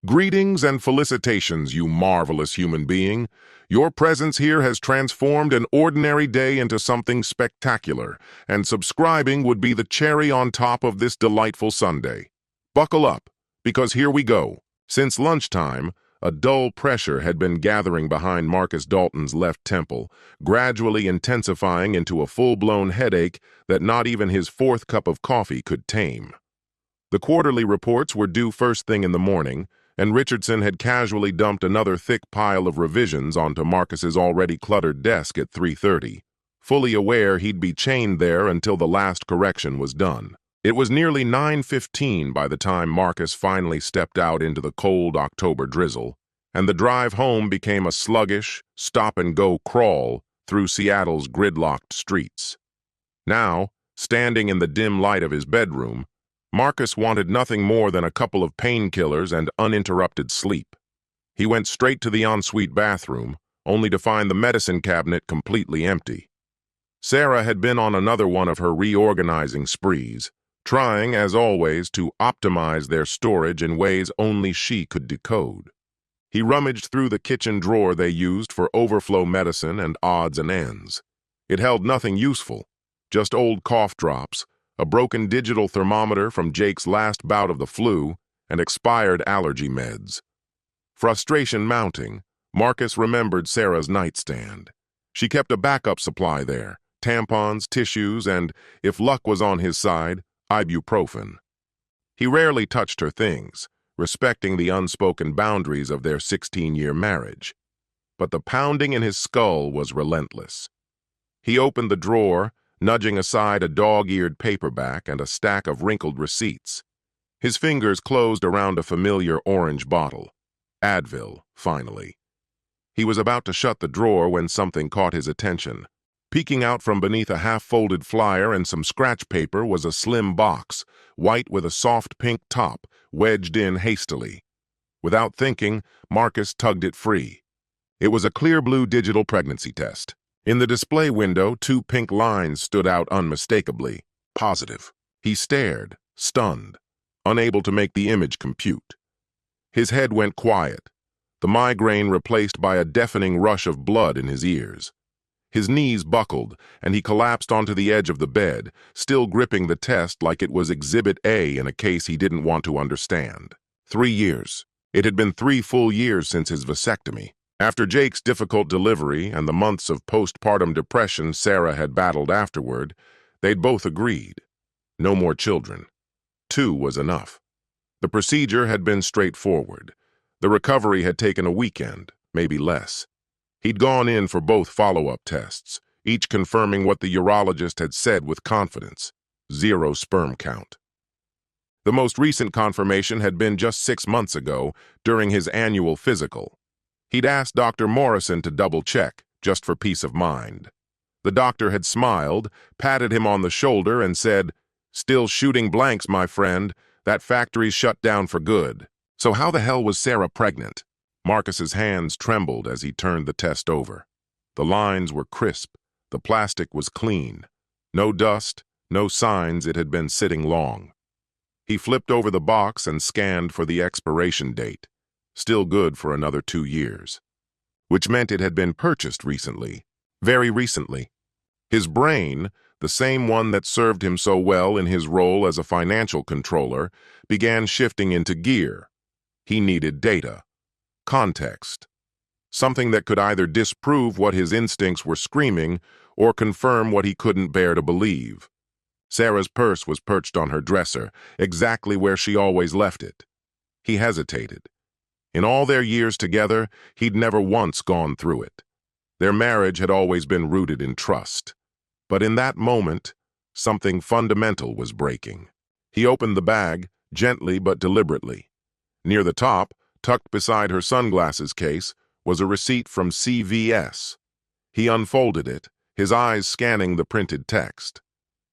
Greetings and felicitations, you marvelous human being. Your presence here has transformed an ordinary day into something spectacular, and subscribing would be the cherry on top of this delightful Sunday. Buckle up, because here we go. Since lunchtime, a dull pressure had been gathering behind Marcus Dalton's left temple, gradually intensifying into a full-blown headache that not even his fourth cup of coffee could tame. The quarterly reports were due first thing in the morning, and Richardson had casually dumped another thick pile of revisions onto Marcus's already cluttered desk at 3:30, fully aware he'd be chained there until the last correction was done. It was nearly 9:15 by the time Marcus finally stepped out into the cold October drizzle, and the drive home became a sluggish, stop-and-go crawl through Seattle's gridlocked streets. Now, standing in the dim light of his bedroom, Marcus wanted nothing more than a couple of painkillers and uninterrupted sleep. He went straight to the ensuite bathroom, only to find the medicine cabinet completely empty. Sarah had been on another one of her reorganizing sprees, trying, as always, to optimize their storage in ways only she could decode. He rummaged through the kitchen drawer they used for overflow medicine and odds and ends. It held nothing useful, just old cough drops, a broken digital thermometer from Jake's last bout of the flu, and expired allergy meds. Frustration mounting, Marcus remembered Sarah's nightstand. She kept a backup supply there, tampons, tissues, and, if luck was on his side, ibuprofen. He rarely touched her things, respecting the unspoken boundaries of their 16-year marriage. But the pounding in his skull was relentless. He opened the drawer, nudging aside a dog-eared paperback and a stack of wrinkled receipts. His fingers closed around a familiar orange bottle. Advil, finally. He was about to shut the drawer when something caught his attention. Peeking out from beneath a half-folded flyer and some scratch paper was a slim box, white with a soft pink top, wedged in hastily. Without thinking, Marcus tugged it free. It was a clear blue digital pregnancy test. In the display window, two pink lines stood out unmistakably. Positive. He stared, stunned, unable to make the image compute. His head went quiet, the migraine replaced by a deafening rush of blood in his ears. His knees buckled, and he collapsed onto the edge of the bed, still gripping the test like it was Exhibit A in a case he didn't want to understand. 3 years. It had been 3 full years since his vasectomy. After Jake's difficult delivery and the months of postpartum depression Sarah had battled afterward, they'd both agreed. No more children. 2 was enough. The procedure had been straightforward. The recovery had taken a weekend, maybe less. He'd gone in for both follow-up tests, each confirming what the urologist had said with confidence: 0 sperm count. The most recent confirmation had been just 6 months ago, during his annual physical. He'd asked Dr. Morrison to double-check, just for peace of mind. The doctor had smiled, patted him on the shoulder, and said, "Still shooting blanks, my friend. That factory's shut down for good." So how the hell was Sarah pregnant? Marcus's hands trembled as he turned the test over. The lines were crisp. The plastic was clean. No dust, no signs it had been sitting long. He flipped over the box and scanned for the expiration date. Still good for another 2 years. Which meant it had been purchased recently. Very recently. His brain, the same one that served him so well in his role as a financial controller, began shifting into gear. He needed data. Context. Something that could either disprove what his instincts were screaming or confirm what he couldn't bear to believe. Sarah's purse was perched on her dresser, exactly where she always left it. He hesitated. In all their years together, he'd never once gone through it. Their marriage had always been rooted in trust. But in that moment, something fundamental was breaking. He opened the bag, gently but deliberately. Near the top, tucked beside her sunglasses case, was a receipt from CVS. He unfolded it, his eyes scanning the printed text.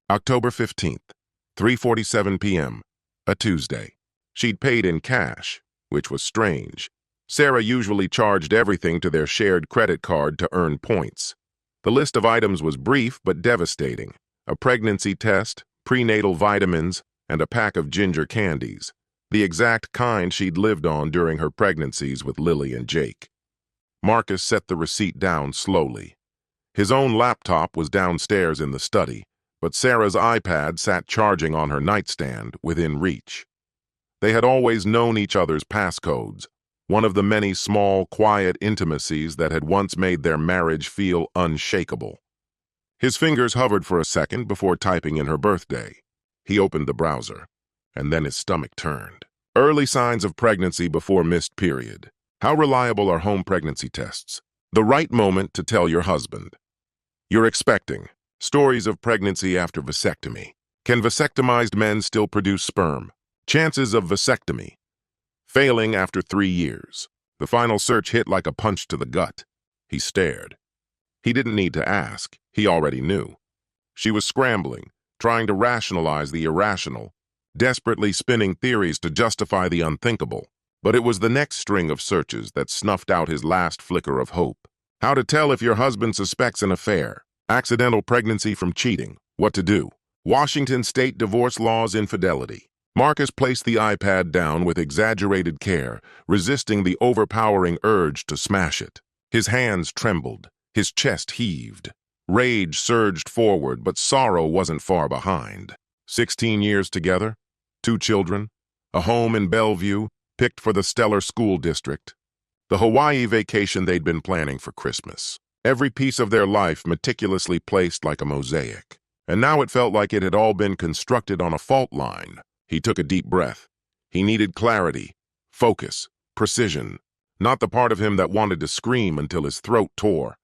October 15th, 3:47 p.m., a Tuesday. She'd paid in cash, which was strange. Sarah usually charged everything to their shared credit card to earn points. The list of items was brief but devastating: a pregnancy test, prenatal vitamins, and a pack of ginger candies. the exact kind she'd lived on during her pregnancies with Lily and Jake. Marcus set the receipt down slowly. His own laptop was downstairs in the study, but Sarah's iPad sat charging on her nightstand within reach. They had always known each other's passcodes, one of the many small, quiet intimacies that had once made their marriage feel unshakable. His fingers hovered for a second before typing in her birthday. He opened the browser, and then his stomach turned. Early signs of pregnancy before missed period. How reliable are home pregnancy tests? The right moment to tell your husband. You're expecting. Stories of pregnancy after vasectomy. Can vasectomized men still produce sperm? Chances of vasectomy. Failing after 3 years. The final search hit like a punch to the gut. He stared. He didn't need to ask. He already knew. She was scrambling, trying to rationalize the irrational, desperately spinning theories to justify the unthinkable. But it was the next string of searches that snuffed out his last flicker of hope. How to tell if your husband suspects an affair. Accidental pregnancy from cheating. What to do. Washington state divorce laws infidelity. Marcus placed the iPad down with exaggerated care, resisting the overpowering urge to smash it. His hands trembled. His chest heaved. Rage surged forward, but sorrow wasn't far behind. 16 years together, 2 children, a home in Bellevue, picked for the stellar school district, the Hawaii vacation they'd been planning for Christmas. Every piece of their life meticulously placed like a mosaic. And now it felt like it had all been constructed on a fault line. He took a deep breath. He needed clarity, focus, precision, not the part of him that wanted to scream until his throat tore.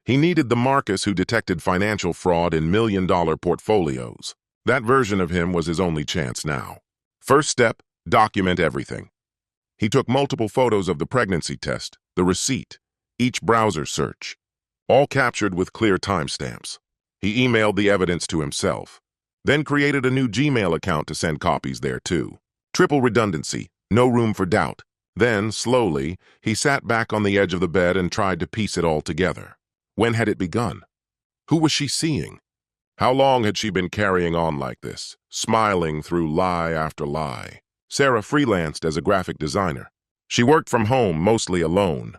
He needed the Marcus who detected financial fraud in million-dollar portfolios. That version of him was his only chance now. First step, document everything. He took multiple photos of the pregnancy test, the receipt, each browser search, all captured with clear timestamps. He emailed the evidence to himself, then created a new Gmail account to send copies there too. Triple redundancy, no room for doubt. Then, slowly, he sat back on the edge of the bed and tried to piece it all together. When had it begun? Who was she seeing? How long had she been carrying on like this, smiling through lie after lie? Sarah freelanced as a graphic designer. She worked from home, mostly alone.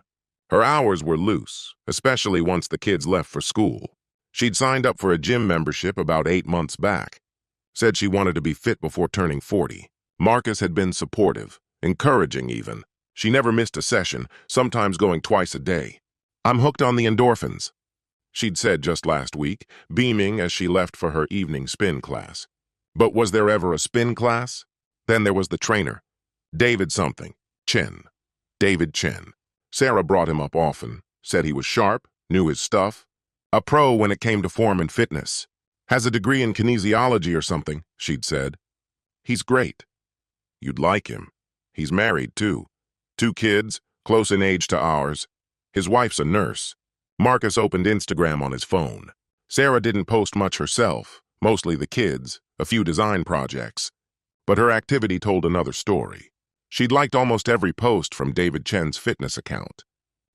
Her hours were loose, especially once the kids left for school. She'd signed up for a gym membership about 8 months back. Said she wanted to be fit before turning 40. Marcus had been supportive, encouraging even. She never missed a session, sometimes going twice a day. I'm hooked on the endorphins, she'd said just last week, beaming as she left for her evening spin class. But was there ever a spin class? Then there was the trainer, David something, Chen. David Chen. Sarah brought him up often, said he was sharp, knew his stuff. A pro when it came to form and fitness. Has a degree in kinesiology or something, she'd said. He's great. You'd like him. He's married, too. 2 kids, close in age to ours. His wife's a nurse. Marcus opened Instagram on his phone. Sarah didn't post much herself, mostly the kids, a few design projects. But her activity told another story. She'd liked almost every post from David Chen's fitness account.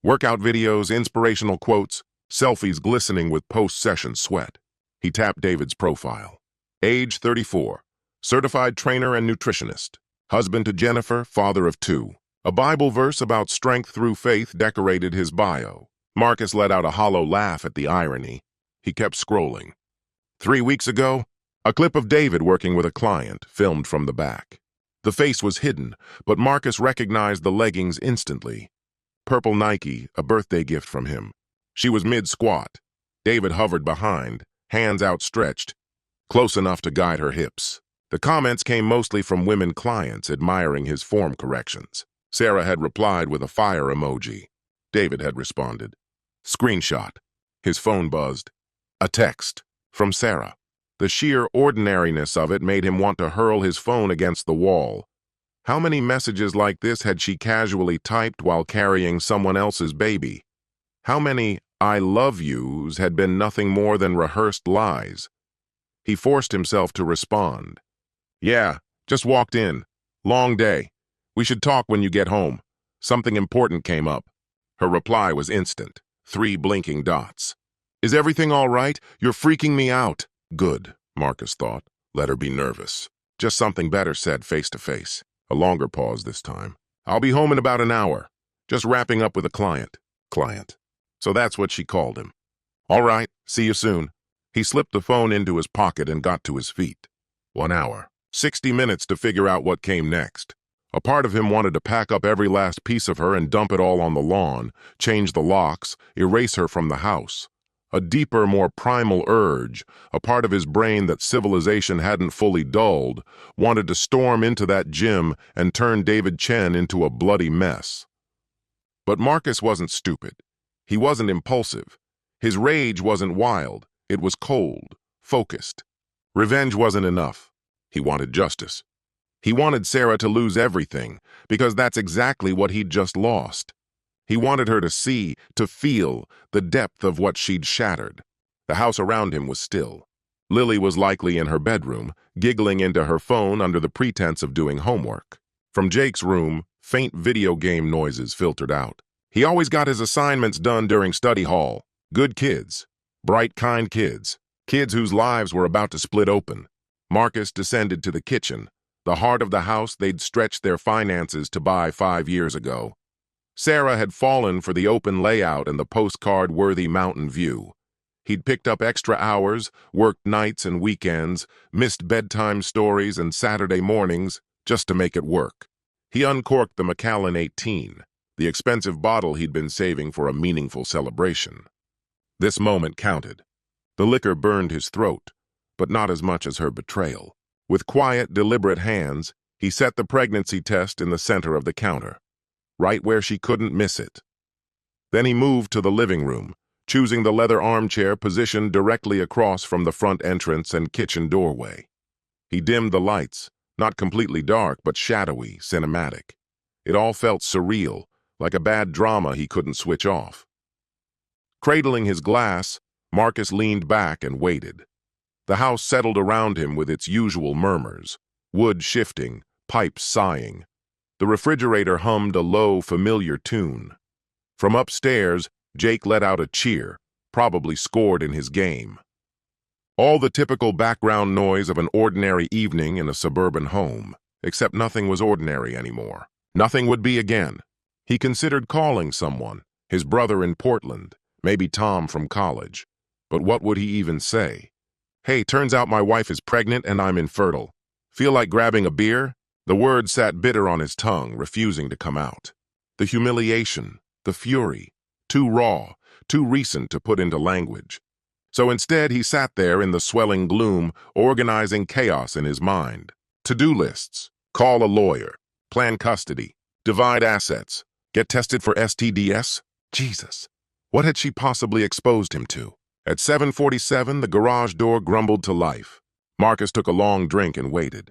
Workout videos, inspirational quotes, selfies glistening with post-session sweat. He tapped David's profile. Age 34, certified trainer and nutritionist. Husband to Jennifer, father of 2. A Bible verse about strength through faith decorated his bio. Marcus let out a hollow laugh at the irony. He kept scrolling. 3 weeks ago, a clip of David working with a client, filmed from the back. The face was hidden, but Marcus recognized the leggings instantly. Purple Nike, a birthday gift from him. She was mid-squat. David hovered behind, hands outstretched, close enough to guide her hips. The comments came mostly from women clients admiring his form corrections. Sarah had replied with a fire emoji. David had responded. Screenshot. His phone buzzed. A text. From Sarah. The sheer ordinariness of it made him want to hurl his phone against the wall. How many messages like this had she casually typed while carrying someone else's baby? How many I love yous had been nothing more than rehearsed lies? He forced himself to respond. Yeah, just walked in. Long day. We should talk when you get home. Something important came up. Her reply was instant. 3 blinking dots. Is everything all right? You're freaking me out. Good, Marcus thought. Let her be nervous. Just something better said face to face. A longer pause this time. I'll be home in about an hour. Just wrapping up with a client. Client. So that's what she called him. All right, see you soon. He slipped the phone into his pocket and got to his feet. 1 hour. 60 minutes to figure out what came next. A part of him wanted to pack up every last piece of her and dump it all on the lawn, change the locks, erase her from the house. A deeper, more primal urge, a part of his brain that civilization hadn't fully dulled, wanted to storm into that gym and turn David Chen into a bloody mess. But Marcus wasn't stupid. He wasn't impulsive. His rage wasn't wild. It was cold, focused. Revenge wasn't enough. He wanted justice. He wanted Sarah to lose everything, because that's exactly what he'd just lost. He wanted her to see, to feel, the depth of what she'd shattered. The house around him was still. Lily was likely in her bedroom, giggling into her phone under the pretense of doing homework. From Jake's room, faint video game noises filtered out. He always got his assignments done during study hall. Good kids. Bright, kind kids. Kids whose lives were about to split open. Marcus descended to the kitchen, the heart of the house they'd stretched their finances to buy 5 years ago. Sarah had fallen for the open layout and the postcard-worthy mountain view. He'd picked up extra hours, worked nights and weekends, missed bedtime stories and Saturday mornings just to make it work. He uncorked the Macallan 18, the expensive bottle he'd been saving for a meaningful celebration. This moment counted. The liquor burned his throat, but not as much as her betrayal. With quiet, deliberate hands, he set the pregnancy test in the center of the counter, right where she couldn't miss it. Then he moved to the living room, choosing the leather armchair positioned directly across from the front entrance and kitchen doorway. He dimmed the lights, not completely dark, but shadowy, cinematic. It all felt surreal, like a bad drama he couldn't switch off. Cradling his glass, Marcus leaned back and waited. The house settled around him with its usual murmurs, wood shifting, pipes sighing. The refrigerator hummed a low, familiar tune. From upstairs, Jake let out a cheer, probably scored in his game. All the typical background noise of an ordinary evening in a suburban home, except nothing was ordinary anymore. Nothing would be again. He considered calling someone, his brother in Portland, maybe Tom from college. But what would he even say? Hey, turns out my wife is pregnant and I'm infertile. Feel like grabbing a beer? The word sat bitter on his tongue, refusing to come out. The humiliation, the fury, too raw, too recent to put into language. So instead he sat there in the swelling gloom, organizing chaos in his mind. To-do lists, call a lawyer, plan custody, divide assets, get tested for STDs? Jesus, what had she possibly exposed him to? At 7:47, the garage door grumbled to life. Marcus took a long drink and waited.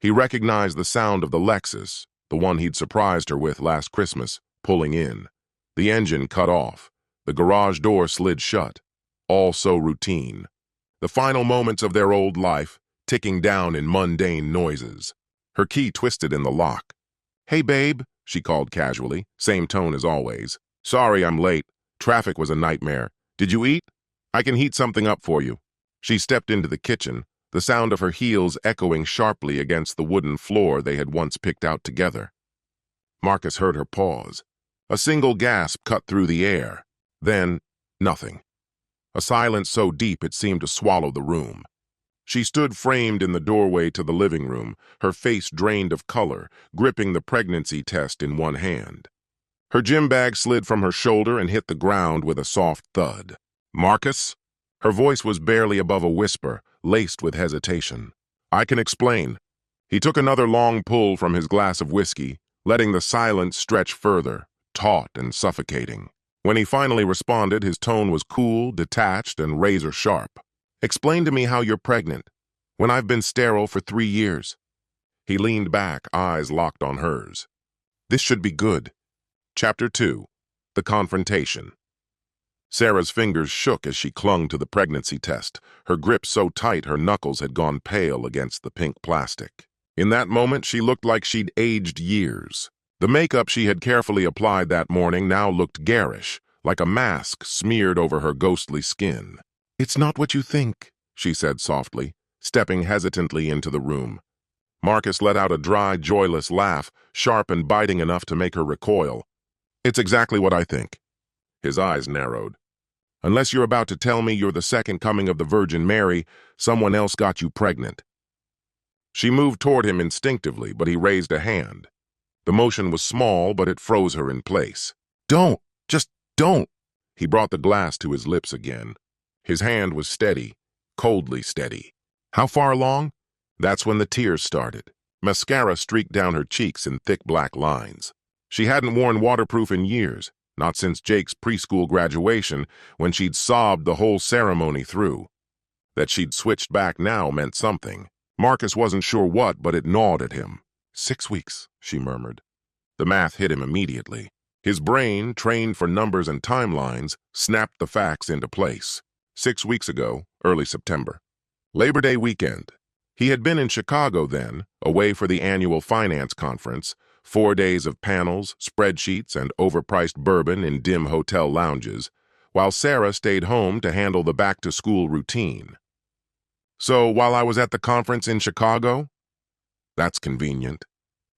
He recognized the sound of the Lexus, the one he'd surprised her with last Christmas, pulling in. The engine cut off. The garage door slid shut. All so routine. The final moments of their old life, ticking down in mundane noises. Her key twisted in the lock. Hey, babe, she called casually, same tone as always. Sorry I'm late. Traffic was a nightmare. Did you eat? I can heat something up for you. She stepped into the kitchen, the sound of her heels echoing sharply against the wooden floor they had once picked out together. Marcus heard her pause. A single gasp cut through the air. Then, nothing. A silence so deep it seemed to swallow the room. She stood framed in the doorway to the living room, her face drained of color, gripping the pregnancy test in one hand. Her gym bag slid from her shoulder and hit the ground with a soft thud. Marcus? Her voice was barely above a whisper, laced with hesitation. I can explain. He took another long pull from his glass of whiskey, letting the silence stretch further, taut and suffocating. When he finally responded, his tone was cool, detached, and razor-sharp. Explain to me how you're pregnant, when I've been sterile for 3 years. He leaned back, eyes locked on hers. This should be good. Chapter 2. The Confrontation. Sarah's fingers shook as she clung to the pregnancy test, her grip so tight her knuckles had gone pale against the pink plastic. In that moment, she looked like she'd aged years. The makeup she had carefully applied that morning now looked garish, like a mask smeared over her ghostly skin. It's not what you think, she said softly, stepping hesitantly into the room. Marcus let out a dry, joyless laugh, sharp and biting enough to make her recoil. It's exactly what I think. His eyes narrowed. Unless you're about to tell me you're the second coming of the Virgin Mary, someone else got you pregnant. She moved toward him instinctively, but he raised a hand. The motion was small, but it froze her in place. Don't! Just don't! He brought the glass to his lips again. His hand was steady, coldly steady. How far along? That's when the tears started. Mascara streaked down her cheeks in thick black lines. She hadn't worn waterproof in years, not since Jake's preschool graduation, when she'd sobbed the whole ceremony through. That she'd switched back now meant something. Marcus wasn't sure what, but it gnawed at him. 6 weeks, she murmured. The math hit him immediately. His brain, trained for numbers and timelines, snapped the facts into place. 6 weeks ago, early September. Labor Day weekend. He had been in Chicago then, away for the annual finance conference, 4 days of panels, spreadsheets, and overpriced bourbon in dim hotel lounges, while Sarah stayed home to handle the back-to-school routine. So, while I was at the conference in Chicago? That's convenient.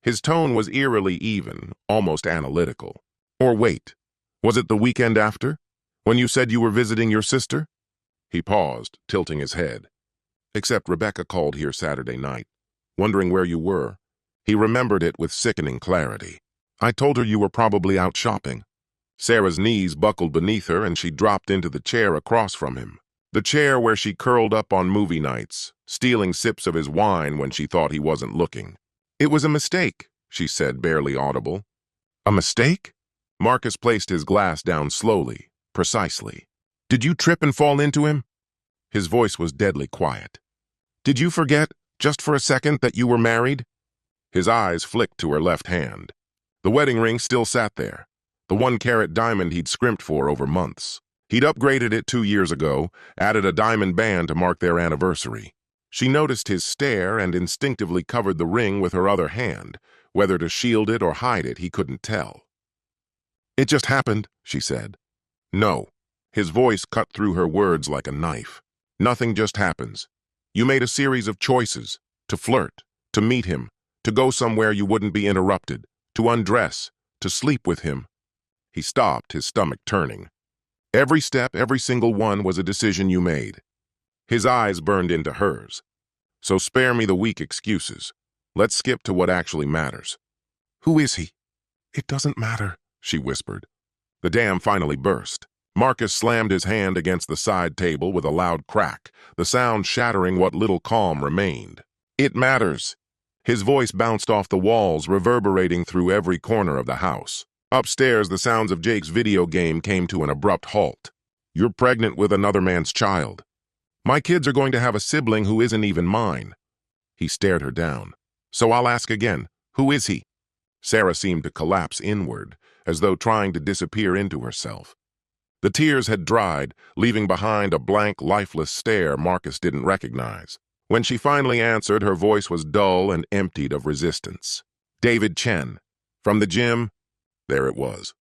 His tone was eerily even, almost analytical. Or wait, was it the weekend after? When you said you were visiting your sister? He paused, tilting his head. Except Rebecca called here Saturday night, wondering where you were. He remembered it with sickening clarity. I told her you were probably out shopping. Sarah's knees buckled beneath her and she dropped into the chair across from him. The chair where she curled up on movie nights, stealing sips of his wine when she thought he wasn't looking. It was a mistake, she said, barely audible. A mistake? Marcus placed his glass down slowly, precisely. Did you trip and fall into him? His voice was deadly quiet. Did you forget, just for a second, that you were married? His eyes flicked to her left hand. The wedding ring still sat there, the 1-carat diamond he'd scrimped for over months. He'd upgraded it 2 years ago, added a diamond band to mark their anniversary. She noticed his stare and instinctively covered the ring with her other hand. Whether to shield it or hide it, he couldn't tell. It just happened, she said. No. His voice cut through her words like a knife. Nothing just happens. You made a series of choices. To flirt, to meet him, to go somewhere you wouldn't be interrupted, to undress, to sleep with him. He stopped, his stomach turning. Every step, every single one was a decision you made. His eyes burned into hers. So spare me the weak excuses. Let's skip to what actually matters. Who is he? It doesn't matter, she whispered. The dam finally burst. Marcus slammed his hand against the side table with a loud crack, the sound shattering what little calm remained. It matters. His voice bounced off the walls, reverberating through every corner of the house. Upstairs, the sounds of Jake's video game came to an abrupt halt. You're pregnant with another man's child. My kids are going to have a sibling who isn't even mine. He stared her down. So I'll ask again, who is he? Sarah seemed to collapse inward, as though trying to disappear into herself. The tears had dried, leaving behind a blank, lifeless stare Marcus didn't recognize. When she finally answered, her voice was dull and emptied of resistance. David Chen. From the gym? There it was.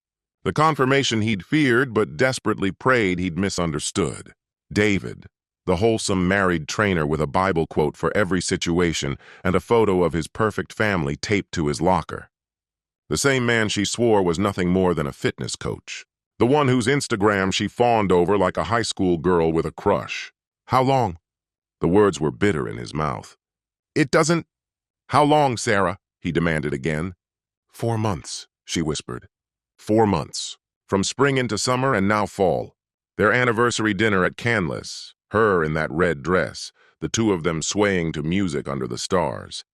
The confirmation he'd feared but desperately prayed he'd misunderstood. David, the wholesome married trainer with a Bible quote for every situation and a photo of his perfect family taped to his locker. The same man she swore was nothing more than a fitness coach. The one whose Instagram she fawned over like a high school girl with a crush. How long? The words were bitter in his mouth. It doesn't... How long, Sarah? He demanded again. 4 months, she whispered. 4 months. From spring into summer and now fall. Their anniversary dinner at Canlis, her in that red dress, the two of them swaying to music under the stars.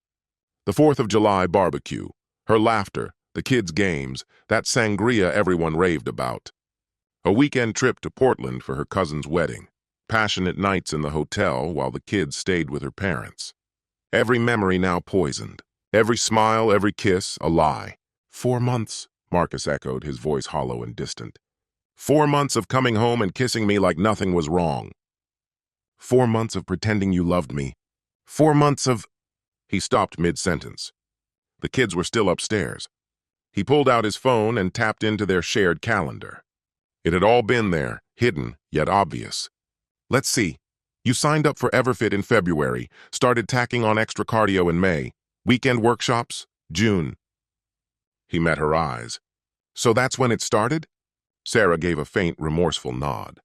The 4th of July barbecue, her laughter, the kids' games, that sangria everyone raved about. A weekend trip to Portland for her cousin's wedding. Passionate nights in the hotel while the kids stayed with her parents. Every memory now poisoned. Every smile, every kiss, a lie. 4 months, Marcus echoed, his voice hollow and distant. 4 months of coming home and kissing me like nothing was wrong. 4 months of pretending you loved me. 4 months of... He stopped mid-sentence. The kids were still upstairs. He pulled out his phone and tapped into their shared calendar. It had all been there, hidden, yet obvious. Let's see. You signed up for Everfit in February, started tacking on extra cardio in May. Weekend workshops? June. He met her eyes. So that's when it started? Sarah gave a faint, remorseful nod.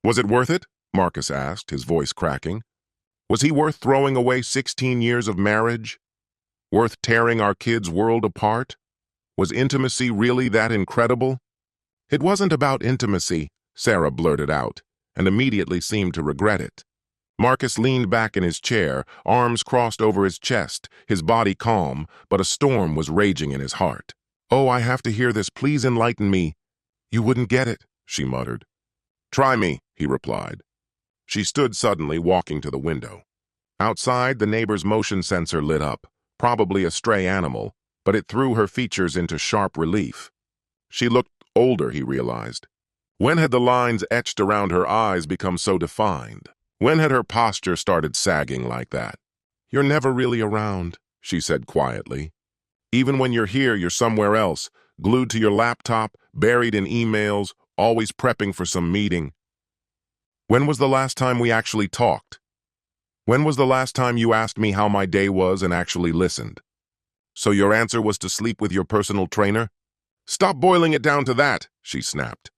Was it worth it? Marcus asked, his voice cracking. Was he worth throwing away 16 years of marriage? Worth tearing our kids' world apart? Was intimacy really that incredible? It wasn't about intimacy, Sarah blurted out, and immediately seemed to regret it. Marcus leaned back in his chair, arms crossed over his chest, his body calm, but a storm was raging in his heart. Oh, I have to hear this. Please enlighten me. You wouldn't get it, she muttered. Try me, he replied. She stood suddenly, walking to the window. Outside, the neighbor's motion sensor lit up, probably a stray animal, but it threw her features into sharp relief. She looked older, he realized. When had the lines etched around her eyes become so defined? When had her posture started sagging like that? You're never really around, she said quietly. Even when you're here, you're somewhere else, glued to your laptop, buried in emails, always prepping for some meeting. When was the last time we actually talked? When was the last time you asked me how my day was and actually listened? So your answer was to sleep with your personal trainer? Stop boiling it down to that, she snapped.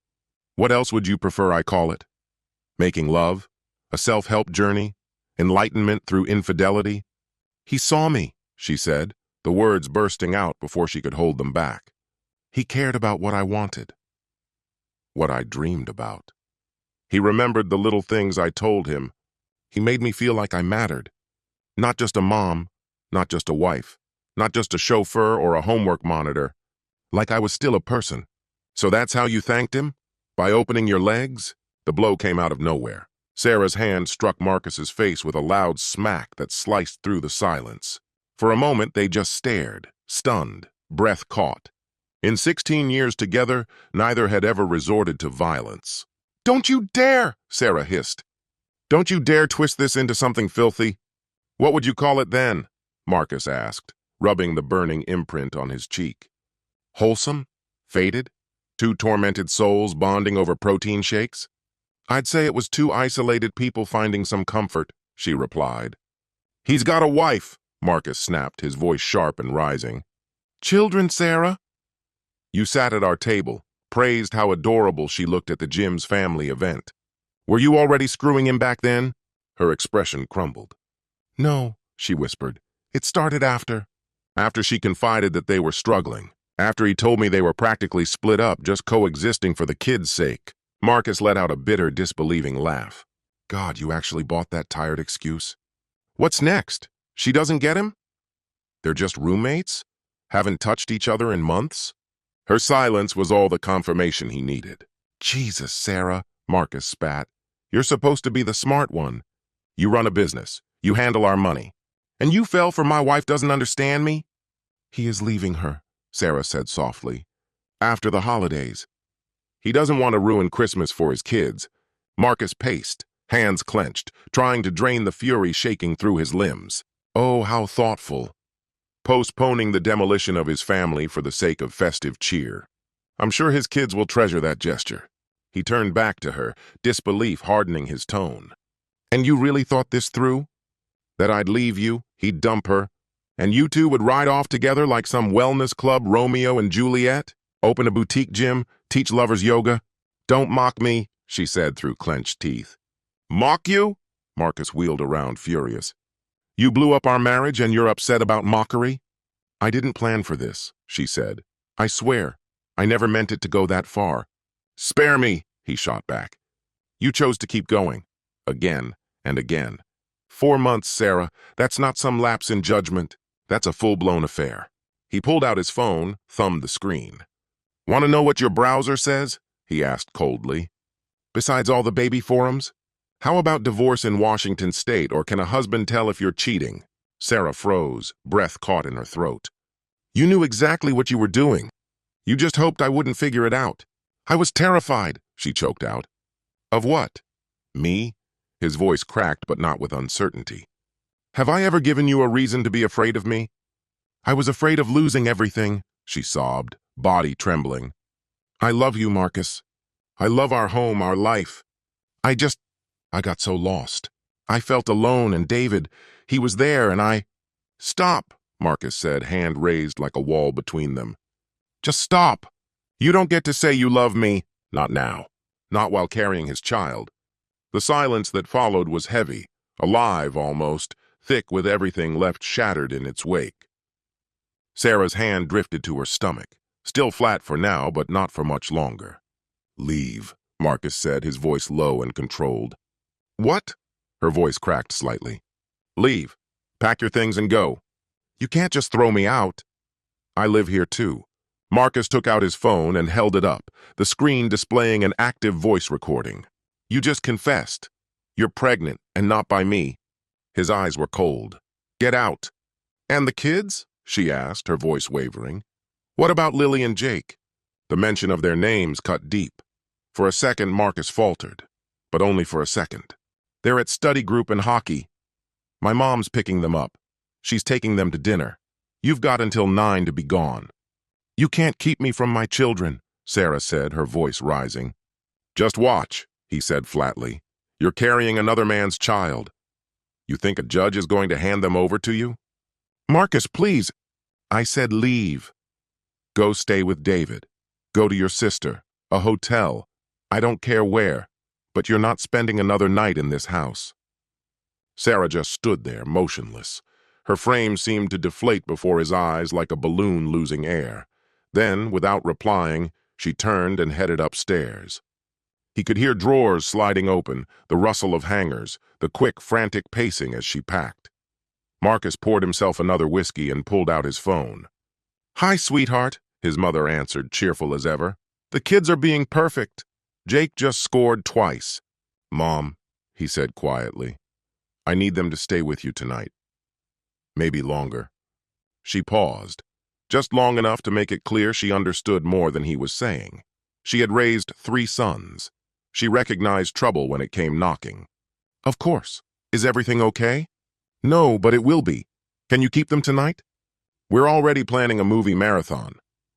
What else would you prefer I call it? Making love? A self-help journey? Enlightenment through infidelity? He saw me, she said, the words bursting out before she could hold them back. He cared about what I wanted. What I dreamed about. He remembered the little things I told him. He made me feel like I mattered. Not just a mom, not just a wife, not just a chauffeur or a homework monitor. Like I was still a person. So that's how you thanked him? By opening your legs? The blow came out of nowhere. Sarah's hand struck Marcus's face with a loud smack that sliced through the silence. For a moment, they just stared, stunned, breath caught. In 16 years together, neither had ever resorted to violence. Don't you dare, Sarah hissed. Don't you dare twist this into something filthy. What would you call it then? Marcus asked, rubbing the burning imprint on his cheek. Wholesome? Fated? Two tormented souls bonding over protein shakes? I'd say it was two isolated people finding some comfort, she replied. He's got a wife, Marcus snapped, his voice sharp and rising. Children, Sarah? You sat at our table, praised how adorable she looked at the Jim's family event. Were you already screwing him back then? Her expression crumbled. No, she whispered. It started after. After she confided that they were struggling. After he told me they were practically split up, just coexisting for the kids' sake. Marcus let out a bitter, disbelieving laugh. God, you actually bought that tired excuse? What's next? She doesn't get him? They're just roommates? Haven't touched each other in months? Her silence was all the confirmation he needed. Jesus, Sarah, Marcus spat. You're supposed to be the smart one. You run a business. You handle our money. And you fell for my wife doesn't understand me? He is leaving her, Sarah said softly. After the holidays. He doesn't want to ruin Christmas for his kids. Marcus paced, hands clenched, trying to drain the fury shaking through his limbs. Oh, how thoughtful. Postponing the demolition of his family for the sake of festive cheer. I'm sure his kids will treasure that gesture. He turned back to her, disbelief hardening his tone. And you really thought this through? That I'd leave you, he'd dump her, and you two would ride off together like some wellness club Romeo and Juliet? Open a boutique gym, teach lovers yoga? Don't mock me, she said through clenched teeth. Mock you? Marcus wheeled around, furious. You blew up our marriage and you're upset about mockery? I didn't plan for this, she said. I swear, I never meant it to go that far. Spare me, he shot back. You chose to keep going. Again and again. 4 months, Sarah. That's not some lapse in judgment. That's a full-blown affair. He pulled out his phone, thumbed the screen. Want to know what your browser says? He asked coldly. Besides all the baby forums? How about divorce in Washington state, or can a husband tell if you're cheating? Sarah froze, breath caught in her throat. You knew exactly what you were doing. You just hoped I wouldn't figure it out. I was terrified, she choked out. Of what? Me? His voice cracked, but not with uncertainty. Have I ever given you a reason to be afraid of me? I was afraid of losing everything, she sobbed, body trembling. I love you, Marcus. I love our home, our life. I got so lost. I felt alone, and David, he was there, and I... Stop, Marcus said, hand raised like a wall between them. Just stop! You don't get to say you love me. Not now. Not while carrying his child. The silence that followed was heavy, alive almost, thick with everything left shattered in its wake. Sarah's hand drifted to her stomach, still flat for now, but not for much longer. Leave, Marcus said, his voice low and controlled. What? Her voice cracked slightly. Leave. Pack your things and go. You can't just throw me out. I live here too. Marcus took out his phone and held it up, the screen displaying an active voice recording. You just confessed. You're pregnant, and not by me. His eyes were cold. Get out. And the kids? She asked, her voice wavering. What about Lily and Jake? The mention of their names cut deep. For a second, Marcus faltered, but only for a second. They're at study group and hockey. My mom's picking them up. She's taking them to dinner. You've got until 9 to be gone. You can't keep me from my children, Sarah said, her voice rising. Just watch, he said flatly. You're carrying another man's child. You think a judge is going to hand them over to you? Marcus, please. I said leave. Go stay with David. Go to your sister. A hotel. I don't care where. But you're not spending another night in this house. Sarah just stood there, motionless. Her frame seemed to deflate before his eyes like a balloon losing air. Then, without replying, she turned and headed upstairs. He could hear drawers sliding open, the rustle of hangers, the quick, frantic pacing as she packed. Marcus poured himself another whiskey and pulled out his phone. Hi, sweetheart, his mother answered, cheerful as ever. The kids are being perfect. Jake just scored twice. Mom, he said quietly, I need them to stay with you tonight. Maybe longer. She paused, just long enough to make it clear she understood more than he was saying. She had raised 3 sons. She recognized trouble when it came knocking. Of course. Is everything okay? No, but it will be. Can you keep them tonight? We're already planning a movie marathon.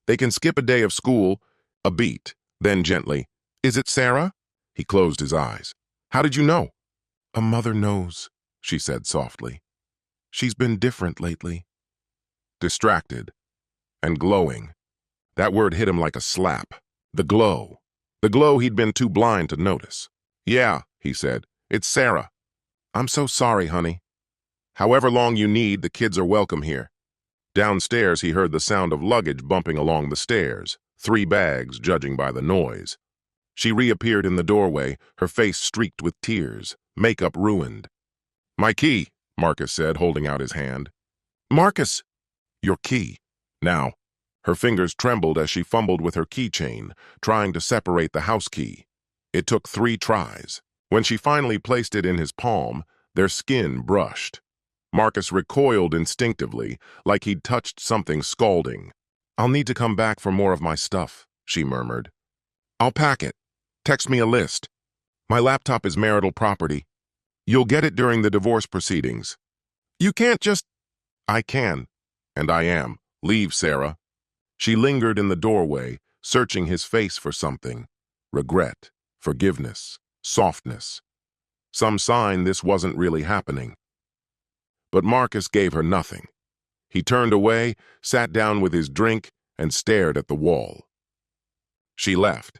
They can skip a day of school, a beat, then gently. Is it Sarah? He closed his eyes. How did you know? A mother knows, she said softly. She's been different lately. Distracted and glowing. That word hit him like a slap. The glow. The glow he'd been too blind to notice. Yeah, he said. It's Sarah. I'm so sorry, honey. However long you need, the kids are welcome here. Downstairs, he heard the sound of luggage bumping along the stairs, 3 bags, judging by the noise. She reappeared in the doorway, her face streaked with tears, makeup ruined. My key, Marcus said, holding out his hand. Marcus! Your key. Now. Her fingers trembled as she fumbled with her keychain, trying to separate the house key. It took 3 tries. When she finally placed it in his palm, their skin brushed. Marcus recoiled instinctively, like he'd touched something scalding. I'll need to come back for more of my stuff, she murmured. I'll pack it. Text me a list. My laptop is marital property. You'll get it during the divorce proceedings. You can't just... I can, and I am. Leave, Sarah. She lingered in the doorway, searching his face for something. Regret, forgiveness, softness. Some sign this wasn't really happening. But Marcus gave her nothing. He turned away, sat down with his drink, and stared at the wall. She left.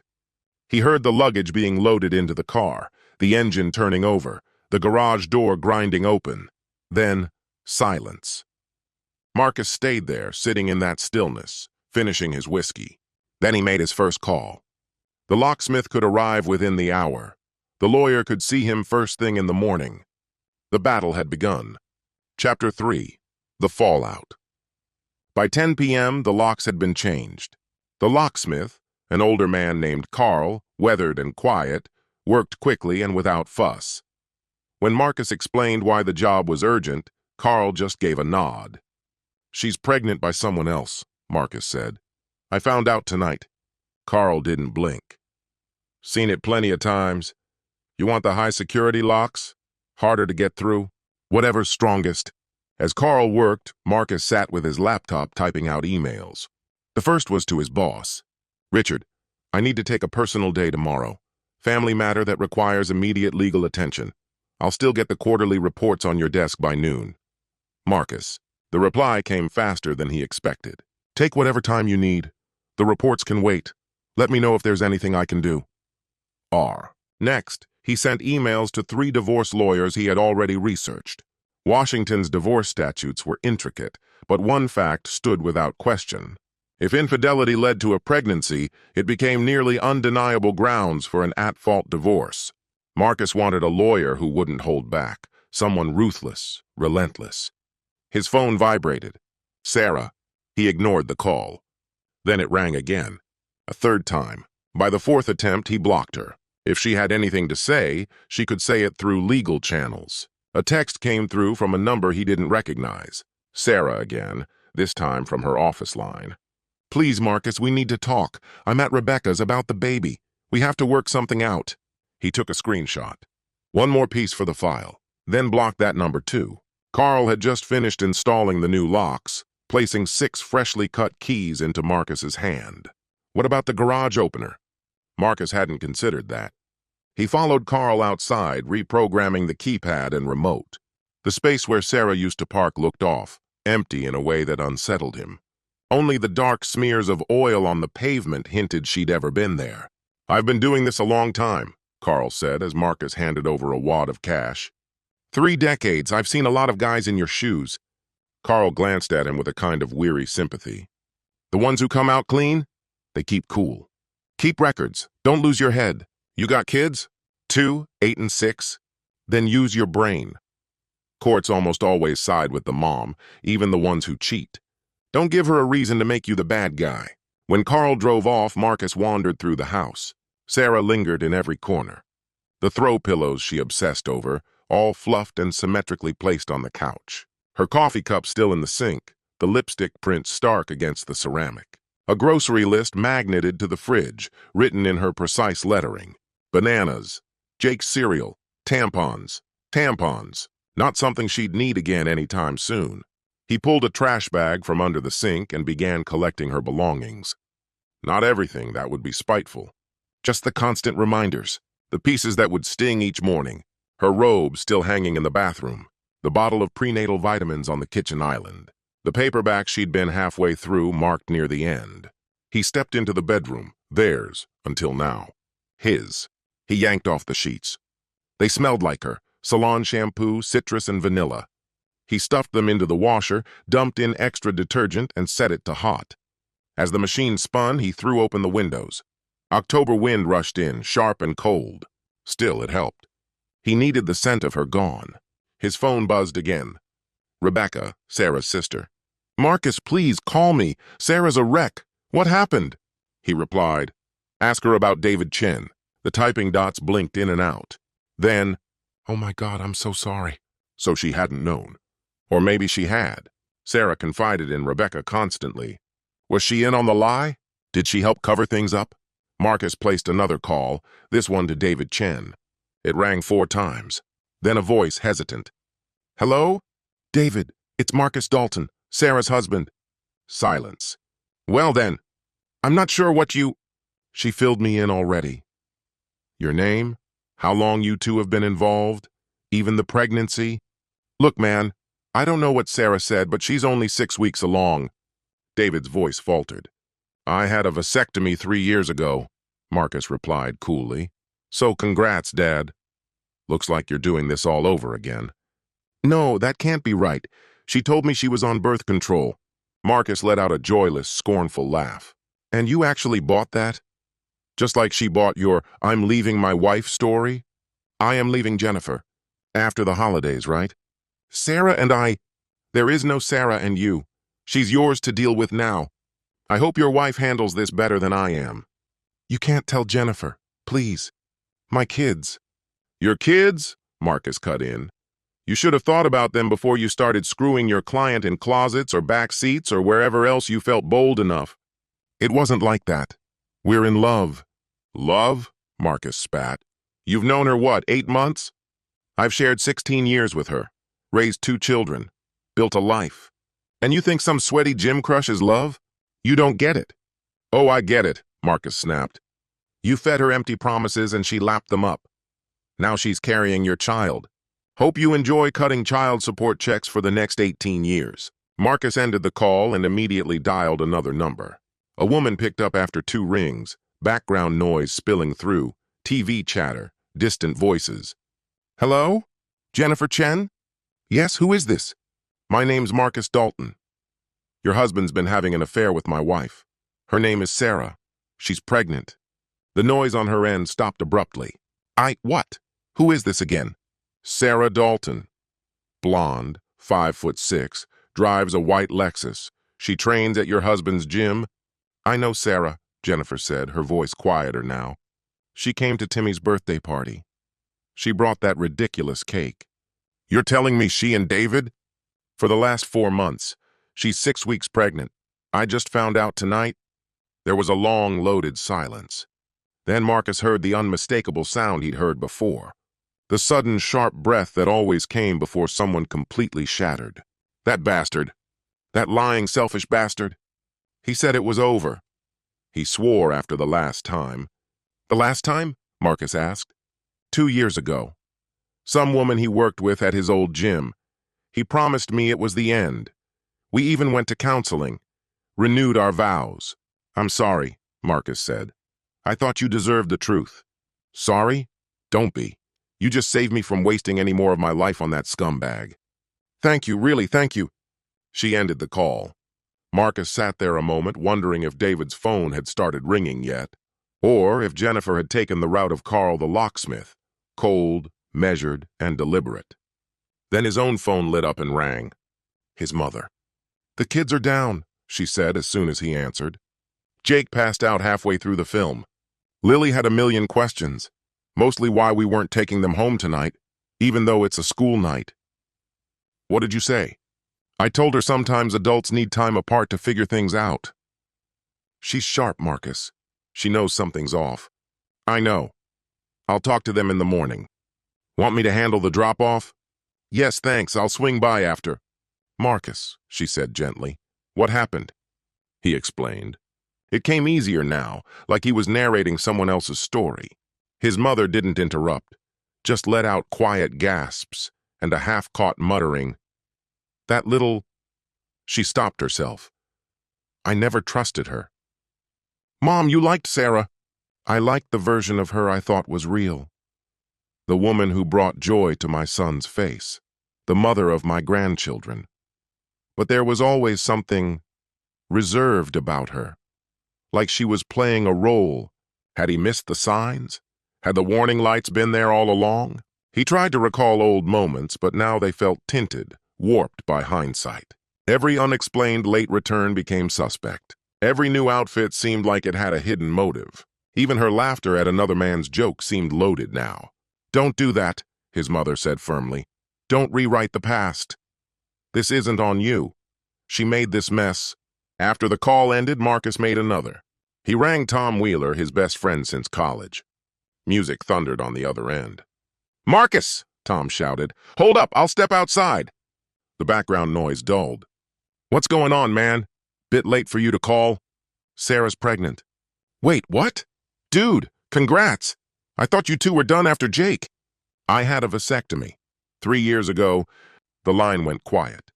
He heard the luggage being loaded into the car, the engine turning over, the garage door grinding open. Then, silence. Marcus stayed there, sitting in that stillness, finishing his whiskey. Then he made his first call. The locksmith could arrive within the hour. The lawyer could see him first thing in the morning. The battle had begun. Chapter 3. The Fallout. By 10 p.m., the locks had been changed. The locksmith, an older man named Carl, weathered and quiet, worked quickly and without fuss. When Marcus explained why the job was urgent, Carl just gave a nod. She's pregnant by someone else, Marcus said. I found out tonight. Carl didn't blink. Seen it plenty of times. You want the high-security locks? Harder to get through? Whatever's strongest. As Carl worked, Marcus sat with his laptop typing out emails. The first was to his boss. Richard, I need to take a personal day tomorrow. Family matter that requires immediate legal attention. I'll still get the quarterly reports on your desk by noon. Marcus, The reply came faster than he expected. Take whatever time you need. The reports can wait. Let me know if there's anything I can do. R. Next, he sent emails to 3 divorce lawyers he had already researched. Washington's divorce statutes were intricate, but one fact stood without question. If infidelity led to a pregnancy, it became nearly undeniable grounds for an at-fault divorce. Marcus wanted a lawyer who wouldn't hold back, someone ruthless, relentless. His phone vibrated. Sarah. He ignored the call. Then it rang again. A third time. By the 4th attempt, he blocked her. If she had anything to say, she could say it through legal channels. A text came through from a number he didn't recognize. Sarah again, this time from her office line. Please, Marcus, we need to talk. I'm at Rebecca's about the baby. We have to work something out. He took a screenshot. One more piece for the file. Then blocked that number too. Carl had just finished installing the new locks, placing 6 freshly cut keys into Marcus's hand. What about the garage opener? Marcus hadn't considered that. He followed Carl outside, reprogramming the keypad and remote. The space where Sarah used to park looked off, empty in a way that unsettled him. Only the dark smears of oil on the pavement hinted she'd ever been there. I've been doing this a long time, Carl said as Marcus handed over a wad of cash. 3 decades. I've seen a lot of guys in your shoes. Carl glanced at him with a kind of weary sympathy. The ones who come out clean? They keep cool. Keep records. Don't lose your head. You got kids? 2, 8, and 6? Then use your brain. Courts almost always side with the mom, even the ones who cheat. Don't give her a reason to make you the bad guy. When Carl drove off, Marcus wandered through the house. Sarah lingered in every corner. The throw pillows she obsessed over, all fluffed and symmetrically placed on the couch. Her coffee cup still in the sink, the lipstick print stark against the ceramic. A grocery list magneted to the fridge, written in her precise lettering. Bananas, Jake's cereal, tampons. Not something she'd need again anytime soon. He pulled a trash bag from under the sink and began collecting her belongings. Not everything, that would be spiteful. Just the constant reminders, the pieces that would sting each morning. Her robe still hanging in the bathroom, the bottle of prenatal vitamins on the kitchen island. The paperback she'd been halfway through, marked near the end. He stepped into the bedroom, theirs, until now. His. He yanked off the sheets. They smelled like her, salon shampoo, citrus, and vanilla. He stuffed them into the washer, dumped in extra detergent, and set it to hot. As the machine spun, he threw open the windows. October wind rushed in, sharp and cold. Still, it helped. He needed the scent of her gone. His phone buzzed again. Rebecca, Sarah's sister. Marcus, please, call me. Sarah's a wreck. What happened? He replied. Ask her about David Chen. The typing dots blinked in and out. Then, oh my God, I'm so sorry. So she hadn't known. Or maybe she had. Sarah confided in Rebecca constantly. Was she in on the lie? Did she help cover things up? Marcus placed another call, this one to David Chen. It rang 4 times. Then a voice, hesitant. Hello? David, it's Marcus Dalton, Sarah's husband. Silence. Well then, I'm not sure what you... She filled me in already. Your name? How long you two have been involved? Even the pregnancy? Look, man, I don't know what Sarah said, but she's only 6 weeks along. David's voice faltered. I had a vasectomy 3 years ago, Marcus replied coolly. So congrats, Dad. Looks like you're doing this all over again. No, that can't be right. She told me she was on birth control. Marcus let out a joyless, scornful laugh. And you actually bought that? Just like she bought your I'm leaving my wife story? I am leaving Jennifer. After the holidays, right? Sarah and I... There is no Sarah and you. She's yours to deal with now. I hope your wife handles this better than I am. You can't tell Jennifer, please. My kids. Your kids? Marcus cut in. You should have thought about them before you started screwing your client in closets or back seats or wherever else you felt bold enough. It wasn't like that. We're in love. Love? Marcus spat. You've known her what, 8 months? I've shared 16 years with her, raised 2 children, built a life. And you think some sweaty gym crush is love? You don't get it. Oh, I get it, Marcus snapped. You fed her empty promises and she lapped them up. Now she's carrying your child. Hope you enjoy cutting child support checks for the next 18 years. Marcus ended the call and immediately dialed another number. A woman picked up after 2 rings, background noise spilling through, TV chatter, distant voices. Hello? Jennifer Chen? Yes, who is this? My name's Marcus Dalton. Your husband's been having an affair with my wife. Her name is Sarah. She's pregnant. The noise on her end stopped abruptly. What? Who is this again? Sarah Dalton. Blonde, 5'6", drives a white Lexus. She trains at your husband's gym. I know Sarah, Jennifer said, her voice quieter now. She came to Timmy's birthday party. She brought that ridiculous cake. You're telling me she and David? For the last 4 months. She's 6 weeks pregnant. I just found out tonight. There was a long, loaded silence. Then Marcus heard the unmistakable sound he'd heard before. The sudden, sharp breath that always came before someone completely shattered. That bastard. That lying, selfish bastard. He said it was over. He swore after the last time. The last time? Marcus asked. 2 years ago. Some woman he worked with at his old gym. He promised me it was the end. We even went to counseling. Renewed our vows. I'm sorry, Marcus said. I thought you deserved the truth. Sorry? Don't be. You just saved me from wasting any more of my life on that scumbag. Thank you, really, thank you. She ended the call. Marcus sat there a moment wondering if David's phone had started ringing yet, or if Jennifer had taken the route of Carl the locksmith, cold, measured, and deliberate. Then his own phone lit up and rang. His mother. The kids are down, she said as soon as he answered. Jake passed out halfway through the film. Lily had a million questions, mostly why we weren't taking them home tonight, even though it's a school night. What did you say? I told her sometimes adults need time apart to figure things out. She's sharp, Marcus. She knows something's off. I know. I'll talk to them in the morning. Want me to handle the drop-off? Yes, thanks. I'll swing by after. Marcus, she said gently. What happened? He explained. It came easier now, like he was narrating someone else's story. His mother didn't interrupt, just let out quiet gasps and a half-caught muttering. That little... She stopped herself. I never trusted her. Mom, you liked Sarah. I liked the version of her I thought was real. The woman who brought joy to my son's face. The mother of my grandchildren. But there was always something reserved about her. Like she was playing a role. Had he missed the signs? Had the warning lights been there all along? He tried to recall old moments, but now they felt tinted, warped by hindsight. Every unexplained late return became suspect. Every new outfit seemed like it had a hidden motive. Even her laughter at another man's joke seemed loaded now. Don't do that, his mother said firmly. Don't rewrite the past. This isn't on you. She made this mess. After the call ended, Marcus made another. He rang Tom Wheeler, his best friend since college. Music thundered on the other end. Marcus, Tom shouted. Hold up, I'll step outside. The background noise dulled. What's going on, man? Bit late for you to call? Sarah's pregnant. Wait, what? Dude, congrats. I thought you two were done after Jake. I had a vasectomy. 3 years ago, the line went quiet.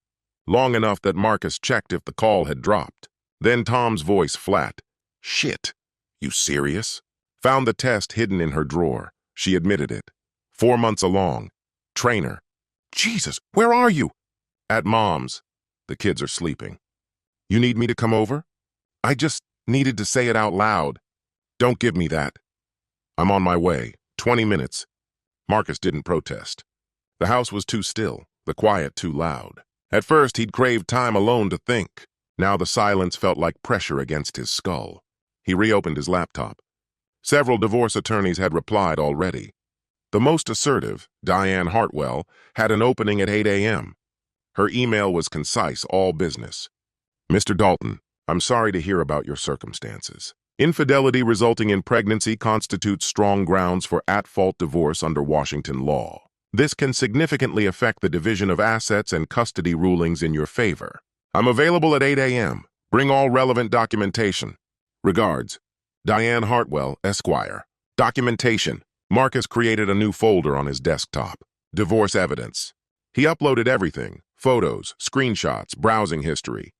Long enough that Marcus checked if the call had dropped. Then Tom's voice flat. Shit. You serious? Found the test hidden in her drawer. She admitted it. 4 months along. Trainer. Jesus, where are you? At Mom's. The kids are sleeping. You need me to come over? I just needed to say it out loud. Don't give me that. I'm on my way. 20 minutes. Marcus didn't protest. The house was too still, the quiet too loud. At first, he'd craved time alone to think. Now the silence felt like pressure against his skull. He reopened his laptop. Several divorce attorneys had replied already. The most assertive, Diane Hartwell, had an opening at 8 a.m. Her email was concise, all business. Mr. Dalton, I'm sorry to hear about your circumstances. Infidelity resulting in pregnancy constitutes strong grounds for at-fault divorce under Washington law. This can significantly affect the division of assets and custody rulings in your favor. I'm available at 8 a.m. Bring all relevant documentation. Regards, Diane Hartwell, Esquire. Documentation. Marcus created a new folder on his desktop. Divorce evidence. He uploaded everything, Photos, screenshots, browsing history.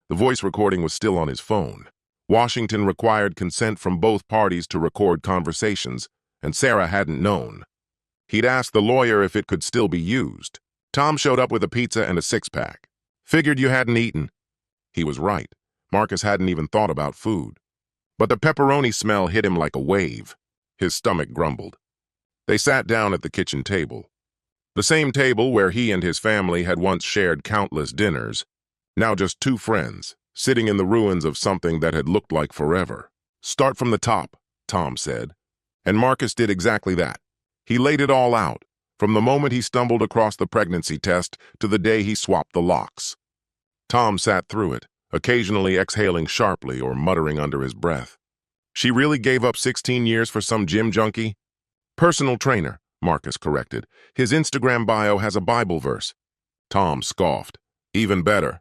The voice recording was still on his phone. Washington required consent from both parties to record conversations, and Sarah hadn't known. He'd asked the lawyer if it could still be used. Tom showed up with a pizza and a six-pack. Figured you hadn't eaten. He was right. Marcus hadn't even thought about food. But the pepperoni smell hit him like a wave. His stomach grumbled. They sat down at the kitchen table. The same table where he and his family had once shared countless dinners. Now just two friends, sitting in the ruins of something that had looked like forever. "Start from the top," Tom said. And Marcus did exactly that. He laid it all out, from the moment he stumbled across the pregnancy test to the day he swapped the locks. Tom sat through it, occasionally exhaling sharply or muttering under his breath. "She really gave up 16 years for some gym junkie?" "Personal trainer," Marcus corrected. "His Instagram bio has a Bible verse." Tom scoffed. "Even better."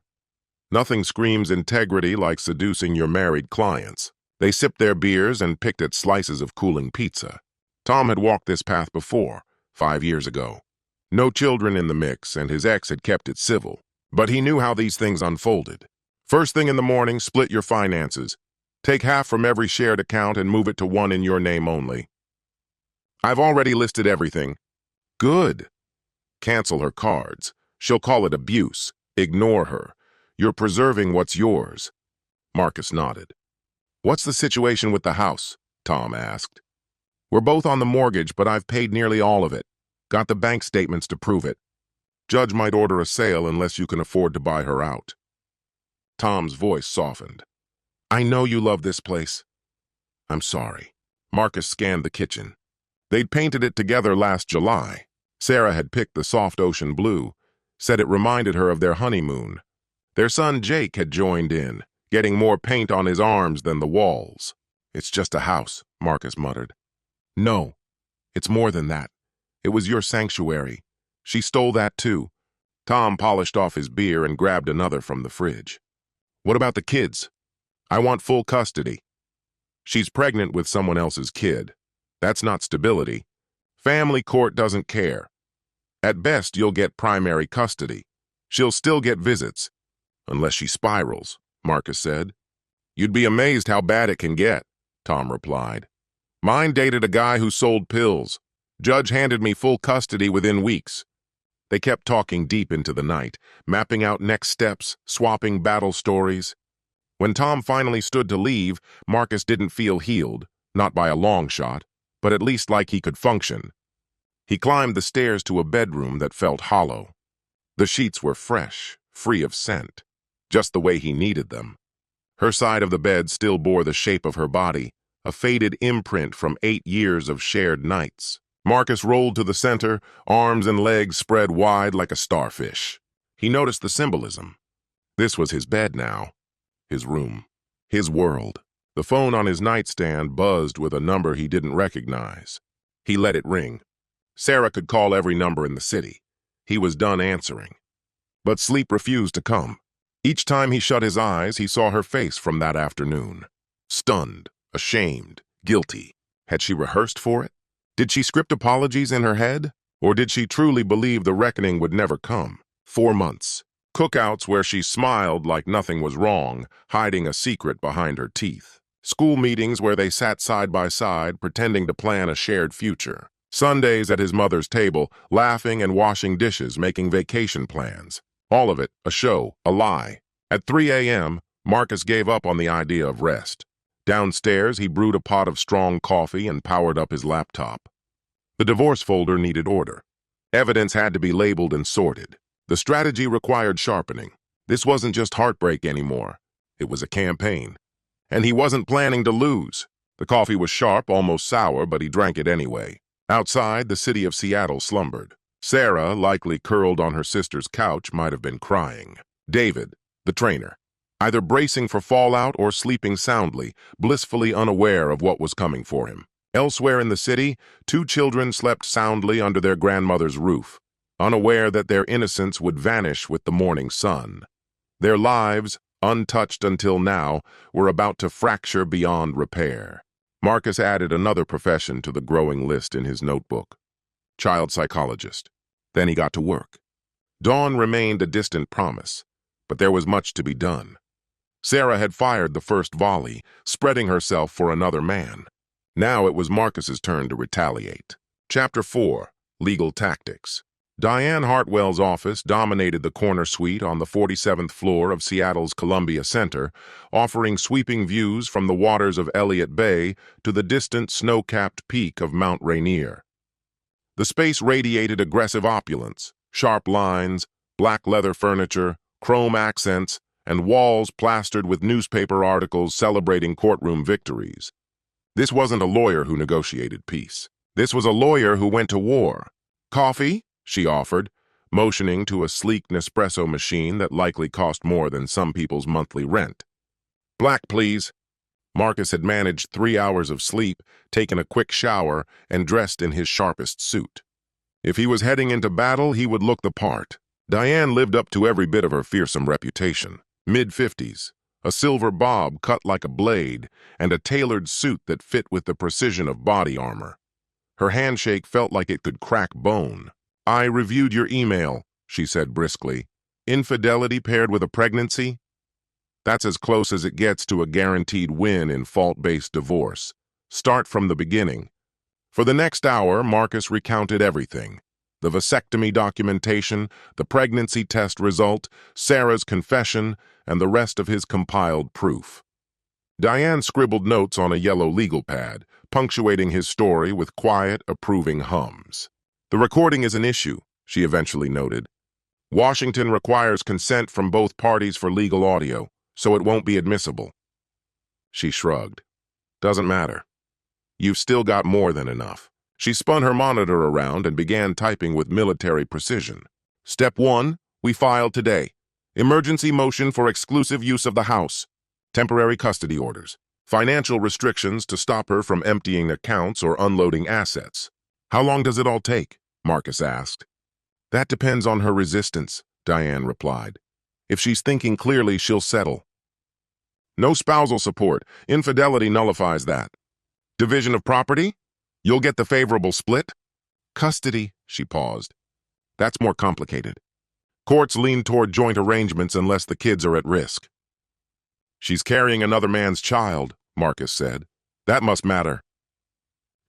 Nothing screams integrity like seducing your married clients. They sipped their beers and picked at slices of cooling pizza. Tom had walked this path before, 5 years ago. No children in the mix, and his ex had kept it civil. But he knew how these things unfolded. First thing in the morning, split your finances. Take half from every shared account and move it to one in your name only. "I've already listed everything." "Good." "Cancel her cards. She'll call it abuse. Ignore her. You're preserving what's yours." Marcus nodded. "What's the situation with the house?" Tom asked. "We're both on the mortgage, but I've paid nearly all of it. Got the bank statements to prove it. Judge might order a sale unless you can afford to buy her out." Tom's voice softened. "I know you love this place." "I'm sorry." Marcus scanned the kitchen. They'd painted it together last July. Sarah had picked the soft ocean blue, said it reminded her of their honeymoon. Their son Jake had joined in, getting more paint on his arms than the walls. "It's just a house," Marcus muttered. "No, it's more than that. It was your sanctuary. She stole that too." Tom polished off his beer and grabbed another from the fridge. "What about the kids? I want full custody." "She's pregnant with someone else's kid. That's not stability. Family court doesn't care. At best, you'll get primary custody. She'll still get visits. Unless she spirals," Marcus said. "You'd be amazed how bad it can get," Tom replied. "Mine dated a guy who sold pills. Judge handed me full custody within weeks." They kept talking deep into the night, mapping out next steps, swapping battle stories. When Tom finally stood to leave, Marcus didn't feel healed, not by a long shot, but at least like he could function. He climbed the stairs to a bedroom that felt hollow. The sheets were fresh, free of scent, just the way he needed them. Her side of the bed still bore the shape of her body, a faded imprint from 8 years of shared nights. Marcus rolled to the center, arms and legs spread wide like a starfish. He noticed the symbolism. This was his bed now, his room, his world. The phone on his nightstand buzzed with a number he didn't recognize. He let it ring. Sarah could call every number in the city. He was done answering. But sleep refused to come. Each time he shut his eyes, he saw her face from that afternoon. Stunned, ashamed, guilty. Had she rehearsed for it? Did she script apologies in her head? Or did she truly believe the reckoning would never come? 4 months. Cookouts where she smiled like nothing was wrong, hiding a secret behind her teeth. School meetings where they sat side by side, pretending to plan a shared future. Sundays at his mother's table, laughing and washing dishes, making vacation plans. All of it, a show, a lie. At 3 a.m., Marcus gave up on the idea of rest. Downstairs, he brewed a pot of strong coffee and powered up his laptop. The divorce folder needed order. Evidence had to be labeled and sorted. The strategy required sharpening. This wasn't just heartbreak anymore. It was a campaign. And he wasn't planning to lose. The coffee was sharp, almost sour, but he drank it anyway. Outside, the city of Seattle slumbered. Sarah, likely curled on her sister's couch, might have been crying. David, the trainer, either bracing for fallout or sleeping soundly, blissfully unaware of what was coming for him. Elsewhere in the city, 2 children slept soundly under their grandmother's roof, unaware that their innocence would vanish with the morning sun. Their lives, untouched until now, were about to fracture beyond repair. Marcus added another profession to the growing list in his notebook. Child psychologist. Then he got to work. Dawn remained a distant promise, but there was much to be done. Sarah had fired the first volley, spreading herself for another man. Now it was Marcus's turn to retaliate. Chapter 4. Legal Tactics. Diane Hartwell's office dominated the corner suite on the 47th floor of Seattle's Columbia Center, offering sweeping views from the waters of Elliott Bay to the distant snow-capped peak of Mount Rainier. The space radiated aggressive opulence, sharp lines, black leather furniture, chrome accents, and walls plastered with newspaper articles celebrating courtroom victories. This wasn't a lawyer who negotiated peace. This was a lawyer who went to war. "Coffee?" she offered, motioning to a sleek Nespresso machine that likely cost more than some people's monthly rent. "Black, please." Marcus had managed 3 hours of sleep, taken a quick shower, and dressed in his sharpest suit. If he was heading into battle, he would look the part. Diane lived up to every bit of her fearsome reputation. Mid-50s, a silver bob cut like a blade, and a tailored suit that fit with the precision of body armor. Her handshake felt like it could crack bone. "I reviewed your email," she said briskly. "Infidelity paired with a pregnancy? That's as close as it gets to a guaranteed win in fault-based divorce. Start from the beginning." For the next hour, Marcus recounted everything. The vasectomy documentation, the pregnancy test result, Sarah's confession, and the rest of his compiled proof. Diane scribbled notes on a yellow legal pad, punctuating his story with quiet, approving hums. "The recording is an issue," she eventually noted. "Washington requires consent from both parties for legal audio, so it won't be admissible." She shrugged. "Doesn't matter. You've still got more than enough." She spun her monitor around and began typing with military precision. "Step 1, we filed today. Emergency motion for exclusive use of the house. Temporary custody orders. Financial restrictions to stop her from emptying accounts or unloading assets." "How long does it all take?" Marcus asked. "That depends on her resistance," Diane replied. "If she's thinking clearly, she'll settle." "No spousal support. Infidelity nullifies that." "Division of property? You'll get the favorable split?" "Custody," she paused. "That's more complicated. Courts lean toward joint arrangements unless the kids are at risk." "She's carrying another man's child," Marcus said. "That must matter."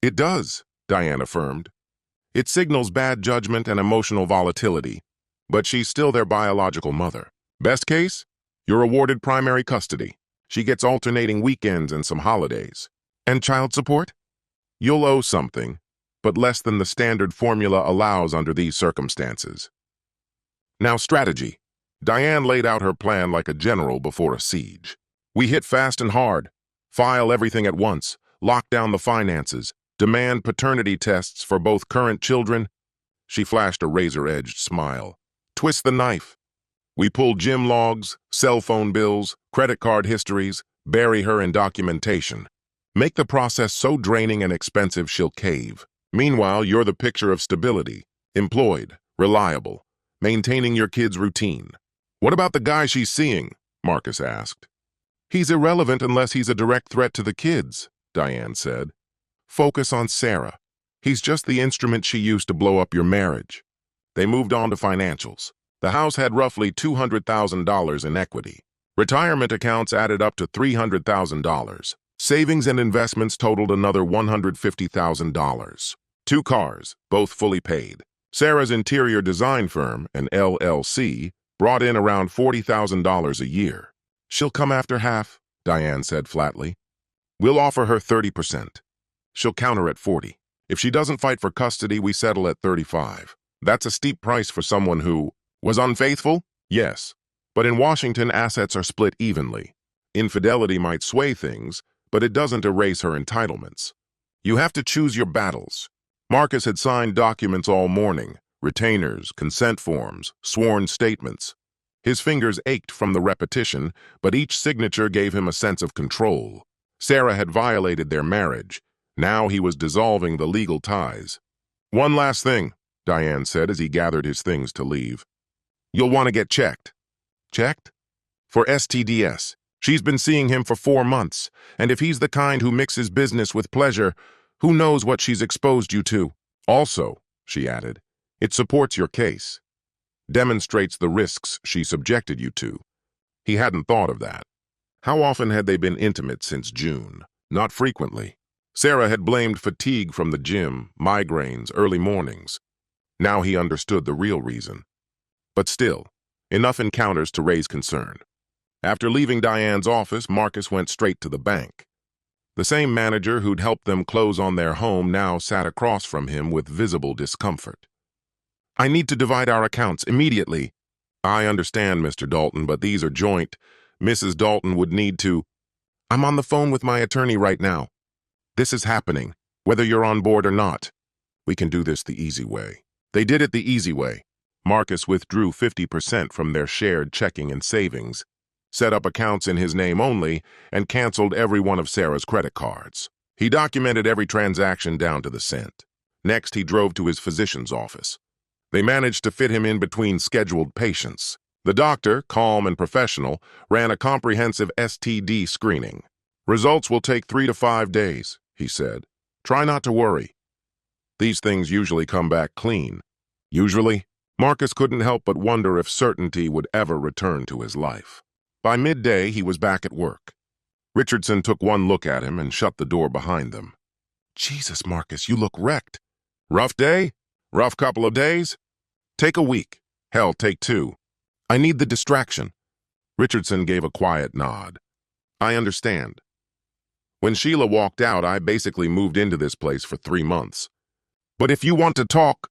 "It does," Diane affirmed. "It signals bad judgment and emotional volatility, but she's still their biological mother. Best case, you're awarded primary custody. She gets alternating weekends and some holidays. And child support? You'll owe something, but less than the standard formula allows under these circumstances." Now strategy. Diane laid out her plan like a general before a siege. "We hit fast and hard. File everything at once. Lock down the finances. Demand paternity tests for both current children." She flashed a razor-edged smile. "Twist the knife. We pull gym logs, cell phone bills, credit card histories, bury her in documentation. Make the process so draining and expensive she'll cave. Meanwhile, you're the picture of stability, employed, reliable, maintaining your kid's routine." "What about the guy she's seeing?" Marcus asked. "He's irrelevant unless he's a direct threat to the kids," Diane said. "Focus on Sarah. He's just the instrument she used to blow up your marriage." They moved on to financials. The house had roughly $200,000 in equity. Retirement accounts added up to $300,000. Savings and investments totaled another $150,000. 2 cars, both fully paid. Sarah's interior design firm, an LLC, brought in around $40,000 a year. "She'll come after half," Diane said flatly. "We'll offer her 30%. She'll counter at 40. If she doesn't fight for custody, we settle at 35. That's a steep price for someone who was unfaithful? Yes. But in Washington, assets are split evenly. Infidelity might sway things, but it doesn't erase her entitlements. You have to choose your battles." Marcus had signed documents all morning, retainers, consent forms, sworn statements. His fingers ached from the repetition, but each signature gave him a sense of control. Sarah had violated their marriage. Now he was dissolving the legal ties. "One last thing," Diane said as he gathered his things to leave. "You'll want to get checked." "Checked?" "For STDs. She's been seeing him for 4 months, and if he's the kind who mixes business with pleasure, who knows what she's exposed you to. Also," she added, "it supports your case." demonstrates the risks she subjected you to. He hadn't thought of that. How often had they been intimate since June? Not frequently. Sarah had blamed fatigue from the gym, migraines, early mornings. Now he understood the real reason. But still, enough encounters to raise concern. After leaving Diane's office, Marcus went straight to the bank. The same manager who'd helped them close on their home now sat across from him with visible discomfort. "I need to divide our accounts immediately." "I understand, Mr. Dalton, but these are joint. Mrs. Dalton would need to—" "I'm on the phone with my attorney right now. This is happening, whether you're on board or not. We can do this the easy way." They did it the easy way. Marcus withdrew 50% from their shared checking and savings, set up accounts in his name only, and canceled every one of Sarah's credit cards. He documented every transaction down to the cent. Next, he drove to his physician's office. They managed to fit him in between scheduled patients. The doctor, calm and professional, ran a comprehensive STD screening. "Results will take 3 to 5 days, he said. "Try not to worry. These things usually come back clean." Usually? Marcus couldn't help but wonder if certainty would ever return to his life. By midday, he was back at work. Richardson took one look at him and shut the door behind them. "Jesus, Marcus, you look wrecked." "Rough day? Rough couple of days? Take a week. Hell, take 2. I need the distraction." Richardson gave a quiet nod. "I understand. When Sheila walked out, I basically moved into this place for 3 months. But if you want to talk—"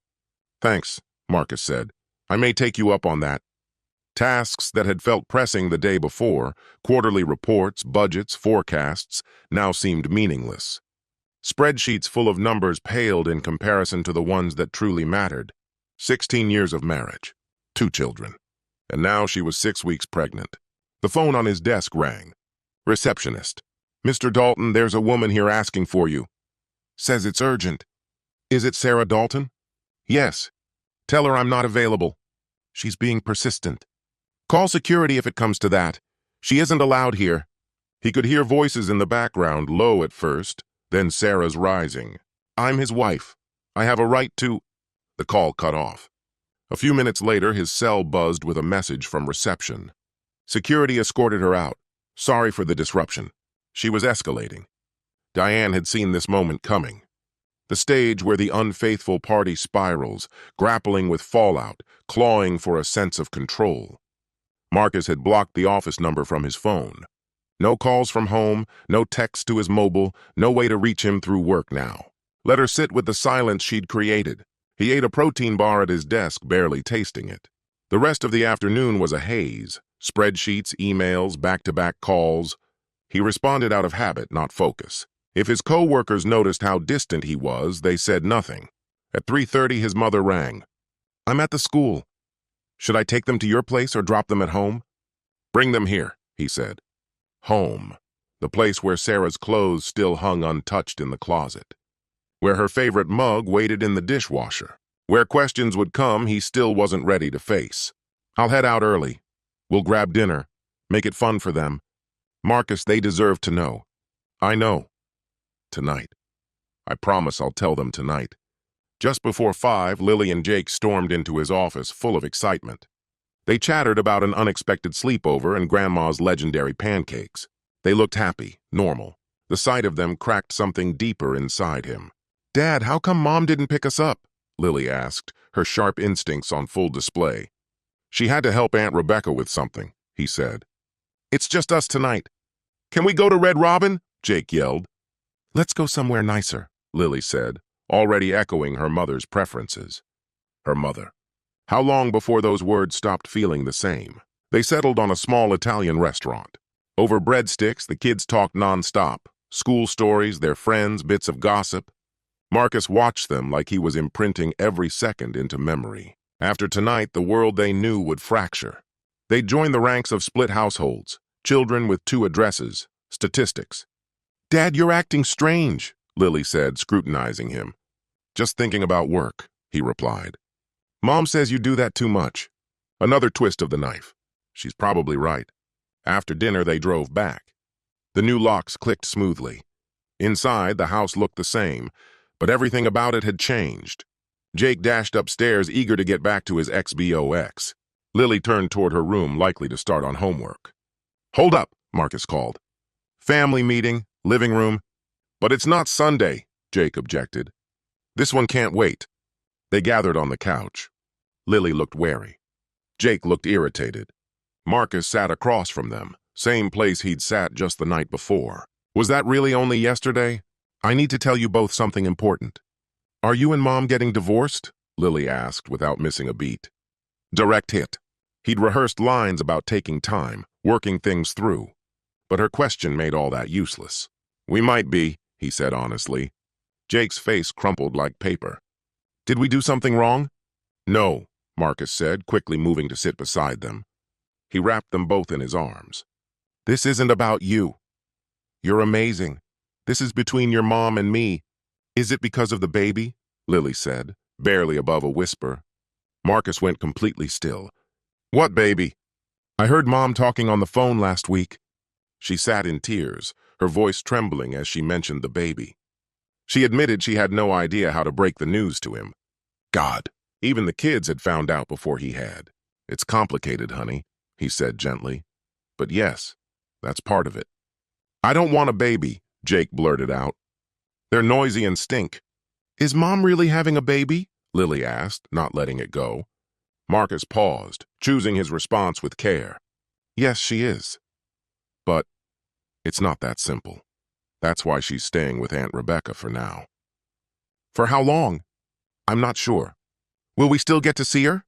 "Thanks," Marcus said. "I may take you up on that." Tasks that had felt pressing the day before, quarterly reports, budgets, forecasts, now seemed meaningless. Spreadsheets full of numbers paled in comparison to the ones that truly mattered. 16 years of marriage, 2 children. And now she was 6 weeks pregnant. The phone on his desk rang. Receptionist. "Mr. Dalton, there's a woman here asking for you. Says it's urgent." "Is it Sarah Dalton?" "Yes. Tell her I'm not available." "She's being persistent." "Call security if it comes to that. She isn't allowed here." He could hear voices in the background, low at first, then Sarah's rising. "I'm his wife. I have a right to—" The call cut off. A few minutes later, his cell buzzed with a message from reception. Security escorted her out. Sorry for the disruption. She was escalating. Diane had seen this moment coming. The stage where the unfaithful party spirals, grappling with fallout, clawing for a sense of control. Marcus had blocked the office number from his phone. No calls from home, no text to his mobile, no way to reach him through work now. Let her sit with the silence she'd created. He ate a protein bar at his desk, barely tasting it. The rest of the afternoon was a haze. Spreadsheets, emails, back-to-back calls. He responded out of habit, not focus. If his co-workers noticed how distant he was, they said nothing. At 3:30, his mother rang. "I'm at the school. Should I take them to your place or drop them at home?" "Bring them here," he said. Home. The place where Sarah's clothes still hung untouched in the closet. Where her favorite mug waited in the dishwasher. Where questions would come he still wasn't ready to face. "I'll head out early. We'll grab dinner. Make it fun for them. Marcus, they deserve to know." "I know. Tonight. I promise I'll tell them tonight." Just before 5, Lily and Jake stormed into his office, full of excitement. They chattered about an unexpected sleepover and Grandma's legendary pancakes. They looked happy, normal. The sight of them cracked something deeper inside him. "Dad, how come Mom didn't pick us up?" Lily asked, her sharp instincts on full display. "She had to help Aunt Rebecca with something," he said. "It's just us tonight." "Can we go to Red Robin?" Jake yelled. "Let's go somewhere nicer," Lily said, already echoing her mother's preferences. Her mother. How long before those words stopped feeling the same? They settled on a small Italian restaurant. Over breadsticks, the kids talked nonstop. School stories, their friends, bits of gossip. Marcus watched them like he was imprinting every second into memory. After tonight, the world they knew would fracture. They'd join the ranks of split households, children with 2 addresses, statistics. "Dad, you're acting strange," Lily said, scrutinizing him. "Just thinking about work," he replied. "Mom says you do that too much." Another twist of the knife. She's probably right. After dinner, they drove back. The new locks clicked smoothly. Inside, the house looked the same, but everything about it had changed. Jake dashed upstairs, eager to get back to his XBOX. Lily turned toward her room, likely to start on homework. "Hold up," Marcus called. "Family meeting, living room." "But it's not Sunday," Jake objected. "This one can't wait." They gathered on the couch. Lily looked wary. Jake looked irritated. Marcus sat across from them, same place he'd sat just the night before. "Was that really only yesterday? I need to tell you both something important." "Are you and Mom getting divorced?" Lily asked without missing a beat. Direct hit. He'd rehearsed lines about taking time, working things through. But her question made all that useless. "We might be," he said honestly. Jake's face crumpled like paper. "Did we do something wrong?" "No," Marcus said, quickly moving to sit beside them. He wrapped them both in his arms. "This isn't about you. You're amazing. This is between your mom and me." "Is it because of the baby?" Lily said, barely above a whisper. Marcus went completely still. "What baby?" "I heard Mom talking on the phone last week." She sat in tears, her voice trembling as she mentioned the baby. She admitted she had no idea how to break the news to him. God, even the kids had found out before he had. "It's complicated, honey," he said gently. "But yes, that's part of it." "I don't want a baby," Jake blurted out. "They're noisy and stink." "Is Mom really having a baby?" Lily asked, not letting it go. Marcus paused, choosing his response with care. "Yes, she is. But it's not that simple. That's why she's staying with Aunt Rebecca for now." "For how long?" "I'm not sure." "Will we still get to see her?"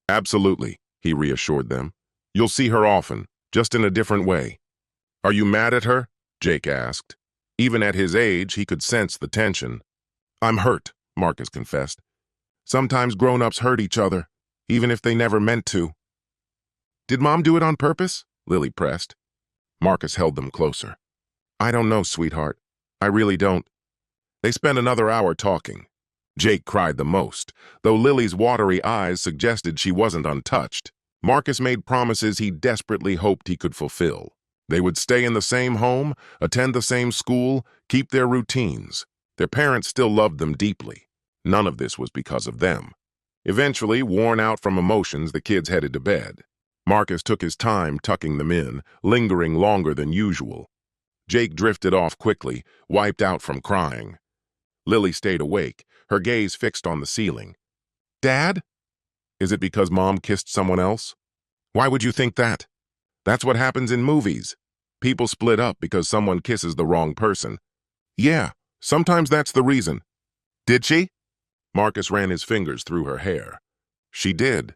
"Absolutely," he reassured them. "You'll see her often, just in a different way." "Are you mad at her?" Jake asked. Even at his age, he could sense the tension. "I'm hurt," Marcus confessed. "Sometimes grown-ups hurt each other, even if they never meant to." "Did Mom do it on purpose?" Lily pressed. Marcus held them closer. "I don't know, sweetheart. I really don't." They spent another hour talking. Jake cried the most, though Lily's watery eyes suggested she wasn't untouched. Marcus made promises he desperately hoped he could fulfill. They would stay in the same home, attend the same school, keep their routines. Their parents still loved them deeply. None of this was because of them. Eventually, worn out from emotions, the kids headed to bed. Marcus took his time tucking them in, lingering longer than usual. Jake drifted off quickly, wiped out from crying. Lily stayed awake, her gaze fixed on the ceiling. "Dad? Is it because Mom kissed someone else?" "Why would you think that?" "That's what happens in movies. People split up because someone kisses the wrong person." "Yeah, sometimes that's the reason." "Did she?" Marcus ran his fingers through her hair. "She did.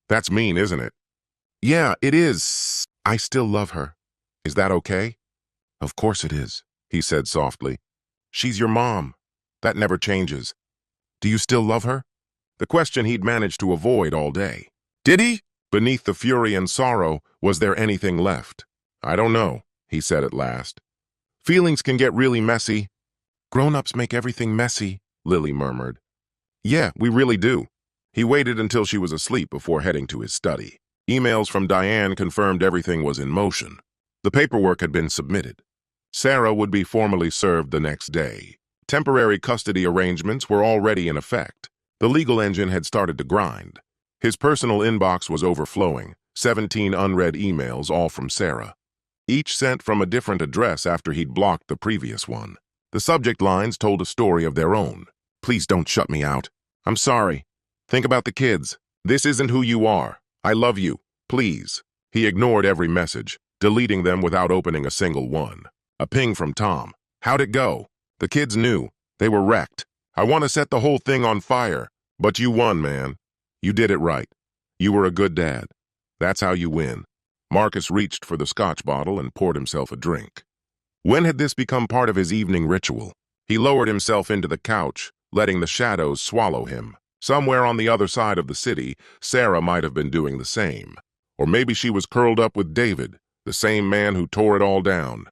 That's mean, isn't it?" "Yeah, it is. I still love her. Is that okay?" "Of course it is," he said softly. "She's your mom. That never changes. Do you still love her?" The question he'd managed to avoid all day. Did he? Beneath the fury and sorrow, was there anything left? "I don't know," he said at last. "Feelings can get really messy." "Grown-ups make everything messy," Lily murmured. "Yeah, we really do." He waited until she was asleep before heading to his study. Emails from Diane confirmed everything was in motion. The paperwork had been submitted. Sarah would be formally served the next day. Temporary custody arrangements were already in effect. The legal engine had started to grind. His personal inbox was overflowing, 17 unread emails, all from Sarah. Each sent from a different address after he'd blocked the previous one. The subject lines told a story of their own. "Please don't shut me out. I'm sorry. Think about the kids. This isn't who you are. I love you. Please." He ignored every message, deleting them without opening a single one. A ping from Tom. "How'd it go?" The kids knew. They were wrecked. "I want to set the whole thing on fire. But you won, man. You did it right. You were a good dad. That's how you win." Marcus reached for the scotch bottle and poured himself a drink. When had this become part of his evening ritual? He lowered himself into the couch, letting the shadows swallow him. Somewhere on the other side of the city, Sarah might have been doing the same. Or maybe she was curled up with David, the same man who tore it all down.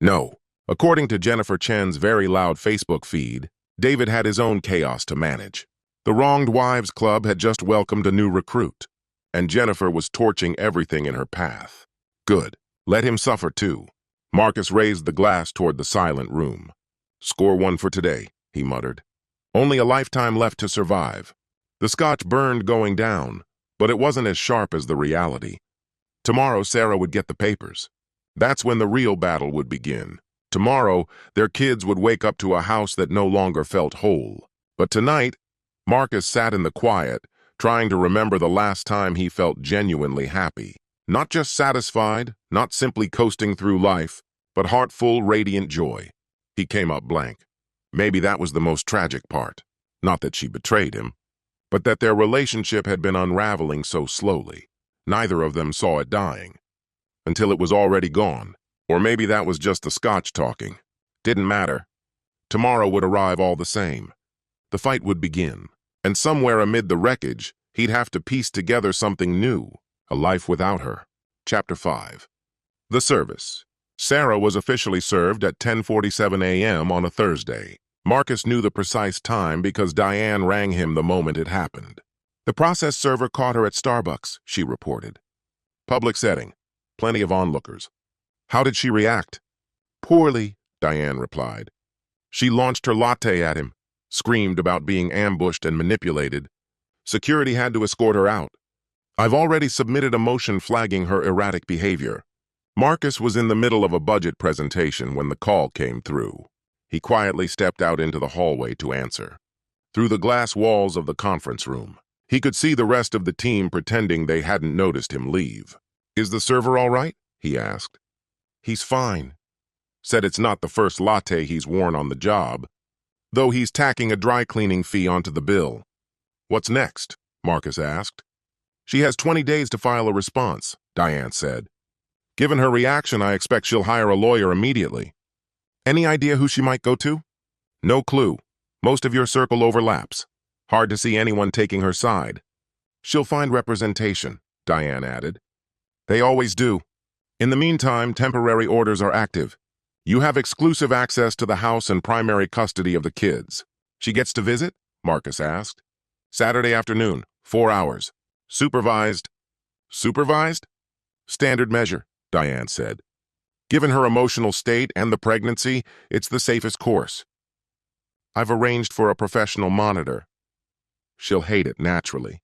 No. According to Jennifer Chen's very loud Facebook feed, David had his own chaos to manage. The Wronged Wives Club had just welcomed a new recruit, and Jennifer was torching everything in her path. Good. Let him suffer too. Marcus raised the glass toward the silent room. "Score one for today," he muttered. "Only a lifetime left to survive. The scotch burned going down, but it wasn't as sharp as the reality. Tomorrow, Sarah would get the papers. That's when the real battle would begin. Tomorrow, their kids would wake up to a house that no longer felt whole. But tonight, Marcus sat in the quiet, trying to remember the last time he felt genuinely happy. Not just satisfied, not simply coasting through life, but heartful, radiant joy. He came up blank. Maybe that was the most tragic part. Not that she betrayed him, but that their relationship had been unraveling so slowly. Neither of them saw it dying, until it was already gone. Or maybe that was just the scotch talking. Didn't matter. Tomorrow would arrive all the same. The fight would begin, and somewhere amid the wreckage, he'd have to piece together something new, a life without her. Chapter 5. The service. Sarah was officially served at 10:47 a.m. on a Thursday. Marcus knew the precise time because Diane rang him the moment it happened. The process server caught her at Starbucks, she reported. Public setting. Plenty of onlookers. How did she react? Poorly, Diane replied. She launched her latte at him, screamed about being ambushed and manipulated. Security had to escort her out. I've already submitted a motion flagging her erratic behavior. Marcus was in the middle of a budget presentation when the call came through. He quietly stepped out into the hallway to answer. Through the glass walls of the conference room, he could see the rest of the team pretending they hadn't noticed him leave. Is the server all right? He asked. He's fine. Said it's not the first latte he's worn on the job, though he's tacking a dry cleaning fee onto the bill. What's next? Marcus asked. She has 20 days to file a response, Diane said. Given her reaction, I expect she'll hire a lawyer immediately. Any idea who she might go to? No clue. Most of your circle overlaps. Hard to see anyone taking her side. She'll find representation, Diane added. They always do. In the meantime, temporary orders are active. You have exclusive access to the house and primary custody of the kids. She gets to visit? Marcus asked. Saturday afternoon, 4 hours. Supervised. Supervised? Standard measure, Diane said. Given her emotional state and the pregnancy, it's the safest course. I've arranged for a professional monitor. She'll hate it, naturally.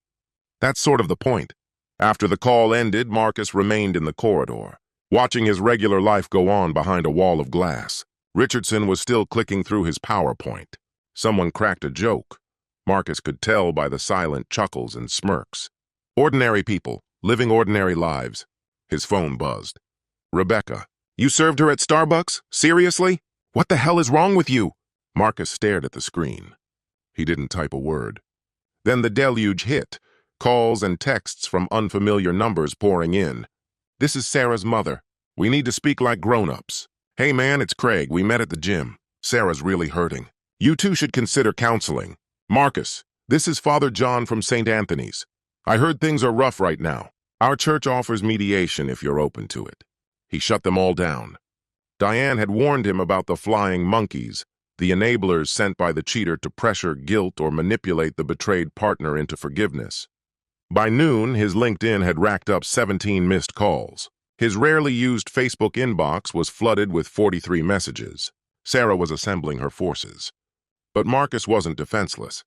That's sort of the point. After the call ended, Marcus remained in the corridor, watching his regular life go on behind a wall of glass. Richardson was still clicking through his PowerPoint. Someone cracked a joke. Marcus could tell by the silent chuckles and smirks. Ordinary people, living ordinary lives. His phone buzzed. Rebecca. You served her at Starbucks? Seriously? What the hell is wrong with you? Marcus stared at the screen. He didn't type a word. Then the deluge hit, calls and texts from unfamiliar numbers pouring in. This is Sarah's mother. We need to speak like grown-ups. Hey man, it's Craig. We met at the gym. Sarah's really hurting. You two should consider counseling. Marcus, this is Father John from St. Anthony's. I heard things are rough right now. Our church offers mediation if you're open to it. He shut them all down. Diane had warned him about the flying monkeys, the enablers sent by the cheater to pressure, guilt, or manipulate the betrayed partner into forgiveness. By noon, his LinkedIn had racked up 17 missed calls. His rarely used Facebook inbox was flooded with 43 messages. Sarah was assembling her forces. But Marcus wasn't defenseless.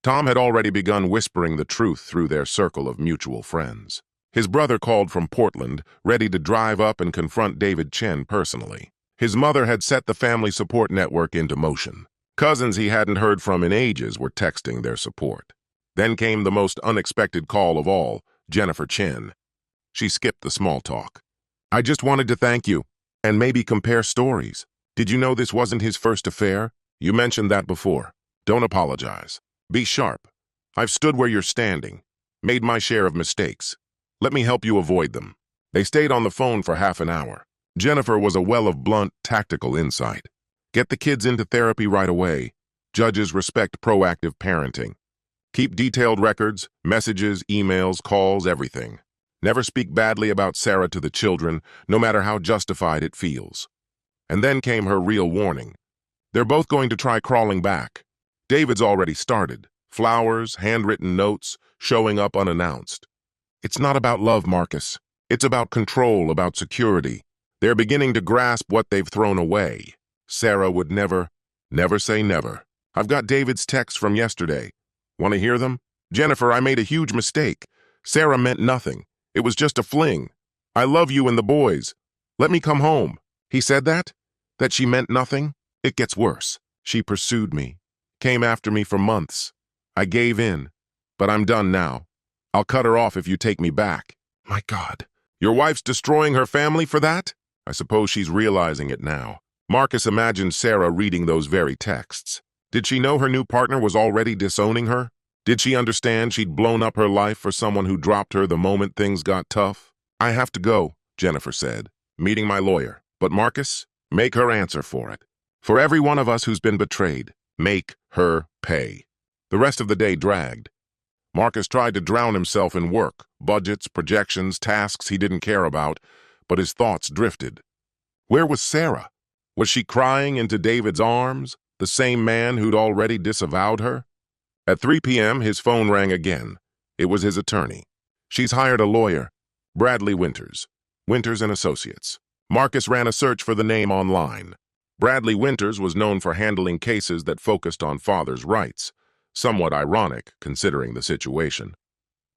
Tom had already begun whispering the truth through their circle of mutual friends. His brother called from Portland, ready to drive up and confront David Chen personally. His mother had set the family support network into motion. Cousins he hadn't heard from in ages were texting their support. Then came the most unexpected call of all, Jennifer Chen. She skipped the small talk. I just wanted to thank you, and maybe compare stories. Did you know this wasn't his first affair? You mentioned that before. Don't apologize. Be sharp. I've stood where you're standing, made my share of mistakes. Let me help you avoid them. They stayed on the phone for half an hour. Jennifer was a well of blunt, tactical insight. Get the kids into therapy right away. Judges respect proactive parenting. Keep detailed records, messages, emails, calls, everything. Never speak badly about Sarah to the children, no matter how justified it feels. And then came her real warning. They're both going to try crawling back. David's already started. Flowers, handwritten notes, showing up unannounced. It's not about love, Marcus. It's about control, about security. They're beginning to grasp what they've thrown away. Sarah would never say never. I've got David's texts from yesterday. Want to hear them? Jennifer, I made a huge mistake. Sarah meant nothing. It was just a fling. I love you and the boys. Let me come home. He said that? That she meant nothing? It gets worse. She pursued me. Came after me for months. I gave in. But I'm done now. I'll cut her off if you take me back. My God. Your wife's destroying her family for that? I suppose she's realizing it now. Marcus imagined Sarah reading those very texts. Did she know her new partner was already disowning her? Did she understand she'd blown up her life for someone who dropped her the moment things got tough? I have to go, Jennifer said, meeting my lawyer. But Marcus, make her answer for it. For every one of us who's been betrayed, make her pay. The rest of the day dragged. Marcus tried to drown himself in work, budgets, projections, tasks he didn't care about, but his thoughts drifted. Where was Sarah? Was she crying into David's arms, the same man who'd already disavowed her? At 3 p.m., his phone rang again. It was his attorney. She's hired a lawyer, Bradley Winters. Winters and Associates. Marcus ran a search for the name online. Bradley Winters was known for handling cases that focused on fathers' rights, somewhat ironic considering the situation.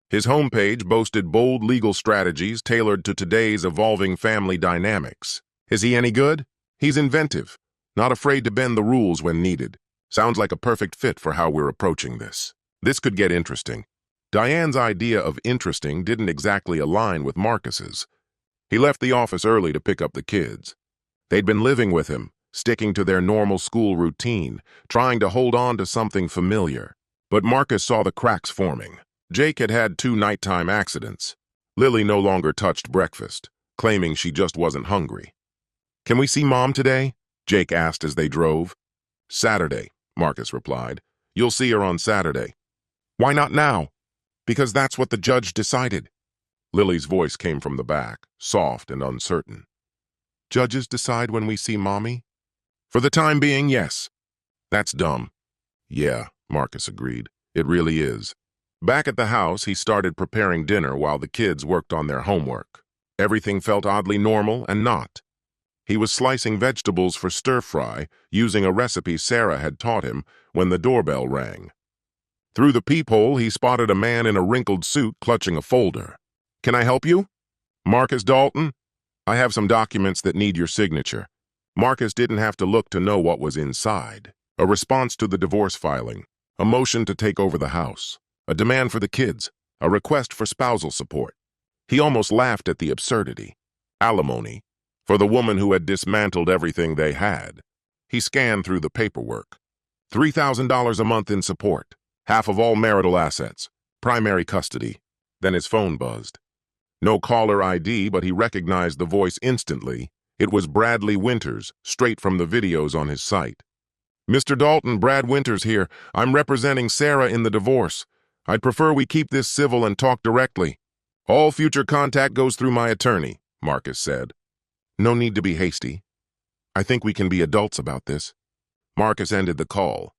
His homepage boasted bold legal strategies tailored to today's evolving family dynamics. Is he any good? He's inventive, not afraid to bend the rules when needed. Sounds like a perfect fit for how we're approaching this. This could get interesting. Diane's idea of interesting didn't exactly align with Marcus's. He left the office early to pick up the kids. They'd been living with him, sticking to their normal school routine, trying to hold on to something familiar. But Marcus saw the cracks forming. Jake had had 2 nighttime accidents. Lily no longer touched breakfast, claiming she just wasn't hungry. Can we see Mom today? Jake asked as they drove. Saturday, Marcus replied. You'll see her on Saturday. Why not now? Because that's what the judge decided. Lily's voice came from the back, soft and uncertain. Judges decide when we see Mommy? For the time being, yes. That's dumb. Yeah, Marcus agreed. It really is. Back at the house, he started preparing dinner while the kids worked on their homework. Everything felt oddly normal and not. He was slicing vegetables for stir-fry, using a recipe Sarah had taught him, when the doorbell rang. Through the peephole, he spotted a man in a wrinkled suit clutching a folder. Can I help you? Marcus Dalton? I have some documents that need your signature. Marcus didn't have to look to know what was inside. A response to the divorce filing, a motion to take over the house, a demand for the kids, a request for spousal support. He almost laughed at the absurdity. Alimony, for the woman who had dismantled everything they had. He scanned through the paperwork. $3,000 a month in support, half of all marital assets, primary custody. Then his phone buzzed. No caller ID, but he recognized the voice instantly. It was Bradley Winters, straight from the videos on his site. Mr. Dalton, Brad Winters here. I'm representing Sarah in the divorce. I'd prefer we keep this civil and talk directly. All future contact goes through my attorney, Marcus said. No need to be hasty. I think we can be adults about this. Marcus ended the call.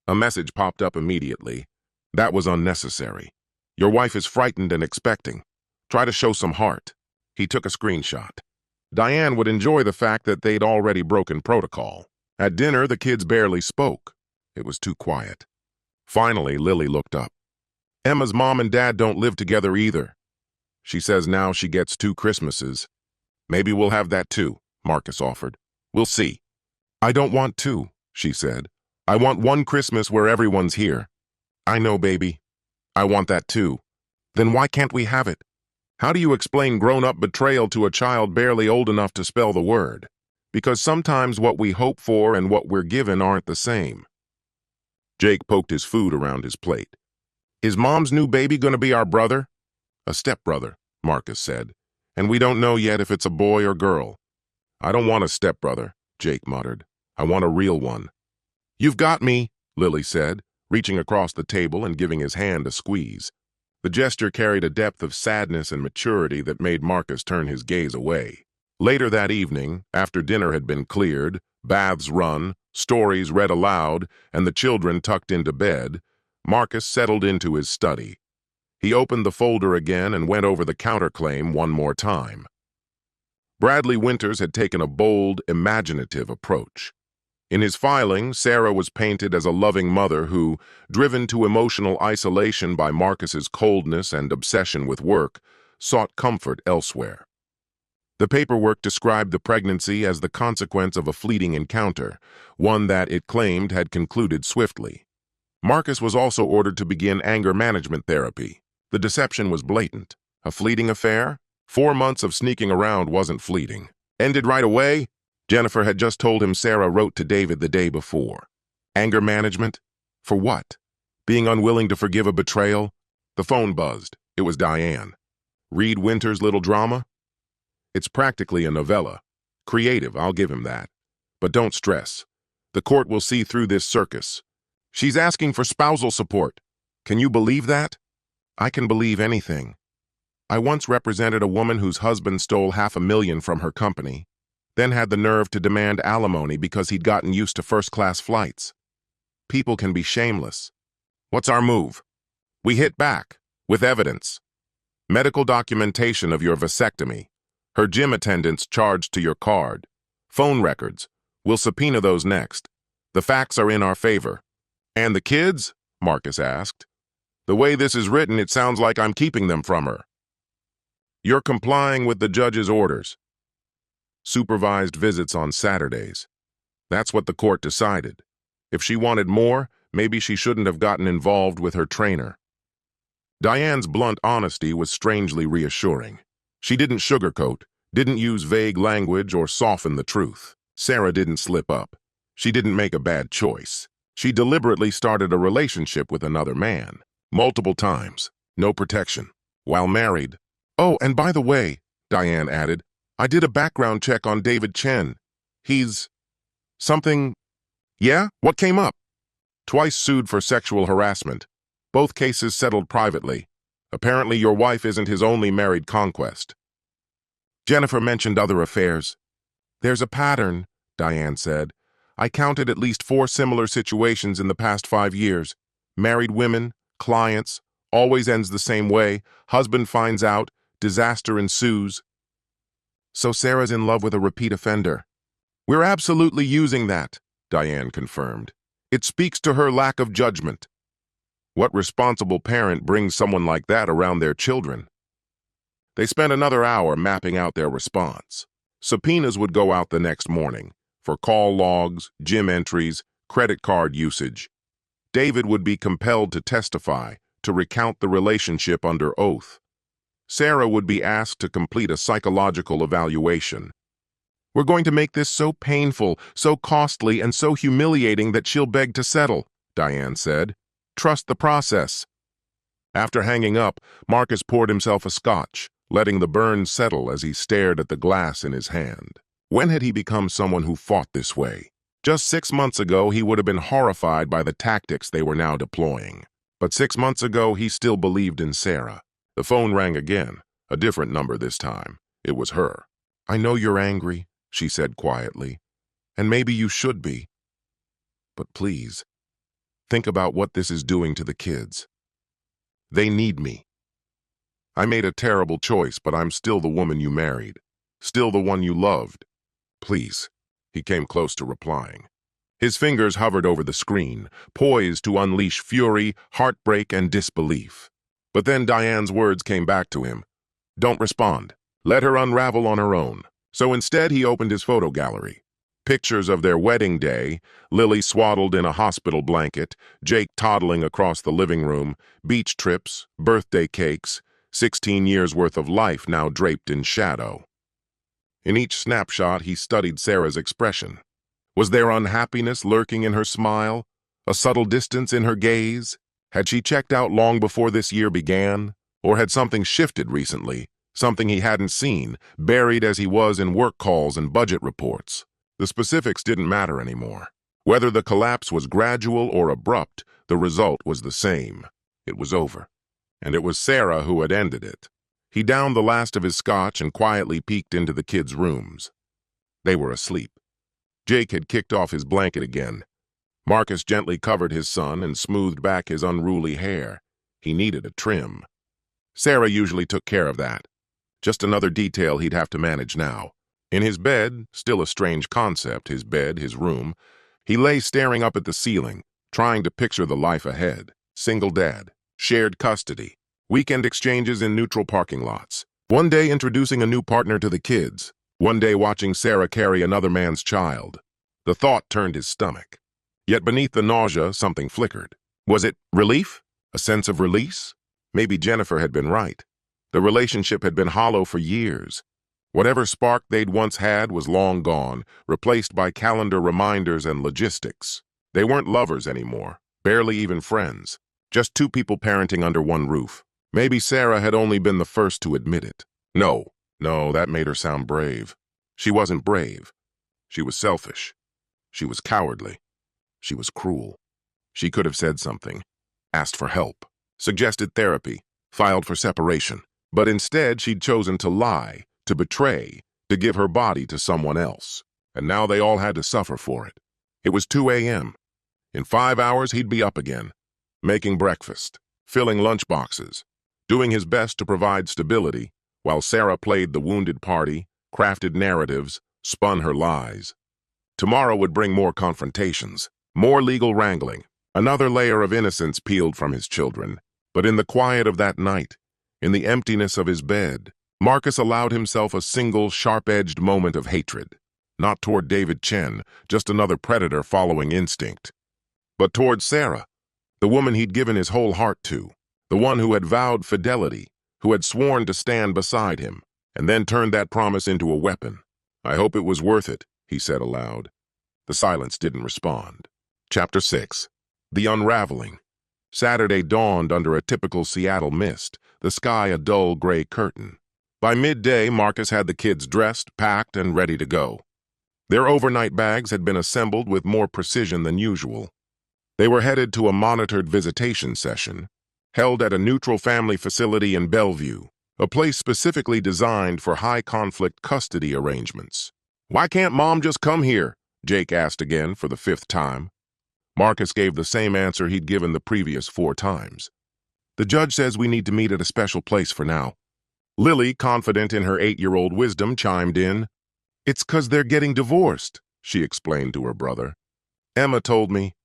A message popped up immediately. That was unnecessary. Your wife is frightened and expecting. Try to show some heart. He took a screenshot. Diane would enjoy the fact that they'd already broken protocol. At dinner, the kids barely spoke. It was too quiet. Finally, Lily looked up. Emma's mom and dad don't live together either. She says now she gets 2 Christmases. Maybe we'll have that too, Marcus offered. We'll see. I don't want 2, she said. I want 1 Christmas where everyone's here. I know, baby. I want that too. Then why can't we have it? How do you explain grown-up betrayal to a child barely old enough to spell the word? Because sometimes what we hope for and what we're given aren't the same. Jake poked his food around his plate. Is Mom's new baby gonna be our brother? A stepbrother, Marcus said. And we don't know yet if it's a boy or girl. I don't want a stepbrother, Jake muttered. I want a real one. You've got me, Lily said, reaching across the table and giving his hand a squeeze. The gesture carried a depth of sadness and maturity that made Marcus turn his gaze away. Later that evening, after dinner had been cleared, baths run, stories read aloud, and the children tucked into bed, Marcus settled into his study. He opened the folder again and went over the counterclaim one more time. Bradley Winters had taken a bold, imaginative approach. In his filing, Sarah was painted as a loving mother who, driven to emotional isolation by Marcus's coldness and obsession with work, sought comfort elsewhere. The paperwork described the pregnancy as the consequence of a fleeting encounter, one that it claimed had concluded swiftly. Marcus was also ordered to begin anger management therapy. The deception was blatant. A fleeting affair? 4 months of sneaking around wasn't fleeting. Ended right away? Jennifer had just told him Sarah wrote to David the day before. Anger management? For what? Being unwilling to forgive a betrayal? The phone buzzed. It was Diane. Read Winter's little drama? It's practically a novella. Creative, I'll give him that. But don't stress. The court will see through this circus. She's asking for spousal support. Can you believe that? I can believe anything. I once represented a woman whose husband stole $500,000 from her company, then had the nerve to demand alimony because he'd gotten used to first-class flights. People can be shameless. What's our move? We hit back, with evidence. Medical documentation of your vasectomy. Her gym attendance charged to your card. Phone records. We'll subpoena those next. The facts are in our favor. And the kids? Marcus asked. The way this is written, it sounds like I'm keeping them from her. You're complying with the judge's orders. Supervised visits on Saturdays. That's what the court decided. If she wanted more, maybe she shouldn't have gotten involved with her trainer. Diane's blunt honesty was strangely reassuring. She didn't sugarcoat, didn't use vague language or soften the truth. Sarah didn't slip up. She didn't make a bad choice. She deliberately started a relationship with another man. Multiple times. No protection. While married. Oh, and by the way, Diane added, I did a background check on David Chen. He's... something... Yeah? What came up? Twice sued for sexual harassment. Both cases settled privately. Apparently your wife isn't his only married conquest. Jennifer mentioned other affairs. There's a pattern, Diane said. I counted at least 4 similar situations in the past 5 years. Married women, clients, always ends the same way. Husband finds out, disaster ensues. So Sarah's in love with a repeat offender. We're absolutely using that, Diane confirmed. It speaks to her lack of judgment. What responsible parent brings someone like that around their children? They spent another hour mapping out their response. Subpoenas would go out the next morning for call logs, gym entries, credit card usage. David would be compelled to testify, to recount the relationship under oath. Sarah would be asked to complete a psychological evaluation. We're going to make this so painful, so costly, and so humiliating that she'll beg to settle, Diane said. Trust the process. After hanging up, Marcus poured himself a scotch, letting the burn settle as he stared at the glass in his hand. When had he become someone who fought this way? Just 6 months ago, he would have been horrified by the tactics they were now deploying. But 6 months ago, he still believed in Sarah. The phone rang again, a different number this time. It was her. I know you're angry, she said quietly, and maybe you should be. But please, think about what this is doing to the kids. They need me. I made a terrible choice, but I'm still the woman you married, still the one you loved. Please, he came close to replying. His fingers hovered over the screen, poised to unleash fury, heartbreak, and disbelief. But then Diane's words came back to him. Don't respond. Let her unravel on her own. So instead, he opened his photo gallery. Pictures of their wedding day, Lily swaddled in a hospital blanket, Jake toddling across the living room, beach trips, birthday cakes, 16 years' worth of life now draped in shadow. In each snapshot, he studied Sarah's expression. Was there unhappiness lurking in her smile? A subtle distance in her gaze? Had she checked out long before this year began? Or had something shifted recently, something he hadn't seen, buried as he was in work calls and budget reports? The specifics didn't matter anymore. Whether the collapse was gradual or abrupt, the result was the same. It was over. And it was Sarah who had ended it. He downed the last of his scotch and quietly peeked into the kids' rooms. They were asleep. Jake had kicked off his blanket again. Marcus gently covered his son and smoothed back his unruly hair. He needed a trim. Sarah usually took care of that. Just another detail he'd have to manage now. In his bed, still a strange concept, his bed, his room, He lay staring up at the ceiling, trying to picture the life ahead. Single dad, shared custody, weekend exchanges in neutral parking lots. One day introducing a new partner to the kids. One day watching Sarah carry another man's child. The thought turned his stomach. Yet beneath the nausea, something flickered. Was it relief? A sense of release? Maybe Jennifer had been right. The relationship had been hollow for years. Whatever spark they'd once had was long gone, replaced by calendar reminders and logistics. They weren't lovers anymore, barely even friends. Just two people parenting under one roof. Maybe Sarah had only been the first to admit it. No, that made her sound brave. She wasn't brave. She was selfish. She was cowardly. She was cruel. She could have said something, asked for help, suggested therapy, filed for separation. But instead, she'd chosen to lie, to betray, to give her body to someone else. And now they all had to suffer for it. It was 2 a.m. In 5 hours, he'd be up again, making breakfast, filling lunchboxes, doing his best to provide stability, while Sarah played the wounded party, crafted narratives, spun her lies. Tomorrow would bring more confrontations, more legal wrangling, another layer of innocence peeled from his children. But in the quiet of that night, in the emptiness of his bed, Marcus allowed himself a single sharp-edged moment of hatred. Not toward David Chen, just another predator following instinct. But toward Sarah, the woman he'd given his whole heart to, the one who had vowed fidelity, who had sworn to stand beside him, and then turned that promise into a weapon. "I hope it was worth it," he said aloud. The silence didn't respond. Chapter 6. The Unraveling. Saturday dawned under a typical Seattle mist, the sky a dull gray curtain. By midday, Marcus had the kids dressed, packed, and ready to go. Their overnight bags had been assembled with more precision than usual. They were headed to a monitored visitation session, held at a neutral family facility in Bellevue, a place specifically designed for high-conflict custody arrangements. "Why can't Mom just come here?" Jake asked again for the 5th time. Marcus gave the same answer he'd given the previous 4 times. "The judge says we need to meet at a special place for now." Lily, confident in her 8-year-old wisdom, chimed in. "It's 'cause they're getting divorced," she explained to her brother. "Emma told me.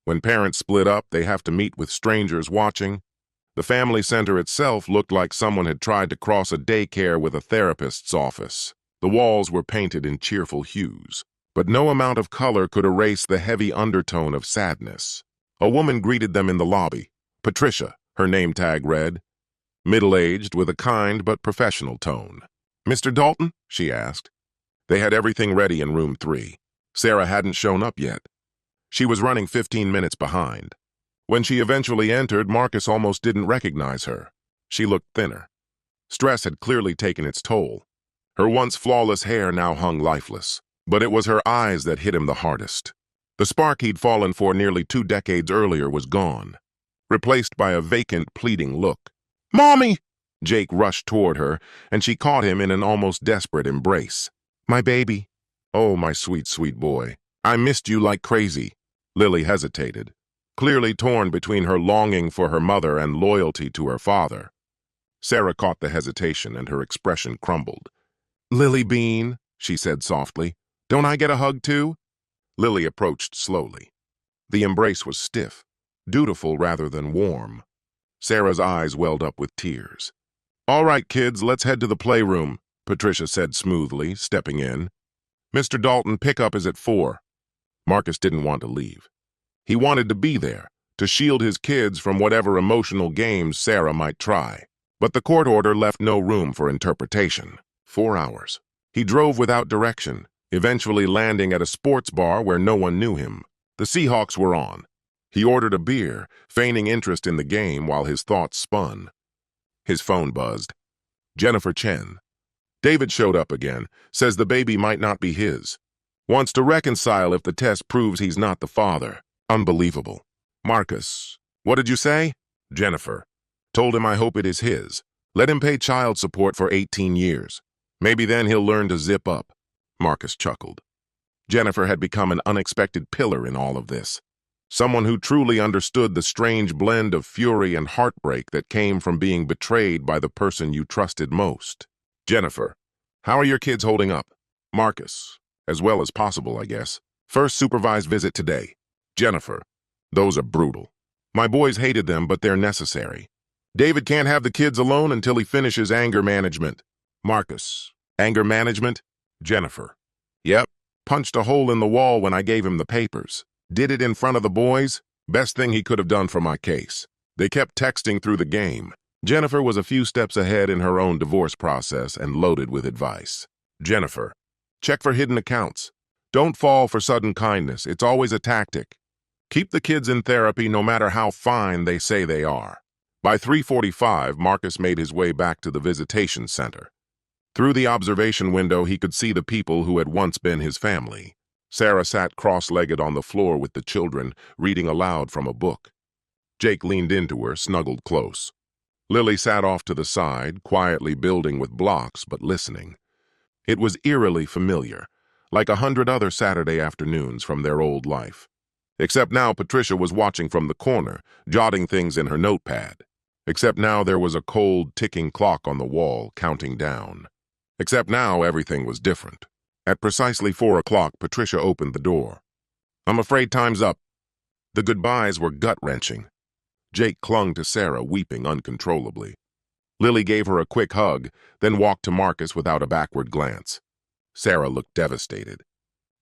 When parents split up, they have to meet with strangers watching." The family center itself looked like someone had tried to cross a daycare with a therapist's office. The walls were painted in cheerful hues, but no amount of color could erase the heavy undertone of sadness. A woman greeted them in the lobby. Patricia, her name tag read. Middle-aged, with a kind but professional tone. "Mr. Dalton?" she asked. They had everything ready in room 3. Sarah hadn't shown up yet. She was running 15 minutes behind. When she eventually entered, Marcus almost didn't recognize her. She looked thinner. Stress had clearly taken its toll. Her once flawless hair now hung lifeless. But it was her eyes that hit him the hardest. The spark he'd fallen for nearly 2 decades earlier was gone, replaced by a vacant, pleading look. "Mommy!" Jake rushed toward her, and she caught him in an almost desperate embrace. "My baby." "Oh, my sweet, sweet boy. I missed you like crazy." Lily hesitated, clearly torn between her longing for her mother and loyalty to her father. Sarah caught the hesitation, and her expression crumbled. "Lily Bean," she said softly. "Don't I get a hug too?" Lily approached slowly. The embrace was stiff, dutiful rather than warm. Sarah's eyes welled up with tears. "All right, kids, let's head to the playroom," Patricia said smoothly, stepping in. "Mr. Dalton, pickup is at 4. Marcus didn't want to leave. He wanted to be there, to shield his kids from whatever emotional games Sarah might try. But the court order left no room for interpretation. 4 hours. He drove without direction, eventually landing at a sports bar where no one knew him. The Seahawks were on. He ordered a beer, feigning interest in the game while his thoughts spun. His phone buzzed. Jennifer Chen. "David showed up again, says the baby might not be his. Wants to reconcile if the test proves he's not the father. Unbelievable." "Marcus, what did you say?" "Jennifer. Told him I hope it is his. Let him pay child support for 18 years. Maybe then he'll learn to zip up." Marcus chuckled. Jennifer had become an unexpected pillar in all of this. Someone who truly understood the strange blend of fury and heartbreak that came from being betrayed by the person you trusted most. "Jennifer, how are your kids holding up?" "Marcus, as well as possible, I guess. First supervised visit today. Jennifer. Those are brutal. My boys hated them, but they're necessary. David can't have the kids alone until he finishes anger management. Marcus. Anger management? Jennifer. Yep. Punched a hole in the wall when I gave him the papers. Did it in front of the boys? Best thing he could have done for my case. They kept texting through the game. Jennifer was a few steps ahead in her own divorce process and loaded with advice. Jennifer. Check for hidden accounts. Don't fall for sudden kindness. It's always a tactic. Keep the kids in therapy no matter how fine they say they are. By 3:45, Marcus made his way back to the visitation center. Through the observation window, he could see the people who had once been his family. Sarah sat cross-legged on the floor with the children, reading aloud from a book. Jake leaned into her, snuggled close. Lily sat off to the side, quietly building with blocks but listening. It was eerily familiar, like 100 other Saturday afternoons from their old life. Except now Patricia was watching from the corner, jotting things in her notepad. Except now there was a cold, ticking clock on the wall, counting down. Except now everything was different. At precisely 4 o'clock, Patricia opened the door. I'm afraid time's up. The goodbyes were gut-wrenching. Jake clung to Sarah, weeping uncontrollably. Lily gave her a quick hug, then walked to Marcus without a backward glance. Sarah looked devastated.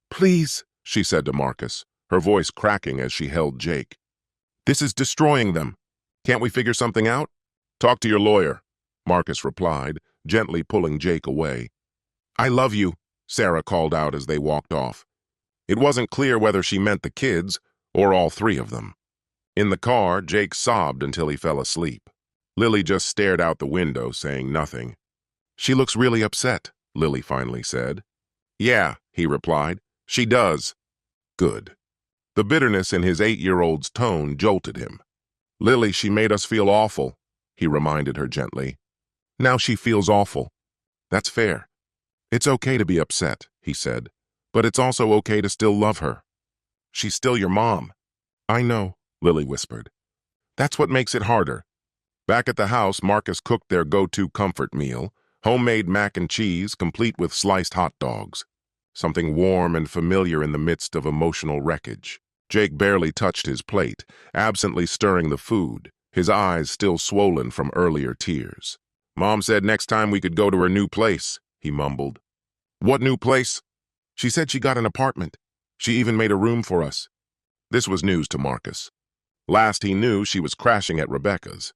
Please, she said to Marcus, her voice cracking as she held Jake. This is destroying them. Can't we figure something out? Talk to your lawyer, Marcus replied, gently pulling Jake away. I love you, Sarah called out as they walked off. It wasn't clear whether she meant the kids or all three of them. In the car, Jake sobbed until he fell asleep. Lily just stared out the window, saying nothing. She looks really upset, Lily finally said. Yeah, he replied. She does. Good. The bitterness in his 8-year-old's tone jolted him. Lily, she made us feel awful, he reminded her gently. Now she feels awful. That's fair. It's okay to be upset, he said, but it's also okay to still love her. She's still your mom. I know, Lily whispered. That's what makes it harder. Back at the house, Marcus cooked their go-to comfort meal, homemade mac and cheese complete with sliced hot dogs. Something warm and familiar in the midst of emotional wreckage. Jake barely touched his plate, absently stirring the food, his eyes still swollen from earlier tears. Mom said next time we could go to her new place, he mumbled. What new place? She said she got an apartment. She even made a room for us. This was news to Marcus. Last he knew, she was crashing at Rebecca's.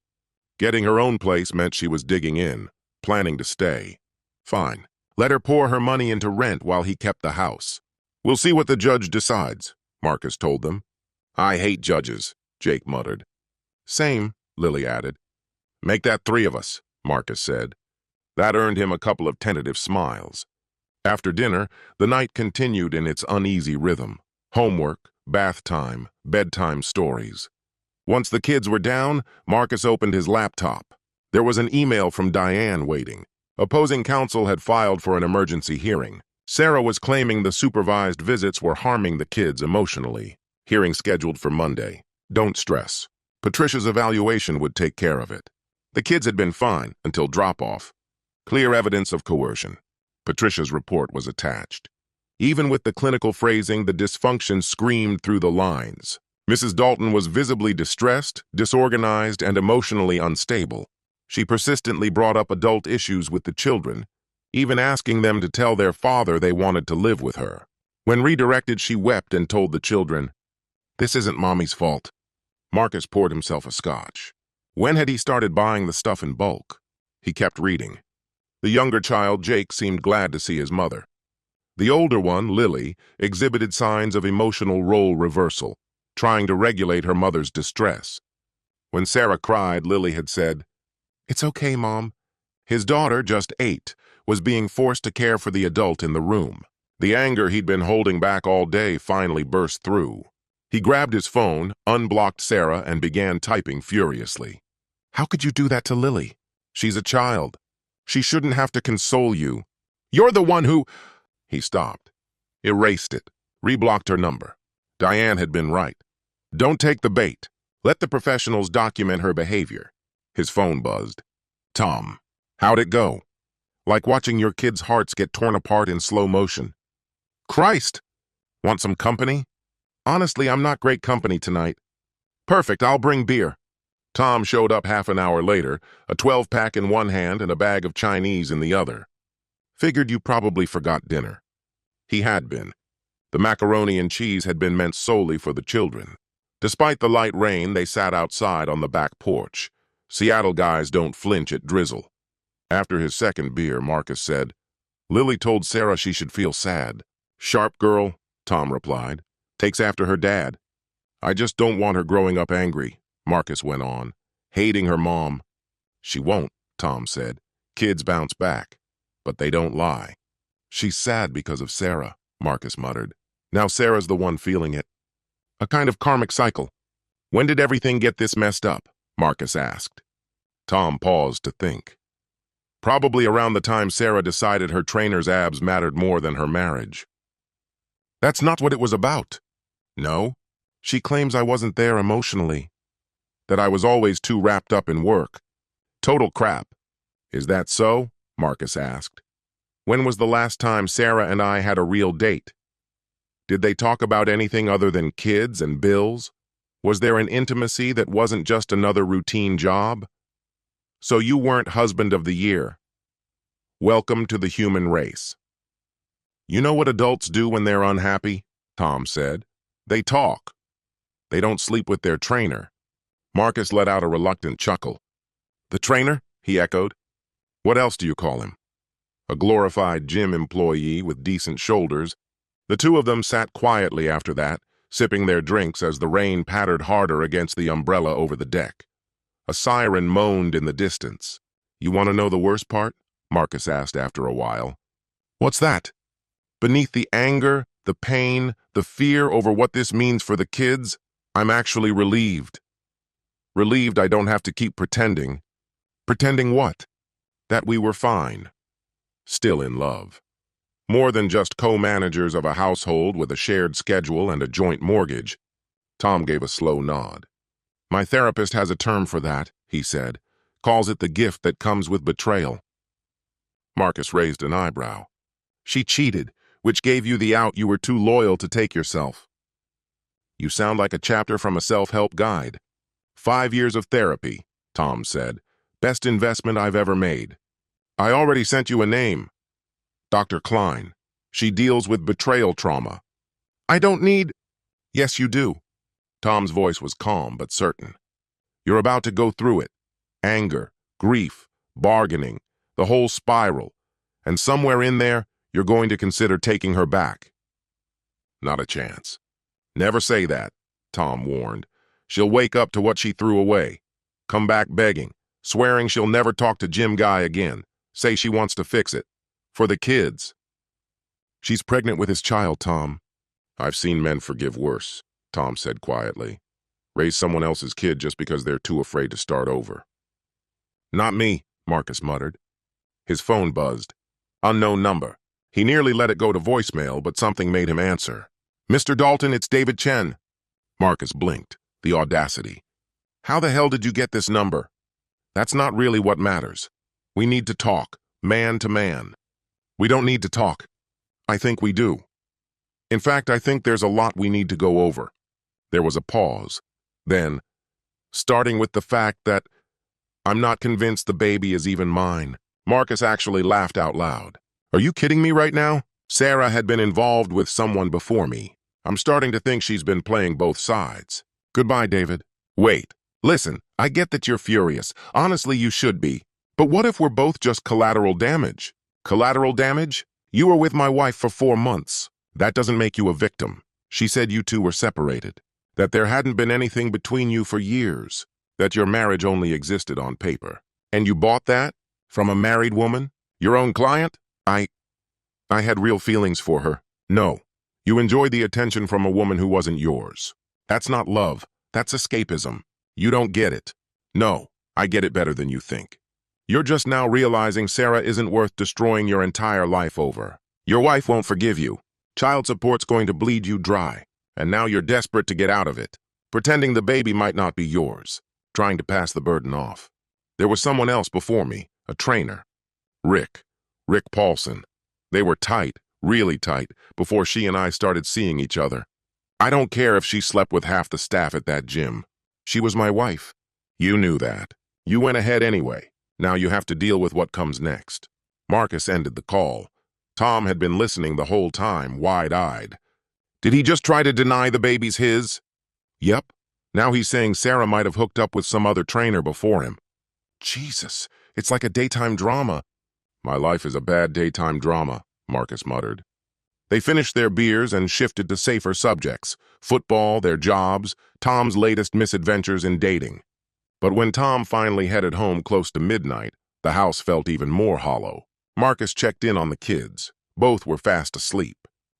Getting her own place meant she was digging in, planning to stay. Fine. Let her pour her money into rent while he kept the house. We'll see what the judge decides, Marcus told them. I hate judges, Jake muttered. Same, Lily added. Make that 3 of us, Marcus said. That earned him a couple of tentative smiles. After dinner, the night continued in its uneasy rhythm. Homework, bath time, bedtime stories. Once the kids were down, Marcus opened his laptop. There was an email from Diane waiting. Opposing counsel had filed for an emergency hearing. Sarah was claiming the supervised visits were harming the kids emotionally. Hearing scheduled for Monday. Don't stress. Patricia's evaluation would take care of it. The kids had been fine until drop-off. Clear evidence of coercion. Patricia's report was attached. Even with the clinical phrasing, the dysfunction screamed through the lines. Mrs. Dalton was visibly distressed, disorganized, and emotionally unstable. She persistently brought up adult issues with the children, even asking them to tell their father they wanted to live with her. When redirected, she wept and told the children, "This isn't Mommy's fault." Marcus poured himself a scotch. When had he started buying the stuff in bulk? He kept reading. The younger child, Jake, seemed glad to see his mother. The older one, Lily, exhibited signs of emotional role reversal, trying to regulate her mother's distress. When Sarah cried, Lily had said, "It's okay, Mom." His daughter, just 8, was being forced to care for the adult in the room. The anger he'd been holding back all day finally burst through. He grabbed his phone, unblocked Sarah, and began typing furiously. "How could you do that to Lily? She's a child. She shouldn't have to console you. You're the one who—" He stopped, erased it, reblocked her number. Diane had been right. Don't take the bait. Let the professionals document her behavior. His phone buzzed. Tom, how'd it go? Like watching your kids' hearts get torn apart in slow motion. Christ! Want some company? Honestly, I'm not great company tonight. Perfect, I'll bring beer. Tom showed up half an hour later, a 12-pack in one hand and a bag of Chinese in the other. Figured you probably forgot dinner. He had been. The macaroni and cheese had been meant solely for the children. Despite the light rain, they sat outside on the back porch. Seattle guys don't flinch at drizzle. After his second beer, Marcus said, Lily told Sarah she should feel sad. Sharp girl, Tom replied. Takes after her dad. I just don't want her growing up angry, Marcus went on. Hating her mom. She won't, Tom said. Kids bounce back. But they don't lie. She's sad because of Sarah, Marcus muttered. Now Sarah's the one feeling it. A kind of karmic cycle. When did everything get this messed up? Marcus asked. Tom paused to think. Probably around the time Sarah decided her trainer's abs mattered more than her marriage. That's not what it was about. No. She claims I wasn't there emotionally. That I was always too wrapped up in work. Total crap. Is that so? Marcus asked. When was the last time Sarah and I had a real date? Did they talk about anything other than kids and bills? Was there an intimacy that wasn't just another routine job? So you weren't husband of the year. Welcome to the human race. You know what adults do when they're unhappy? Tom said. They talk. They don't sleep with their trainer. Marcus let out a reluctant chuckle. The trainer? He echoed. What else do you call him? A glorified gym employee with decent shoulders. The two of them sat quietly after that, sipping their drinks as the rain pattered harder against the umbrella over the deck. A siren moaned in the distance. You want to know the worst part? Marcus asked after a while. What's that? Beneath the anger, the pain, the fear over what this means for the kids, I'm actually relieved. Relieved I don't have to keep pretending. Pretending what? That we were fine. Still in love. More than just co-managers of a household with a shared schedule and a joint mortgage. Tom gave a slow nod. My therapist has a term for that, he said. Calls it the gift that comes with betrayal. Marcus raised an eyebrow. She cheated, which gave you the out you were too loyal to take yourself. You sound like a chapter from a self-help guide. 5 years of therapy, Tom said. Best investment I've ever made. I already sent you a name. Dr. Klein. She deals with betrayal trauma. I don't need... Yes, you do. Tom's voice was calm but certain. You're about to go through it. Anger, grief, bargaining, the whole spiral. And somewhere in there, you're going to consider taking her back. Not a chance. Never say that, Tom warned. She'll wake up to what she threw away. Come back begging, swearing she'll never talk to Jim Guy again. Say she wants to fix it. For the kids. She's pregnant with his child, Tom. I've seen men forgive worse, Tom said quietly. Raise someone else's kid just because they're too afraid to start over. Not me, Marcus muttered. His phone buzzed. Unknown number. He nearly let it go to voicemail, but something made him answer. Mr. Dalton, it's David Chen. Marcus blinked. The audacity. How the hell did you get this number? That's not really what matters. We need to talk, man to man. We don't need to talk. I think we do. In fact, I think there's a lot we need to go over. There was a pause. Then, starting with the fact that I'm not convinced the baby is even mine. Marcus actually laughed out loud. Are you kidding me right now? Sarah had been involved with someone before me. I'm starting to think she's been playing both sides. Goodbye, David. Wait. Listen, I get that you're furious. Honestly, you should be. But what if we're both just collateral damage? Collateral damage? You were with my wife for 4 months. That doesn't make you a victim. She said you two were separated. That there hadn't been anything between you for years. That your marriage only existed on paper. And you bought that? From a married woman? Your own client? I had real feelings for her. No. You enjoyed the attention from a woman who wasn't yours. That's not love. That's escapism. You don't get it. No, I get it better than you think. You're just now realizing Sarah isn't worth destroying your entire life over. Your wife won't forgive you. Child support's going to bleed you dry. And now you're desperate to get out of it. Pretending the baby might not be yours. Trying to pass the burden off. There was someone else before me, a trainer. Rick Paulson. They were tight, Really tight, before she and I started seeing each other. I don't care if she slept with half the staff at that gym. She was my wife. You knew that. You went ahead anyway. Now you have to deal with what comes next." Marcus ended the call. Tom had been listening the whole time, wide-eyed. Did he just try to deny the baby's his? Yep. Now he's saying Sarah might have hooked up with some other trainer before him. Jesus, it's like a daytime drama. My life is a bad daytime drama, Marcus muttered. They finished their beers and shifted to safer subjects: football, their jobs, Tom's latest misadventures in dating. But when Tom finally headed home close to midnight, the house felt even more hollow. Marcus checked in on the kids. Both were fast asleep.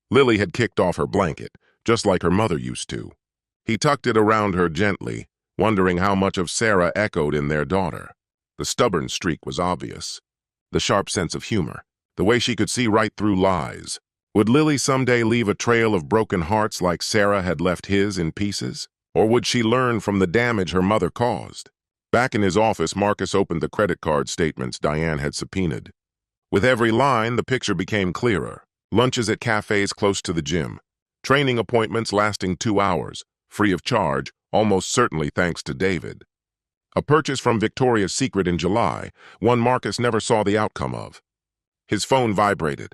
Lily had kicked off her blanket, just like her mother used to. He tucked it around her gently, wondering how much of Sarah echoed in their daughter. The stubborn streak was obvious. The sharp sense of humor, the way she could see right through lies. Would Lily someday leave a trail of broken hearts like Sarah had left his in pieces? Or would she learn from the damage her mother caused? Back in his office, Marcus opened the credit card statements Diane had subpoenaed. With every line, the picture became clearer. Lunches at cafes close to the gym. Training appointments lasting 2 hours, free of charge, almost certainly thanks to David. A purchase from Victoria's Secret in July, one Marcus never saw the outcome of. His phone vibrated.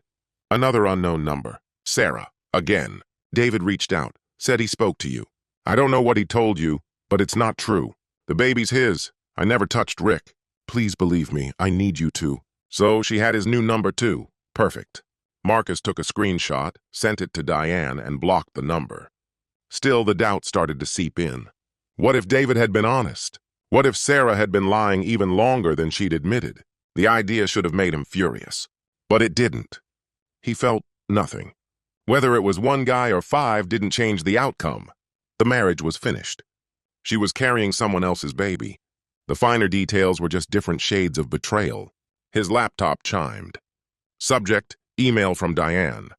Another unknown number. Sarah. Again. David reached out, said he spoke to you. I don't know what he told you, but it's not true. The baby's his. I never touched Rick. Please believe me, I need you to. So she had his new number too. Perfect. Marcus took a screenshot, sent it to Diane, and blocked the number. Still, the doubt started to seep in. What if David had been honest? What if Sarah had been lying even longer than she'd admitted? The idea should have made him furious. But it didn't. He felt nothing. Whether it was one guy or 5 didn't change the outcome. The marriage was finished. She was carrying someone else's baby. The finer details were just different shades of betrayal. His laptop chimed. Subject: email from Diane.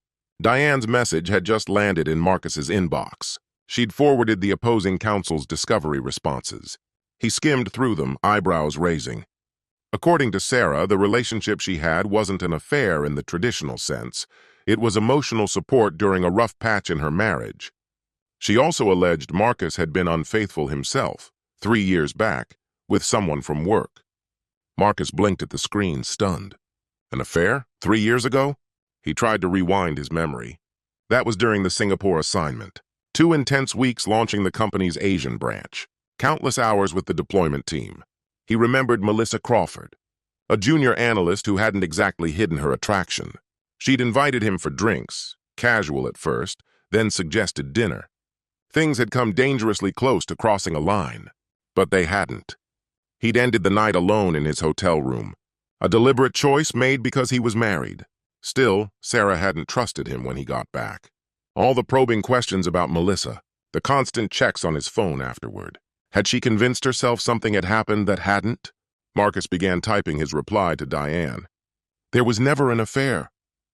Diane's message had just landed in Marcus's inbox. She'd forwarded the opposing counsel's discovery responses. He skimmed through them, eyebrows raising. According to Sarah, the relationship she had wasn't an affair in the traditional sense. It was emotional support during a rough patch in her marriage. She also alleged Marcus had been unfaithful himself, 3 years back, with someone from work. Marcus blinked at the screen, stunned. An affair? 3 years ago? He tried to rewind his memory. That was during the Singapore assignment. 2 intense weeks launching the company's Asian branch. Countless hours with the deployment team. He remembered Melissa Crawford, a junior analyst who hadn't exactly hidden her attraction. She'd invited him for drinks, casual at first, then suggested dinner. Things had come dangerously close to crossing a line, but they hadn't. He'd ended the night alone in his hotel room, a deliberate choice made because he was married. Still, Sarah hadn't trusted him when he got back. All the probing questions about Melissa, the constant checks on his phone afterward. Had she convinced herself something had happened that hadn't? Marcus began typing his reply to Diane. There was never an affair.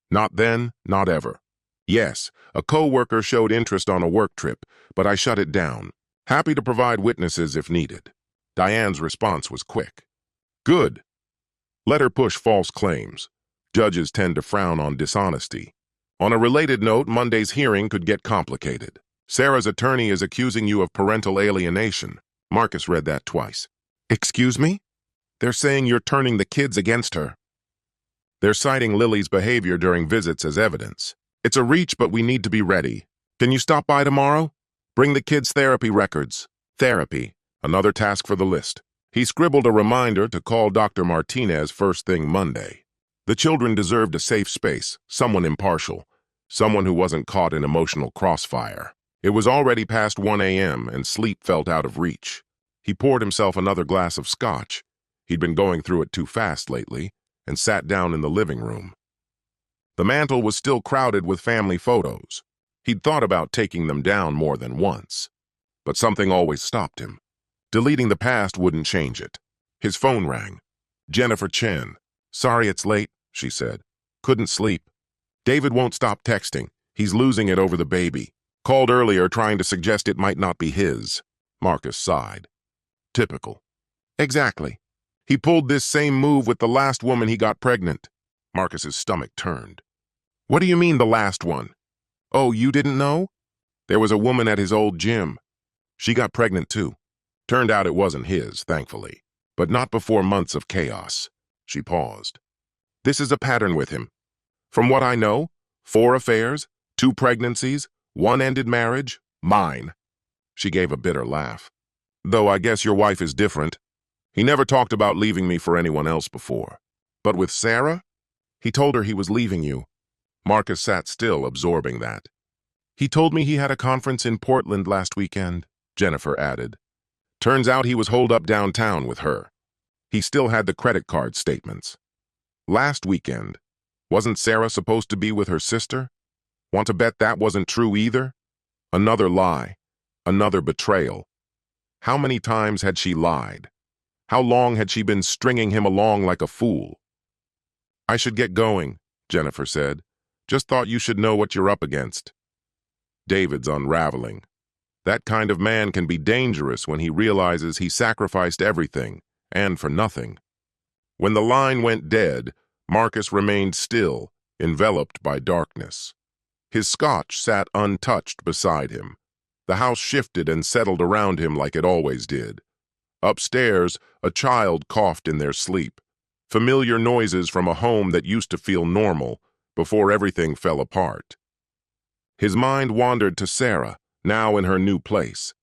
Not then, not ever. Yes, a co-worker showed interest on a work trip, but I shut it down. Happy to provide witnesses if needed. Diane's response was quick. Good. Let her push false claims. Judges tend to frown on dishonesty. On a related note, Monday's hearing could get complicated. Sarah's attorney is accusing you of parental alienation. Marcus read that twice. Excuse me? They're saying you're turning the kids against her. They're citing Lily's behavior during visits as evidence. It's a reach, but we need to be ready. Can you stop by tomorrow? Bring the kids' therapy records. Therapy, another task for the list. He scribbled a reminder to call Dr. Martinez first thing Monday. The children deserved a safe space, someone impartial, someone who wasn't caught in emotional crossfire. It was already past 1 a.m. and sleep felt out of reach. He poured himself another glass of scotch. He'd been going through it too fast lately, and sat down in the living room. The mantel was still crowded with family photos. He'd thought about taking them down more than once. But something always stopped him. Deleting the past wouldn't change it. His phone rang. Jennifer Chen. Sorry it's late, she said. Couldn't sleep. David won't stop texting. He's losing it over the baby. Called earlier trying to suggest it might not be his. Marcus sighed. Typical. Exactly. He pulled this same move with the last woman he got pregnant. Marcus's stomach turned. What do you mean the last one? Oh, you didn't know? There was a woman at his old gym. She got pregnant too. Turned out it wasn't his, thankfully. But not before months of chaos. She paused. This is a pattern with him. From what I know, 4 affairs, 2 pregnancies, 1 ended marriage, mine. She gave a bitter laugh. Though I guess your wife is different. He never talked about leaving me for anyone else before. But with Sarah? He told her he was leaving you. Marcus sat still, absorbing that. He told me he had a conference in Portland last weekend, Jennifer added. Turns out he was holed up downtown with her. He still had the credit card statements. Last weekend, wasn't Sarah supposed to be with her sister? Want to bet that wasn't true either? Another lie. Another betrayal. How many times had she lied? How long had she been stringing him along like a fool? I should get going, Jennifer said. Just thought you should know what you're up against. David's unraveling. That kind of man can be dangerous when he realizes he sacrificed everything, and for nothing. When the line went dead, Marcus remained still, enveloped by darkness. His scotch sat untouched beside him. The house shifted and settled around him like it always did. Upstairs, a child coughed in their sleep. Familiar noises from a home that used to feel normal before everything fell apart. His mind wandered to Sarah, now in her new place.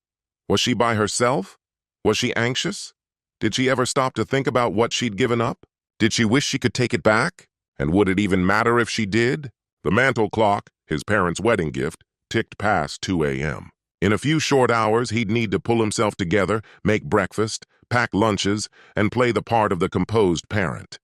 Was she by herself? Was she anxious? Did she ever stop to think about what she'd given up? Did she wish she could take it back? And would it even matter if she did? The mantel clock, his parents' wedding gift, ticked past 2 a.m. In a few short hours, he'd need to pull himself together, make breakfast, pack lunches, and play the part of the composed parent.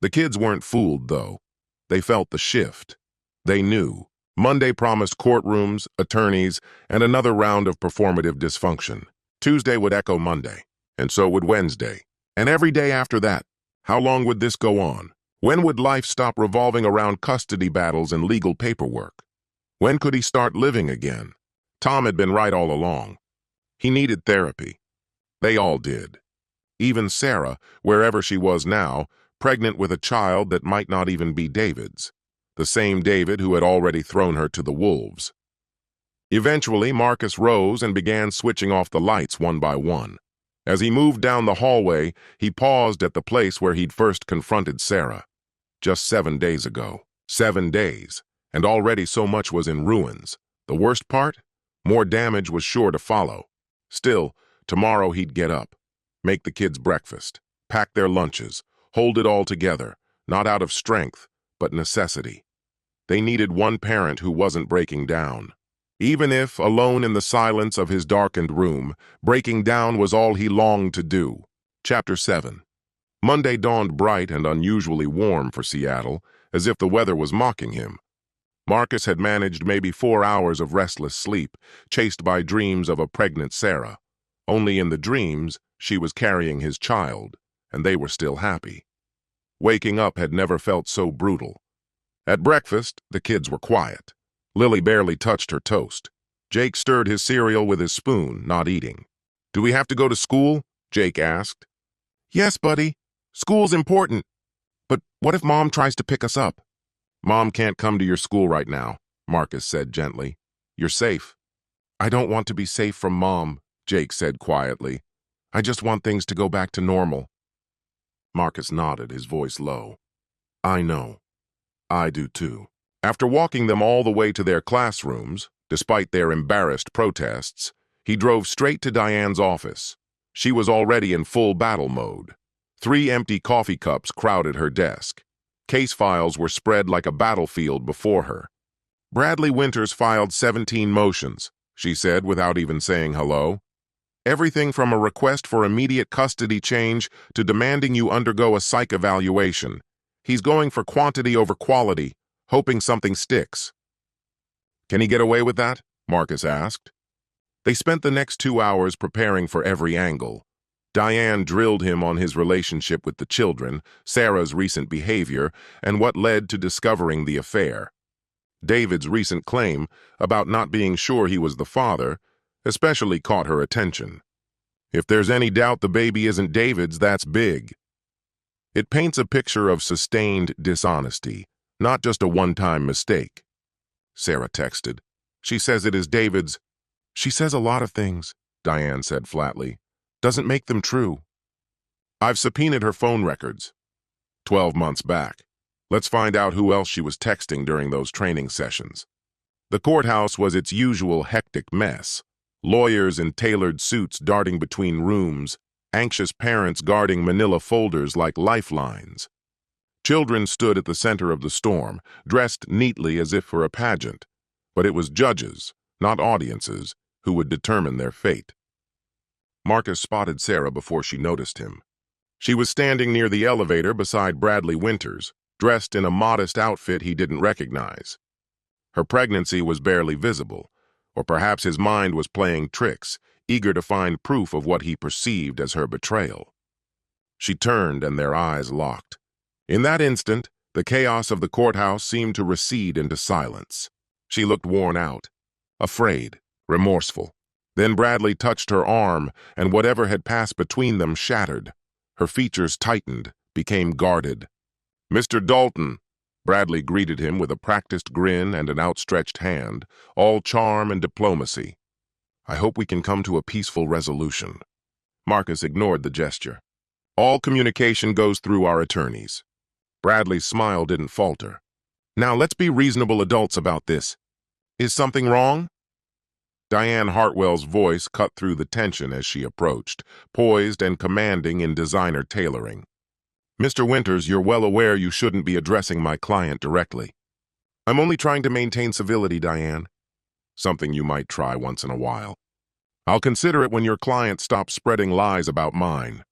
The kids weren't fooled, though. They felt the shift. They knew. Monday promised courtrooms, attorneys, and another round of performative dysfunction. Tuesday would echo Monday, and so would Wednesday. And every day after that. How long would this go on? When would life stop revolving around custody battles and legal paperwork? When could he start living again? Tom had been right all along. He needed therapy. They all did. Even Sarah, wherever she was now, pregnant with a child that might not even be David's. The same David who had already thrown her to the wolves. Eventually, Marcus rose and began switching off the lights one by one. As he moved down the hallway, he paused at the place where he'd first confronted Sarah. Just 7 days ago. 7 days. And already so much was in ruins. The worst part? More damage was sure to follow. Still, tomorrow he'd get up, make the kids breakfast, pack their lunches, hold it all together, not out of strength, but necessity. They needed one parent who wasn't breaking down. Even if, alone in the silence of his darkened room, breaking down was all he longed to do. Chapter 7. Monday dawned bright and unusually warm for Seattle, as if the weather was mocking him. Marcus had managed maybe 4 hours of restless sleep, chased by dreams of a pregnant Sarah. Only in the dreams, she was carrying his child, and they were still happy. Waking up had never felt so brutal. At breakfast, the kids were quiet. Lily barely touched her toast. Jake stirred his cereal with his spoon, not eating. Do we have to go to school? Jake asked. Yes, buddy. School's important. But what if Mom tries to pick us up? Mom can't come to your school right now, Marcus said gently. You're safe. I don't want to be safe from Mom, Jake said quietly. I just want things to go back to normal. Marcus nodded, his voice low. I know. I do too. After walking them all the way to their classrooms, despite their embarrassed protests, he drove straight to Diane's office. She was already in full battle mode. 3 empty coffee cups crowded her desk. Case files were spread like a battlefield before her. Bradley Winters filed 17 motions, she said without even saying hello. Everything from a request for immediate custody change to demanding you undergo a psych evaluation. He's going for quantity over quality, hoping something sticks. Can he get away with that? Marcus asked. They spent the next 2 hours preparing for every angle. Diane drilled him on his relationship with the children, Sarah's recent behavior, and what led to discovering the affair. David's recent claim about not being sure he was the father especially caught her attention. If there's any doubt the baby isn't David's, that's big. It paints a picture of sustained dishonesty, Not just a one-time mistake. Sarah texted. She says it is David's. She says a lot of things, Diane said flatly. Doesn't make them true. I've subpoenaed her phone records. 12 months back. Let's find out who else she was texting during those training sessions. The courthouse was its usual hectic mess. Lawyers in tailored suits darting between rooms, anxious parents guarding manila folders like lifelines. Children stood at the center of the storm, dressed neatly as if for a pageant. But it was judges, not audiences, who would determine their fate. Marcus spotted Sarah before she noticed him. She was standing near the elevator beside Bradley Winters, dressed in a modest outfit he didn't recognize. Her pregnancy was barely visible, or perhaps his mind was playing tricks, eager to find proof of what he perceived as her betrayal. She turned and their eyes locked. In that instant, the chaos of the courthouse seemed to recede into silence. She looked worn out, afraid, remorseful. Then Bradley touched her arm, and whatever had passed between them shattered. Her features tightened, became guarded. "Mr. Dalton," Bradley greeted him with a practiced grin and an outstretched hand, all charm and diplomacy. "I hope we can come to a peaceful resolution." Marcus ignored the gesture. "All communication goes through our attorneys." Bradley's smile didn't falter. "Now let's be reasonable adults about this. Is something wrong?" Diane Hartwell's voice cut through the tension as she approached, poised and commanding in designer tailoring. "Mr. Winters, you're well aware you shouldn't be addressing my client directly. I'm only trying to maintain civility, Diane. Something you might try once in a while. I'll consider it when your client stops spreading lies about mine."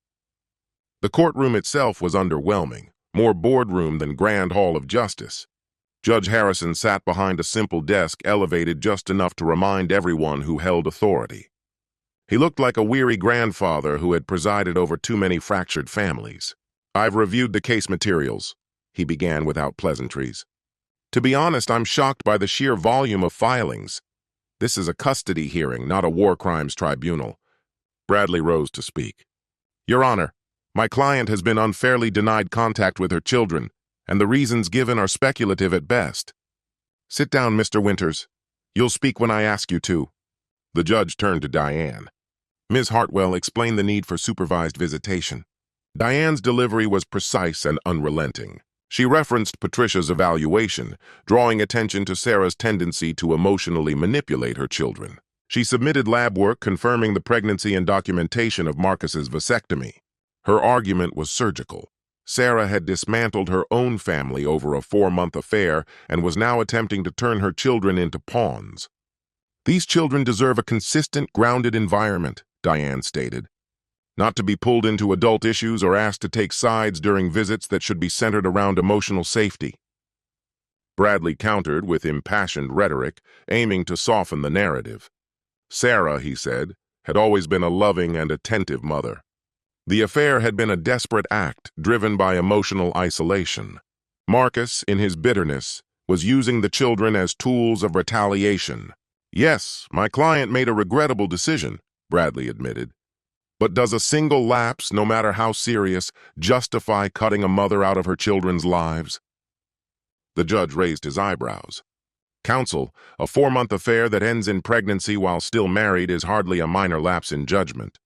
The courtroom itself was underwhelming, more boardroom than Grand Hall of Justice. Judge Harrison sat behind a simple desk elevated just enough to remind everyone who held authority. He looked like a weary grandfather who had presided over too many fractured families. "I've reviewed the case materials," he began without pleasantries. "To be honest, I'm shocked by the sheer volume of filings. This is a custody hearing, not a war crimes tribunal." Bradley rose to speak. "Your Honor, my client has been unfairly denied contact with her children, and the reasons given are speculative at best." "Sit down, Mr. Winters. You'll speak when I ask you to." The judge turned to Diane. "Ms. Hartwell explained the need for supervised visitation." Diane's delivery was precise and unrelenting. She referenced Patricia's evaluation, drawing attention to Sarah's tendency to emotionally manipulate her children. She submitted lab work confirming the pregnancy and documentation of Marcus's vasectomy. Her argument was surgical. Sarah had dismantled her own family over a 4-month affair and was now attempting to turn her children into pawns. "These children deserve a consistent, grounded environment," Diane stated. "Not to be pulled into adult issues or asked to take sides during visits that should be centered around emotional safety." Bradley countered with impassioned rhetoric, aiming to soften the narrative. Sarah, he said, had always been a loving and attentive mother. The affair had been a desperate act driven by emotional isolation. Marcus, in his bitterness, was using the children as tools of retaliation. "Yes, my client made a regrettable decision," Bradley admitted. "But does a single lapse, no matter how serious, justify cutting a mother out of her children's lives?" The judge raised his eyebrows. "Counsel, a 4-month affair that ends in pregnancy while still married is hardly a minor lapse in judgment."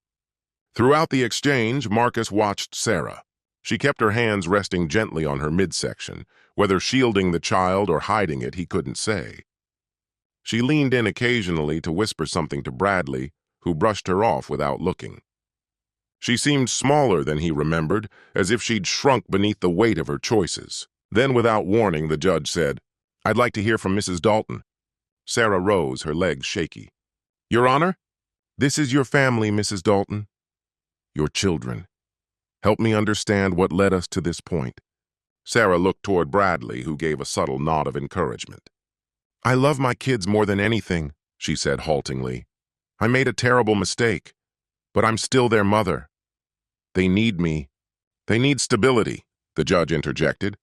Throughout the exchange, Marcus watched Sarah. She kept her hands resting gently on her midsection, whether shielding the child or hiding it, he couldn't say. She leaned in occasionally to whisper something to Bradley, who brushed her off without looking. She seemed smaller than he remembered, as if she'd shrunk beneath the weight of her choices. Then, without warning, the judge said, "I'd like to hear from Mrs. Dalton." Sarah rose, her legs shaky. "Your Honor, this is your family, Mrs. Dalton. Your children. Help me understand what led us to this point." Sarah looked toward Bradley, who gave a subtle nod of encouragement. "I love my kids more than anything," she said haltingly. "I made a terrible mistake, but I'm still their mother. They need me. They need stability," the judge interjected.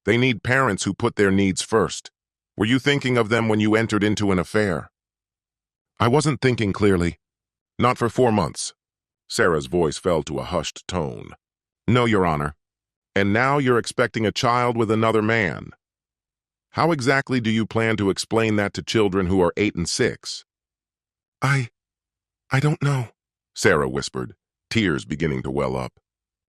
"They need parents who put their needs first. Were you thinking of them when you entered into an affair?" "I wasn't thinking clearly. Not for 4 months. Sarah's voice fell to a hushed tone. "No, Your Honor." "And now you're expecting a child with another man." How exactly do you plan to explain that to children who are 8 and 6? I don't know, Sarah whispered, tears beginning to well up.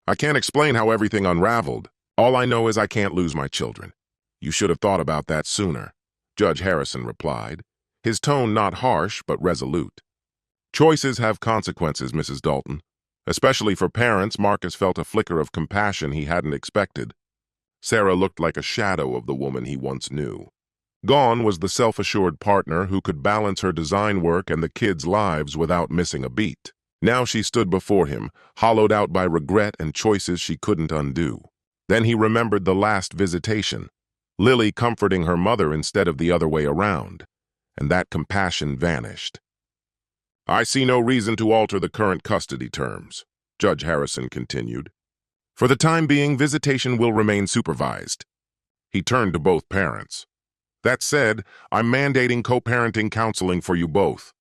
I can't explain how everything unraveled. All I know is I can't lose my children. You should have thought about that sooner, Judge Harrison replied, his tone not harsh but resolute. Choices have consequences, Mrs. Dalton. Especially for parents, Marcus felt a flicker of compassion he hadn't expected. Sarah looked like a shadow of the woman he once knew. Gone was the self-assured partner who could balance her design work and the kids' lives without missing a beat. Now she stood before him, hollowed out by regret and choices she couldn't undo. Then he remembered the last visitation, Lily comforting her mother instead of the other way around, and that compassion vanished. I see no reason to alter the current custody terms, Judge Harrison continued. For the time being, visitation will remain supervised. He turned to both parents. That said, I'm mandating co-parenting counseling for you both.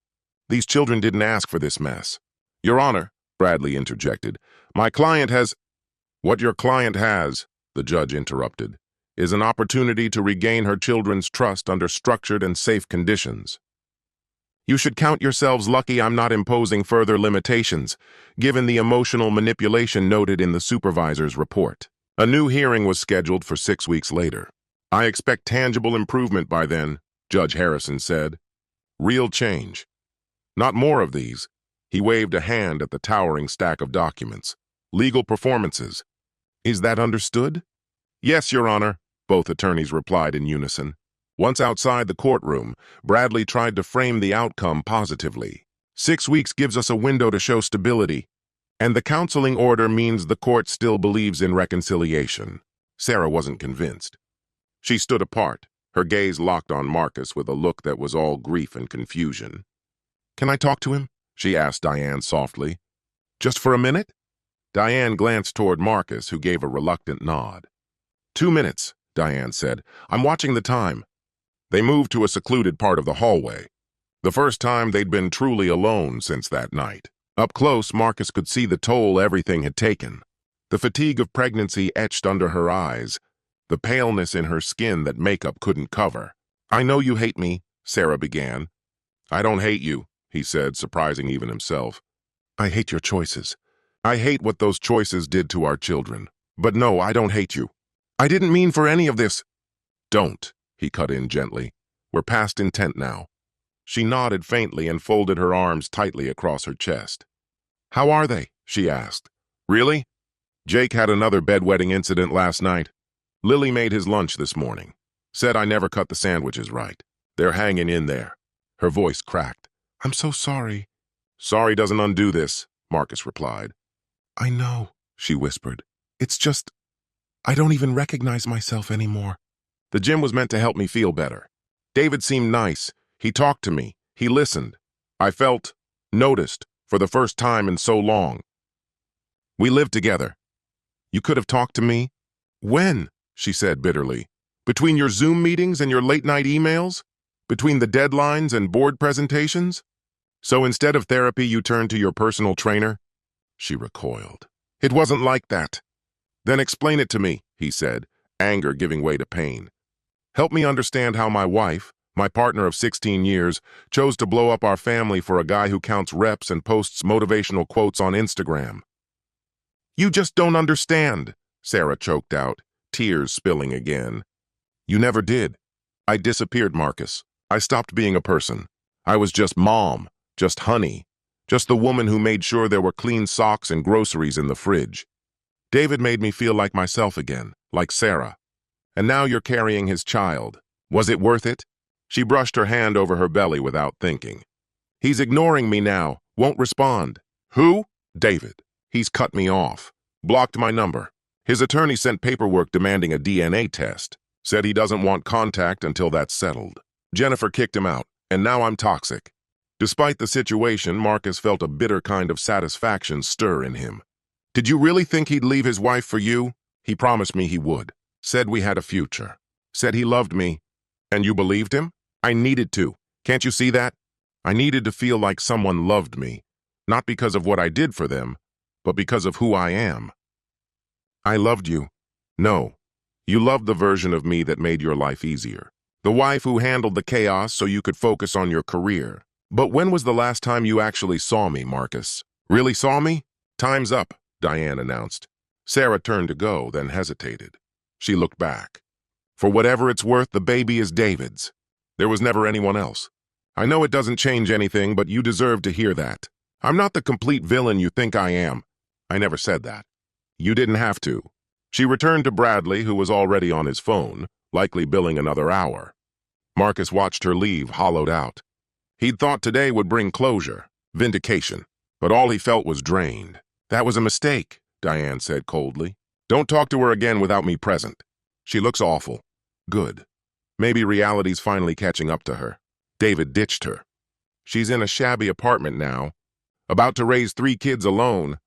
These children didn't ask for this mess. Your Honor, Bradley interjected, my client has— What your client has, the judge interrupted, is an opportunity to regain her children's trust under structured and safe conditions. You should count yourselves lucky I'm not imposing further limitations, given the emotional manipulation noted in the supervisor's report. A new hearing was scheduled for 6 weeks later. I expect tangible improvement by then, Judge Harrison said. Real change. Not more of these. He waved a hand at the towering stack of documents. Legal performances. Is that understood? Yes, Your Honor, both attorneys replied in unison. Once outside the courtroom, Bradley tried to frame the outcome positively. 6 weeks gives us a window to show stability, and the counseling order means the court still believes in reconciliation. Sarah wasn't convinced. She stood apart, her gaze locked on Marcus with a look that was all grief and confusion. Can I talk to him? She asked Diane softly. Just for a minute? Diane glanced toward Marcus, who gave a reluctant nod. 2 minutes, Diane said. I'm watching the time. They moved to a secluded part of the hallway. The first time they'd been truly alone since that night. Up close, Marcus could see the toll everything had taken. The fatigue of pregnancy etched under her eyes, the paleness in her skin that makeup couldn't cover. I know you hate me, Sarah began. I don't hate you, he said, surprising even himself. I hate your choices. I hate what those choices did to our children. But no, I don't hate you. I didn't mean for any of this. Don't, he cut in gently. We're past intent now. She nodded faintly and folded her arms tightly across her chest. How are they? She asked. Really? Jake had another bedwetting incident last night. Lily made his lunch this morning. Said I never cut the sandwiches right. They're hanging in there. Her voice cracked. I'm so sorry. Sorry doesn't undo this, Marcus replied. I know, she whispered. It's just, I don't even recognize myself anymore. The gym was meant to help me feel better. David seemed nice. He talked to me. He listened. I felt, noticed, for the first time in so long. We lived together. You could have talked to me? When? She said bitterly. Between your Zoom meetings and your late-night emails? Between the deadlines and board presentations? So instead of therapy, you turned to your personal trainer? She recoiled. It wasn't like that. Then explain it to me, he said, anger giving way to pain. Help me understand how my wife, my partner of 16 years, chose to blow up our family for a guy who counts reps and posts motivational quotes on Instagram. You just don't understand, Sarah choked out, tears spilling again. You never did. I disappeared, Marcus. I stopped being a person. I was just mom, just honey, just the woman who made sure there were clean socks and groceries in the fridge. David made me feel like myself again, like Sarah. And now you're carrying his child. Was it worth it? She brushed her hand over her belly without thinking. He's ignoring me now, won't respond. Who? David. He's cut me off. Blocked my number. His attorney sent paperwork demanding a DNA test. Said he doesn't want contact until that's settled. Jennifer kicked him out, and now I'm toxic. Despite the situation, Marcus felt a bitter kind of satisfaction stir in him. Did you really think he'd leave his wife for you? He promised me he would. Said we had a future. Said he loved me. And you believed him? I needed to. Can't you see that? I needed to feel like someone loved me. Not because of what I did for them, but because of who I am. I loved you. No. You loved the version of me that made your life easier. The wife who handled the chaos so you could focus on your career. But when was the last time you actually saw me, Marcus? Really saw me? Time's up, Diane announced. Sarah turned to go, then hesitated. She looked back. For whatever it's worth, the baby is David's. There was never anyone else. I know it doesn't change anything, but you deserve to hear that. I'm not the complete villain you think I am. I never said that. You didn't have to. She returned to Bradley, who was already on his phone, likely billing another hour. Marcus watched her leave, hollowed out. He'd thought today would bring closure, vindication, but all he felt was drained. That was a mistake, Diane said coldly. Don't talk to her again without me present. She looks awful. Good. Maybe reality's finally catching up to her. David ditched her. She's in a shabby apartment now, about to raise 3 kids alone,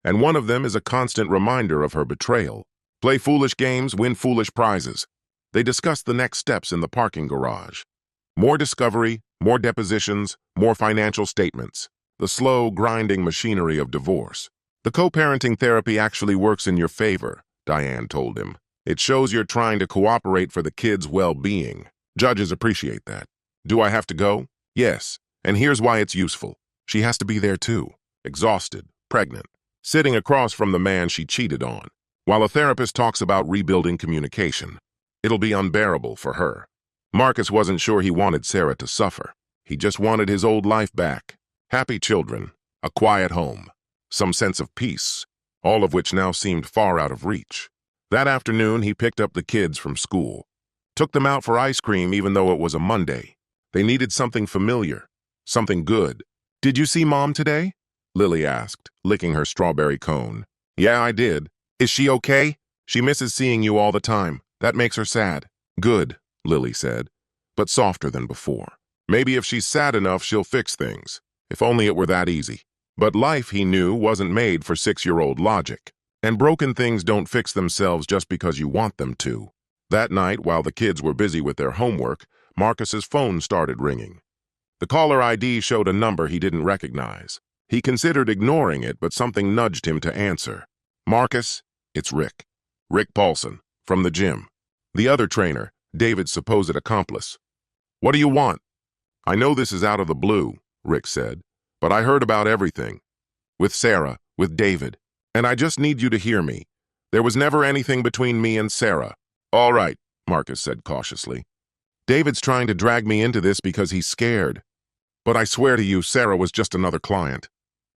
and one of them is a constant reminder of her betrayal. Play foolish games, win foolish prizes. They discussed the next steps in the parking garage. More discovery, more depositions, more financial statements. The slow, grinding machinery of divorce. The co-parenting therapy actually works in your favor, Diane told him. It shows you're trying to cooperate for the kids' well-being. Judges appreciate that. Do I have to go? Yes, and here's why it's useful. She has to be there too, exhausted, pregnant, sitting across from the man she cheated on, while a therapist talks about rebuilding communication. It'll be unbearable for her. Marcus wasn't sure he wanted Sarah to suffer. He just wanted his old life back. Happy children, a quiet home, some sense of peace, all of which now seemed far out of reach. That afternoon, he picked up the kids from school, took them out for ice cream even though it was a Monday. They needed something familiar, something good. Did you see Mom today? Lily asked, licking her strawberry cone. Yeah, I did. Is she okay? She misses seeing you all the time. That makes her sad. Good, Lily said, but softer than before. Maybe if she's sad enough, she'll fix things. If only it were that easy. But life, he knew, wasn't made for 6-year-old logic. And broken things don't fix themselves just because you want them to. That night, while the kids were busy with their homework, Marcus's phone started ringing. The caller ID showed a number he didn't recognize. He considered ignoring it, but something nudged him to answer. Marcus, it's Rick. Rick Paulson, from the gym. The other trainer, David's supposed accomplice. What do you want? I know this is out of the blue, Rick said, but I heard about everything. With Sarah, with David. And I just need you to hear me. There was never anything between me and Sarah. All right, Marcus said cautiously. David's trying to drag me into this because he's scared. But I swear to you, Sarah was just another client.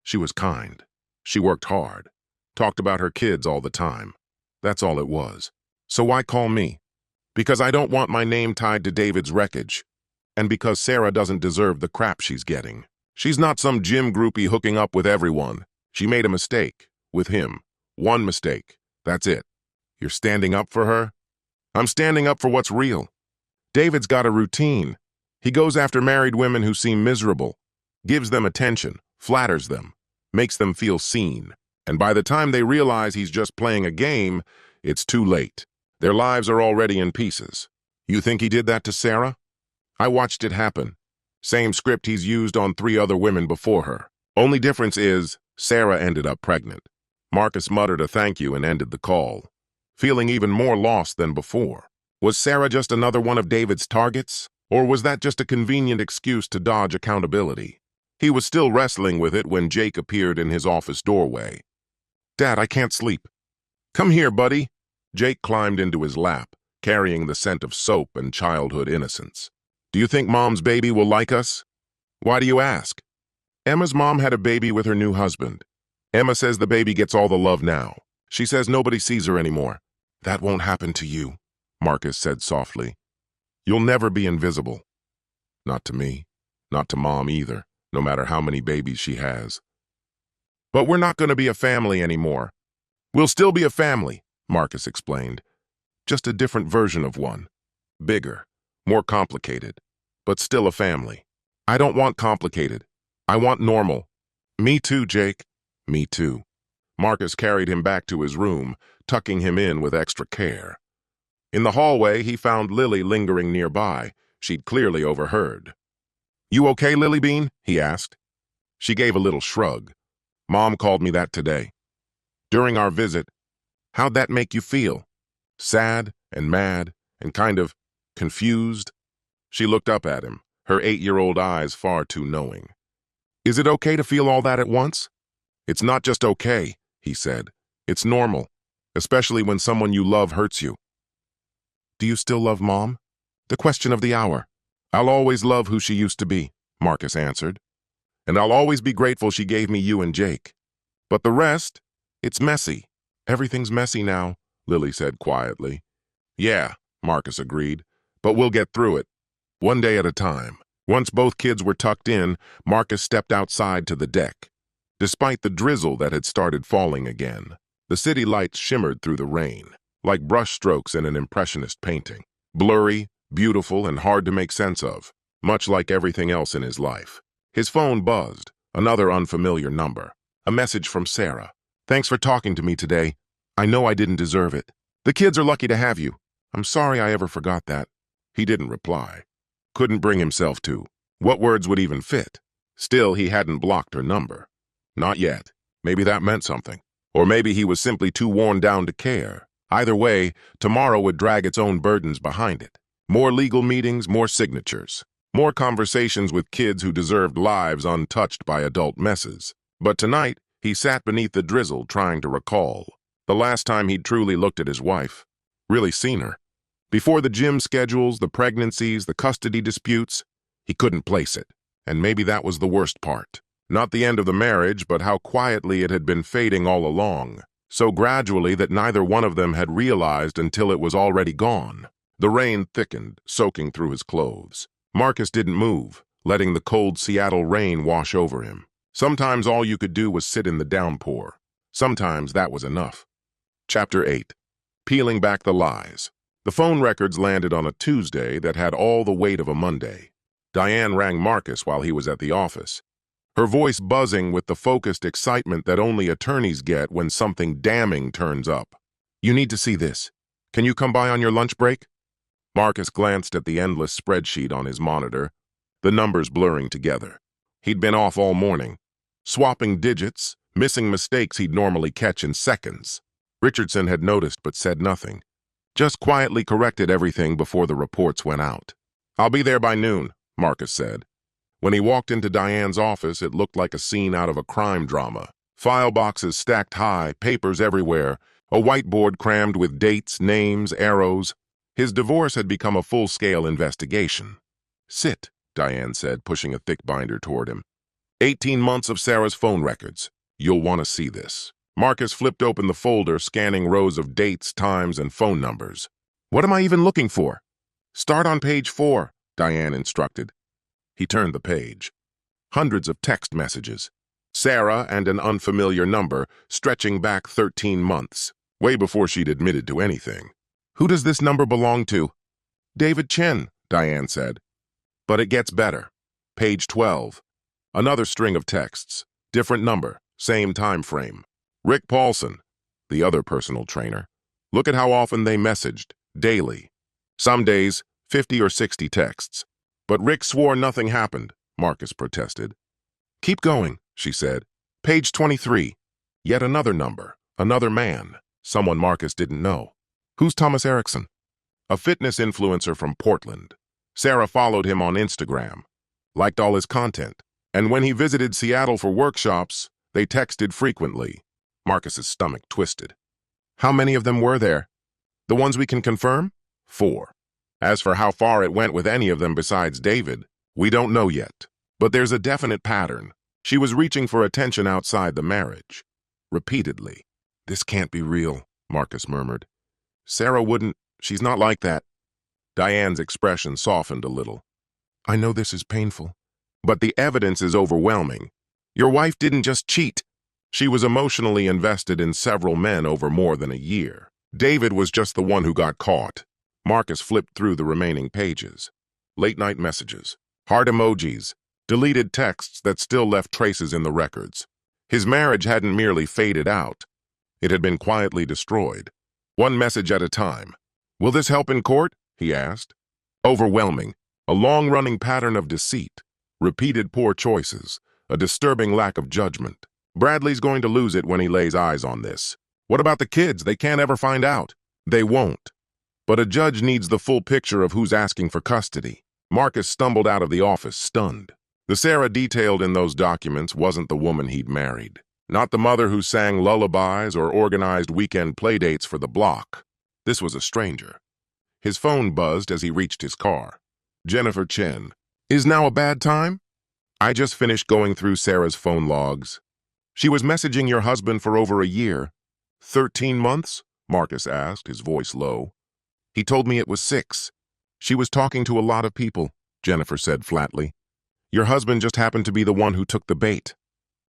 She was kind. She worked hard. Talked about her kids all the time. That's all it was. So why call me? Because I don't want my name tied to David's wreckage. And because Sarah doesn't deserve the crap she's getting. She's not some gym groupie hooking up with everyone. She made a mistake. With him. One mistake. That's it. You're standing up for her? I'm standing up for what's real. David's got a routine. He goes after married women who seem miserable, gives them attention, flatters them, makes them feel seen. And by the time they realize he's just playing a game, it's too late. Their lives are already in pieces. You think he did that to Sarah? I watched it happen. Same script he's used on 3 other women before her. Only difference is, Sarah ended up pregnant. Marcus muttered a thank you and ended the call, feeling even more lost than before. Was Sarah just another one of David's targets? Or was that just a convenient excuse to dodge accountability? He was still wrestling with it when Jake appeared in his office doorway. Dad, I can't sleep. Come here, buddy. Jake climbed into his lap, carrying the scent of soap and childhood innocence. Do you think Mom's baby will like us? Why do you ask? Emma's mom had a baby with her new husband. Emma says the baby gets all the love now. She says nobody sees her anymore. That won't happen to you, Marcus said softly. You'll never be invisible. Not to me. Not to Mom either, no matter how many babies she has. But we're not going to be a family anymore. We'll still be a family, Marcus explained. Just a different version of one. Bigger, more complicated, but still a family. I don't want complicated. I want normal. Me too, Jake. Me too. Marcus carried him back to his room, tucking him in with extra care. In the hallway, he found Lily lingering nearby. She'd clearly overheard. You okay, Lily Bean? He asked. She gave a little shrug. Mom called me that today. During our visit, how'd that make you feel? Sad and mad and kind of confused? She looked up at him, her 8-year-old eyes far too knowing. Is it okay to feel all that at once? It's not just okay, he said. It's normal, especially when someone you love hurts you. Do you still love Mom? The question of the hour. I'll always love who she used to be, Marcus answered. And I'll always be grateful she gave me you and Jake. But the rest, it's messy. Everything's messy now, Lily said quietly. Yeah, Marcus agreed, but we'll get through it. One day at a time. Once both kids were tucked in, Marcus stepped outside to the deck. Despite the drizzle that had started falling again, the city lights shimmered through the rain, like brushstrokes in an impressionist painting. Blurry, beautiful, and hard to make sense of, much like everything else in his life. His phone buzzed, another unfamiliar number. A message from Sarah. Thanks for talking to me today. I know I didn't deserve it. The kids are lucky to have you. I'm sorry I ever forgot that. He didn't reply. Couldn't bring himself to. What words would even fit? Still, he hadn't blocked her number. Not yet. Maybe that meant something. Or maybe he was simply too worn down to care. Either way, tomorrow would drag its own burdens behind it. More legal meetings, more signatures. More conversations with kids who deserved lives untouched by adult messes. But tonight, he sat beneath the drizzle trying to recall the last time he'd truly looked at his wife. Really seen her. Before the gym schedules, the pregnancies, the custody disputes, he couldn't place it. And maybe that was the worst part. Not the end of the marriage, but how quietly it had been fading all along. So gradually that neither one of them had realized until it was already gone. The rain thickened, soaking through his clothes. Marcus didn't move, letting the cold Seattle rain wash over him. Sometimes all you could do was sit in the downpour. Sometimes that was enough. Chapter 8. Peeling back the lies. The phone records landed on a Tuesday that had all the weight of a Monday. Diane rang Marcus while he was at the office, her voice buzzing with the focused excitement that only attorneys get when something damning turns up. You need to see this. Can you come by on your lunch break? Marcus glanced at the endless spreadsheet on his monitor, the numbers blurring together. He'd been off all morning, swapping digits, missing mistakes he'd normally catch in seconds. Richardson had noticed but said nothing. Just quietly corrected everything before the reports went out. I'll be there by noon, Marcus said. When he walked into Diane's office, it looked like a scene out of a crime drama. File boxes stacked high, papers everywhere, a whiteboard crammed with dates, names, arrows. His divorce had become a full-scale investigation. Sit, Diane said, pushing a thick binder toward him. 18 months of Sarah's phone records. You'll want to see this. Marcus flipped open the folder, scanning rows of dates, times, and phone numbers. What am I even looking for? Start on page 4, Diane instructed. He turned the page. Hundreds of text messages. Sarah and an unfamiliar number, stretching back 13 months, way before she'd admitted to anything. Who does this number belong to? David Chen, Diane said. But it gets better. Page 12. Another string of texts. Different number, same time frame. Rick Paulson, the other personal trainer. Look at how often they messaged, daily. Some days, 50 or 60 texts. But Rick swore nothing happened, Marcus protested. Keep going, she said. Page 23. Yet another number, another man, someone Marcus didn't know. Who's Thomas Erickson? A fitness influencer from Portland. Sarah followed him on Instagram, liked all his content, and when he visited Seattle for workshops, they texted frequently. Marcus's stomach twisted. How many of them were there? The ones we can confirm? 4. As for how far it went with any of them besides David, we don't know yet. But there's a definite pattern. She was reaching for attention outside the marriage. Repeatedly. This can't be real, Marcus murmured. Sarah wouldn't. She's not like that. Diane's expression softened a little. I know this is painful, but the evidence is overwhelming. Your wife didn't just cheat. She was emotionally invested in several men over more than a year. David was just the one who got caught. Marcus flipped through the remaining pages. Late-night messages, heart emojis, deleted texts that still left traces in the records. His marriage hadn't merely faded out. It had been quietly destroyed. One message at a time. Will this help in court? He asked. Overwhelming. A long-running pattern of deceit. Repeated poor choices. A disturbing lack of judgment. Bradley's going to lose it when he lays eyes on this. What about the kids? They can't ever find out. They won't. But a judge needs the full picture of who's asking for custody. Marcus stumbled out of the office, stunned. The Sarah detailed in those documents wasn't the woman he'd married. Not the mother who sang lullabies or organized weekend playdates for the block. This was a stranger. His phone buzzed as he reached his car. Jennifer Chen. Is now a bad time? I just finished going through Sarah's phone logs. She was messaging your husband for over a year. 13 months? Marcus asked, his voice low. He told me it was 6. She was talking to a lot of people, Jennifer said flatly. Your husband just happened to be the one who took the bait.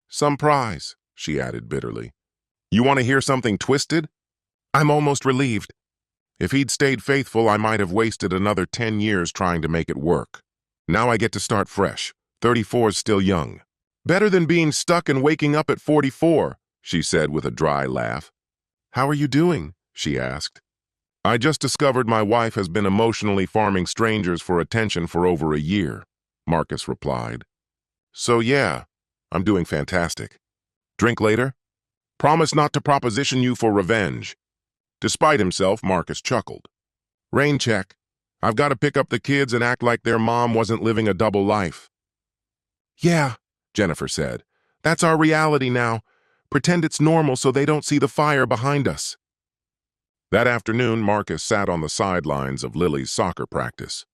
Some prize, she added bitterly. You want to hear something twisted? I'm almost relieved. If he'd stayed faithful, I might have wasted another 10 years trying to make it work. Now I get to start fresh. 34's still young. Better than being stuck and waking up at 44, she said with a dry laugh. How are you doing? She asked. I just discovered my wife has been emotionally farming strangers for attention for over a year, Marcus replied. So yeah, I'm doing fantastic. Drink later? Promise not to proposition you for revenge. Despite himself, Marcus chuckled. Rain check. I've got to pick up the kids and act like their mom wasn't living a double life. Yeah, Jennifer said. That's our reality now. Pretend it's normal so they don't see the fire behind us. That afternoon, Marcus sat on the sidelines of Lily's soccer practice.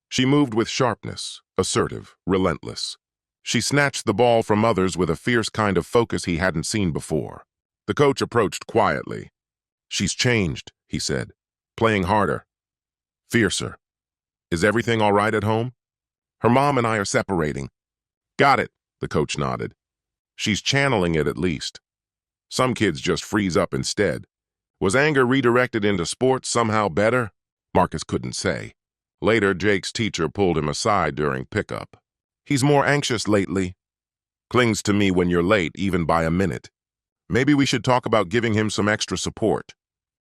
She moved with sharpness, assertive, relentless. She snatched the ball from others with a fierce kind of focus he hadn't seen before. The coach approached quietly. She's changed, he said, playing harder, fiercer. Is everything all right at home? Her mom and I are separating. Got it, the coach nodded. She's channeling it at least. Some kids just freeze up instead. Was anger redirected into sports somehow better? Marcus couldn't say. Later, Jake's teacher pulled him aside during pickup. He's more anxious lately. Clings to me when you're late, even by a minute. Maybe we should talk about giving him some extra support.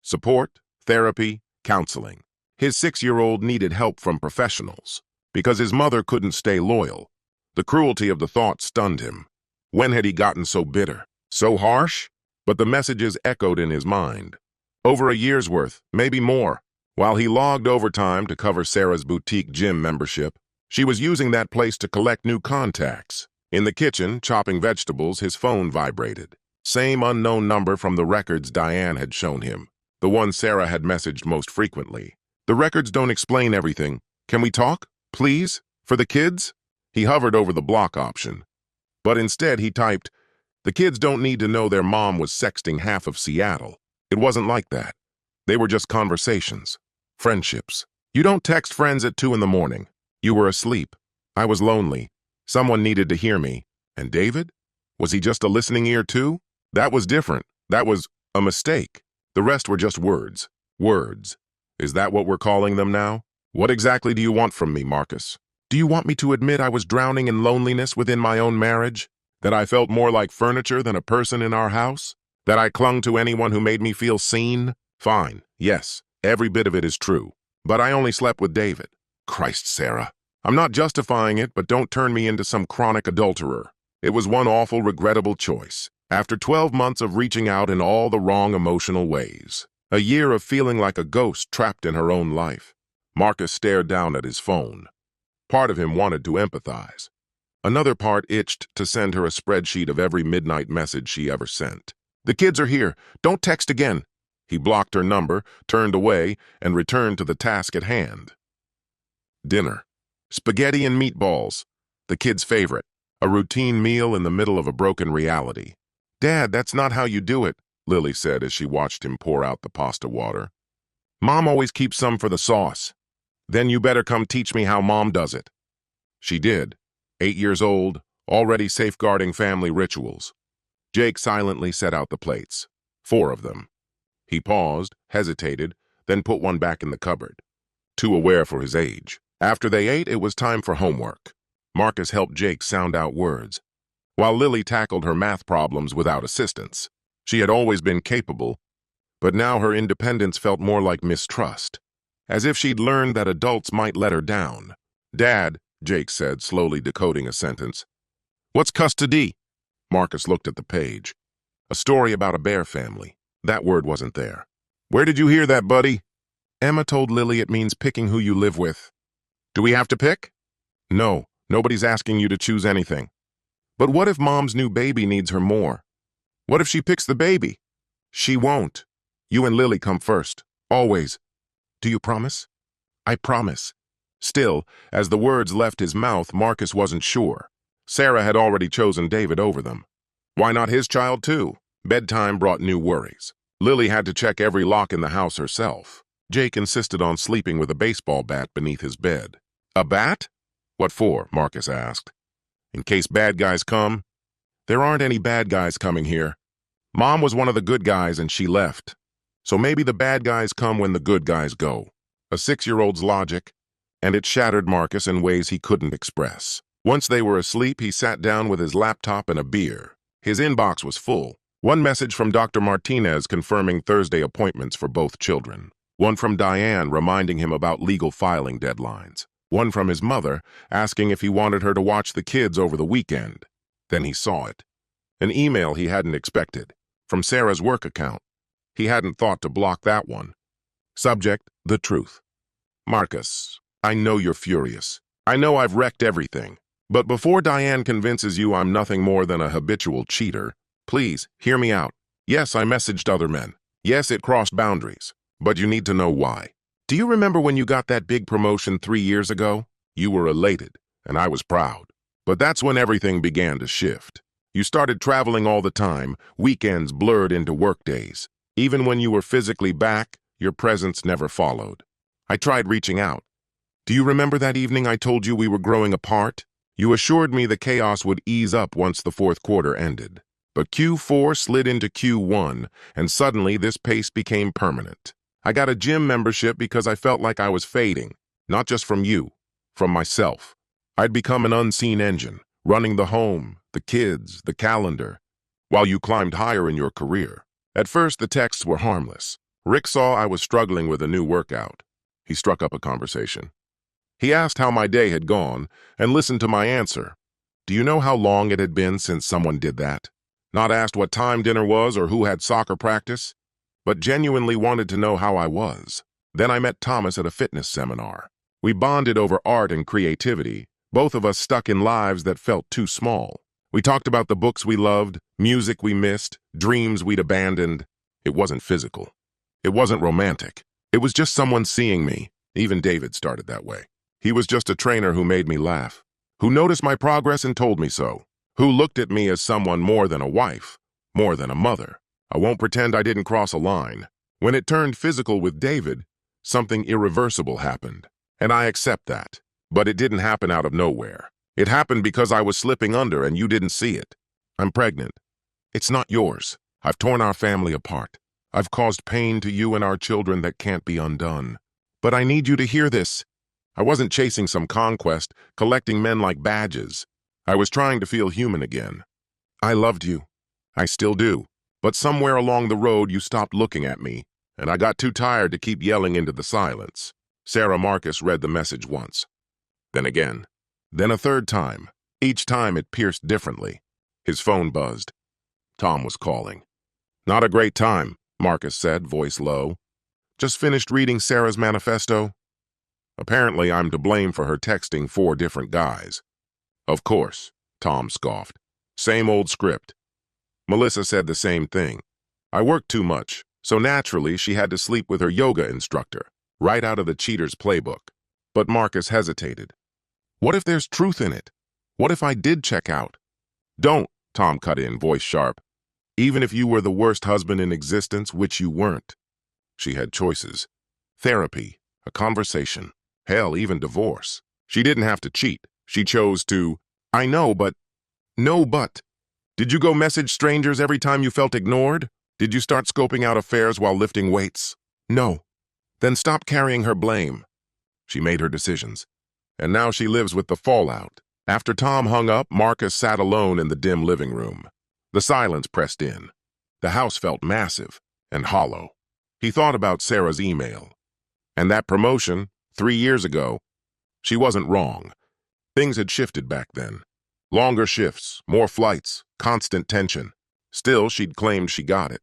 Support, therapy, counseling. His 6-year-old needed help from professionals because his mother couldn't stay loyal. The cruelty of the thought stunned him. When had he gotten so bitter, so harsh? But the messages echoed in his mind. Over a year's worth, maybe more. While he logged overtime to cover Sarah's boutique gym membership, she was using that place to collect new contacts. In the kitchen, chopping vegetables, his phone vibrated. Same unknown number from the records Diane had shown him, the one Sarah had messaged most frequently. The records don't explain everything. Can we talk, please? For the kids? He hovered over the block option. But instead he typed, the kids don't need to know their mom was sexting half of Seattle. It wasn't like that. They were just conversations. Friendships. You don't text friends at 2 in the morning. You were asleep. I was lonely. Someone needed to hear me. And David? Was he just a listening ear too? That was different. That was a mistake. The rest were just words. Words. Is that what we're calling them now? What exactly do you want from me, Marcus? Do you want me to admit I was drowning in loneliness within my own marriage? That I felt more like furniture than a person in our house? That I clung to anyone who made me feel seen? Fine, yes, every bit of it is true. But I only slept with David. Christ, Sarah. I'm not justifying it, but don't turn me into some chronic adulterer. It was one awful, regrettable choice. After 12 months of reaching out in all the wrong emotional ways. A year of feeling like a ghost trapped in her own life. Marcus stared down at his phone. Part of him wanted to empathize. Another part itched to send her a spreadsheet of every midnight message she ever sent. The kids are here. Don't text again. He blocked her number, turned away, and returned to the task at hand. Dinner. Spaghetti and meatballs. The kids' favorite. A routine meal in the middle of a broken reality. Dad, that's not how you do it, Lily said as she watched him pour out the pasta water. Mom always keeps some for the sauce. Then you better come teach me how Mom does it. She did. 8 years old, already safeguarding family rituals. Jake silently set out the plates. 4 of them. He paused, hesitated, then put one back in the cupboard. Too aware for his age. After they ate, it was time for homework. Marcus helped Jake sound out words, while Lily tackled her math problems without assistance. She had always been capable, but now her independence felt more like mistrust, as if she'd learned that adults might let her down. Dad, Jake said, slowly decoding a sentence. What's custody? Marcus looked at the page. A story about a bear family. That word wasn't there. Where did you hear that, buddy? Emma told Lily it means picking who you live with. Do we have to pick? No, nobody's asking you to choose anything. But what if Mom's new baby needs her more? What if she picks the baby? She won't. You and Lily come first. Always. Do you promise? I promise. Still, as the words left his mouth, Marcus wasn't sure. Sarah had already chosen David over them. Why not his child too? Bedtime brought new worries. Lily had to check every lock in the house herself. Jake insisted on sleeping with a baseball bat beneath his bed. A bat? What for? Marcus asked. In case bad guys come? There aren't any bad guys coming here. Mom was one of the good guys and she left. So maybe the bad guys come when the good guys go. A 6-year-old's logic, and it shattered Marcus in ways he couldn't express. Once they were asleep, he sat down with his laptop and a beer. His inbox was full. One message from Dr. Martinez confirming Thursday appointments for both children. One from Diane reminding him about legal filing deadlines. One from his mother asking if he wanted her to watch the kids over the weekend. Then he saw it. An email he hadn't expected. From Sarah's work account. He hadn't thought to block that one. Subject, the truth. Marcus, I know you're furious. I know I've wrecked everything. But before Diane convinces you I'm nothing more than a habitual cheater, please, hear me out. Yes, I messaged other men. Yes, it crossed boundaries. But you need to know why. Do you remember when you got that big promotion 3 years ago? You were elated, and I was proud. But that's when everything began to shift. You started traveling all the time, weekends blurred into workdays. Even when you were physically back, your presence never followed. I tried reaching out. Do you remember that evening I told you we were growing apart? You assured me the chaos would ease up once the fourth quarter ended. But Q4 slid into Q1, and suddenly this pace became permanent. I got a gym membership because I felt like I was fading, not just from you, from myself. I'd become an unseen engine, running the home, the kids, the calendar, while you climbed higher in your career. At first, the texts were harmless. Rick saw I was struggling with a new workout. He struck up a conversation. He asked how my day had gone and listened to my answer. Do you know how long it had been since someone did that? Not asked what time dinner was or who had soccer practice, but genuinely wanted to know how I was. Then I met Thomas at a fitness seminar. We bonded over art and creativity, both of us stuck in lives that felt too small. We talked about the books we loved, music we missed, dreams we'd abandoned. It wasn't physical. It wasn't romantic. It was just someone seeing me. Even David started that way. He was just a trainer who made me laugh, who noticed my progress and told me so, who looked at me as someone more than a wife, more than a mother. I won't pretend I didn't cross a line. When it turned physical with David, something irreversible happened, and I accept that. But it didn't happen out of nowhere. It happened because I was slipping under and you didn't see it. I'm pregnant. It's not yours. I've torn our family apart. I've caused pain to you and our children that can't be undone. But I need you to hear this. I wasn't chasing some conquest, collecting men like badges. I was trying to feel human again. I loved you. I still do. But somewhere along the road you stopped looking at me, and I got too tired to keep yelling into the silence. Sarah Marcus read the message once. Then again. Then a third time. Each time it pierced differently. His phone buzzed. Tom was calling. Not a great time, Marcus said, voice low. Just finished reading Sarah's manifesto. Apparently I'm to blame for her texting 4 different guys. Of course, Tom scoffed. Same old script. Melissa said the same thing. I worked too much, so naturally she had to sleep with her yoga instructor, right out of the cheater's playbook. But Marcus hesitated. What if there's truth in it? What if I did check out? Don't, Tom cut in, voice sharp. Even if you were the worst husband in existence, which you weren't. She had choices. Therapy, a conversation, hell, even divorce. She didn't have to cheat. She chose to, I know, but... No, but. Did you go message strangers every time you felt ignored? Did you start scoping out affairs while lifting weights? No. Then stop carrying her blame. She made her decisions. And now she lives with the fallout. After Tom hung up, Marcus sat alone in the dim living room. The silence pressed in. The house felt massive and hollow. He thought about Sarah's email. And that promotion, 3 years ago, she wasn't wrong. Things had shifted back then. Longer shifts, more flights, constant tension. Still, she'd claimed she got it.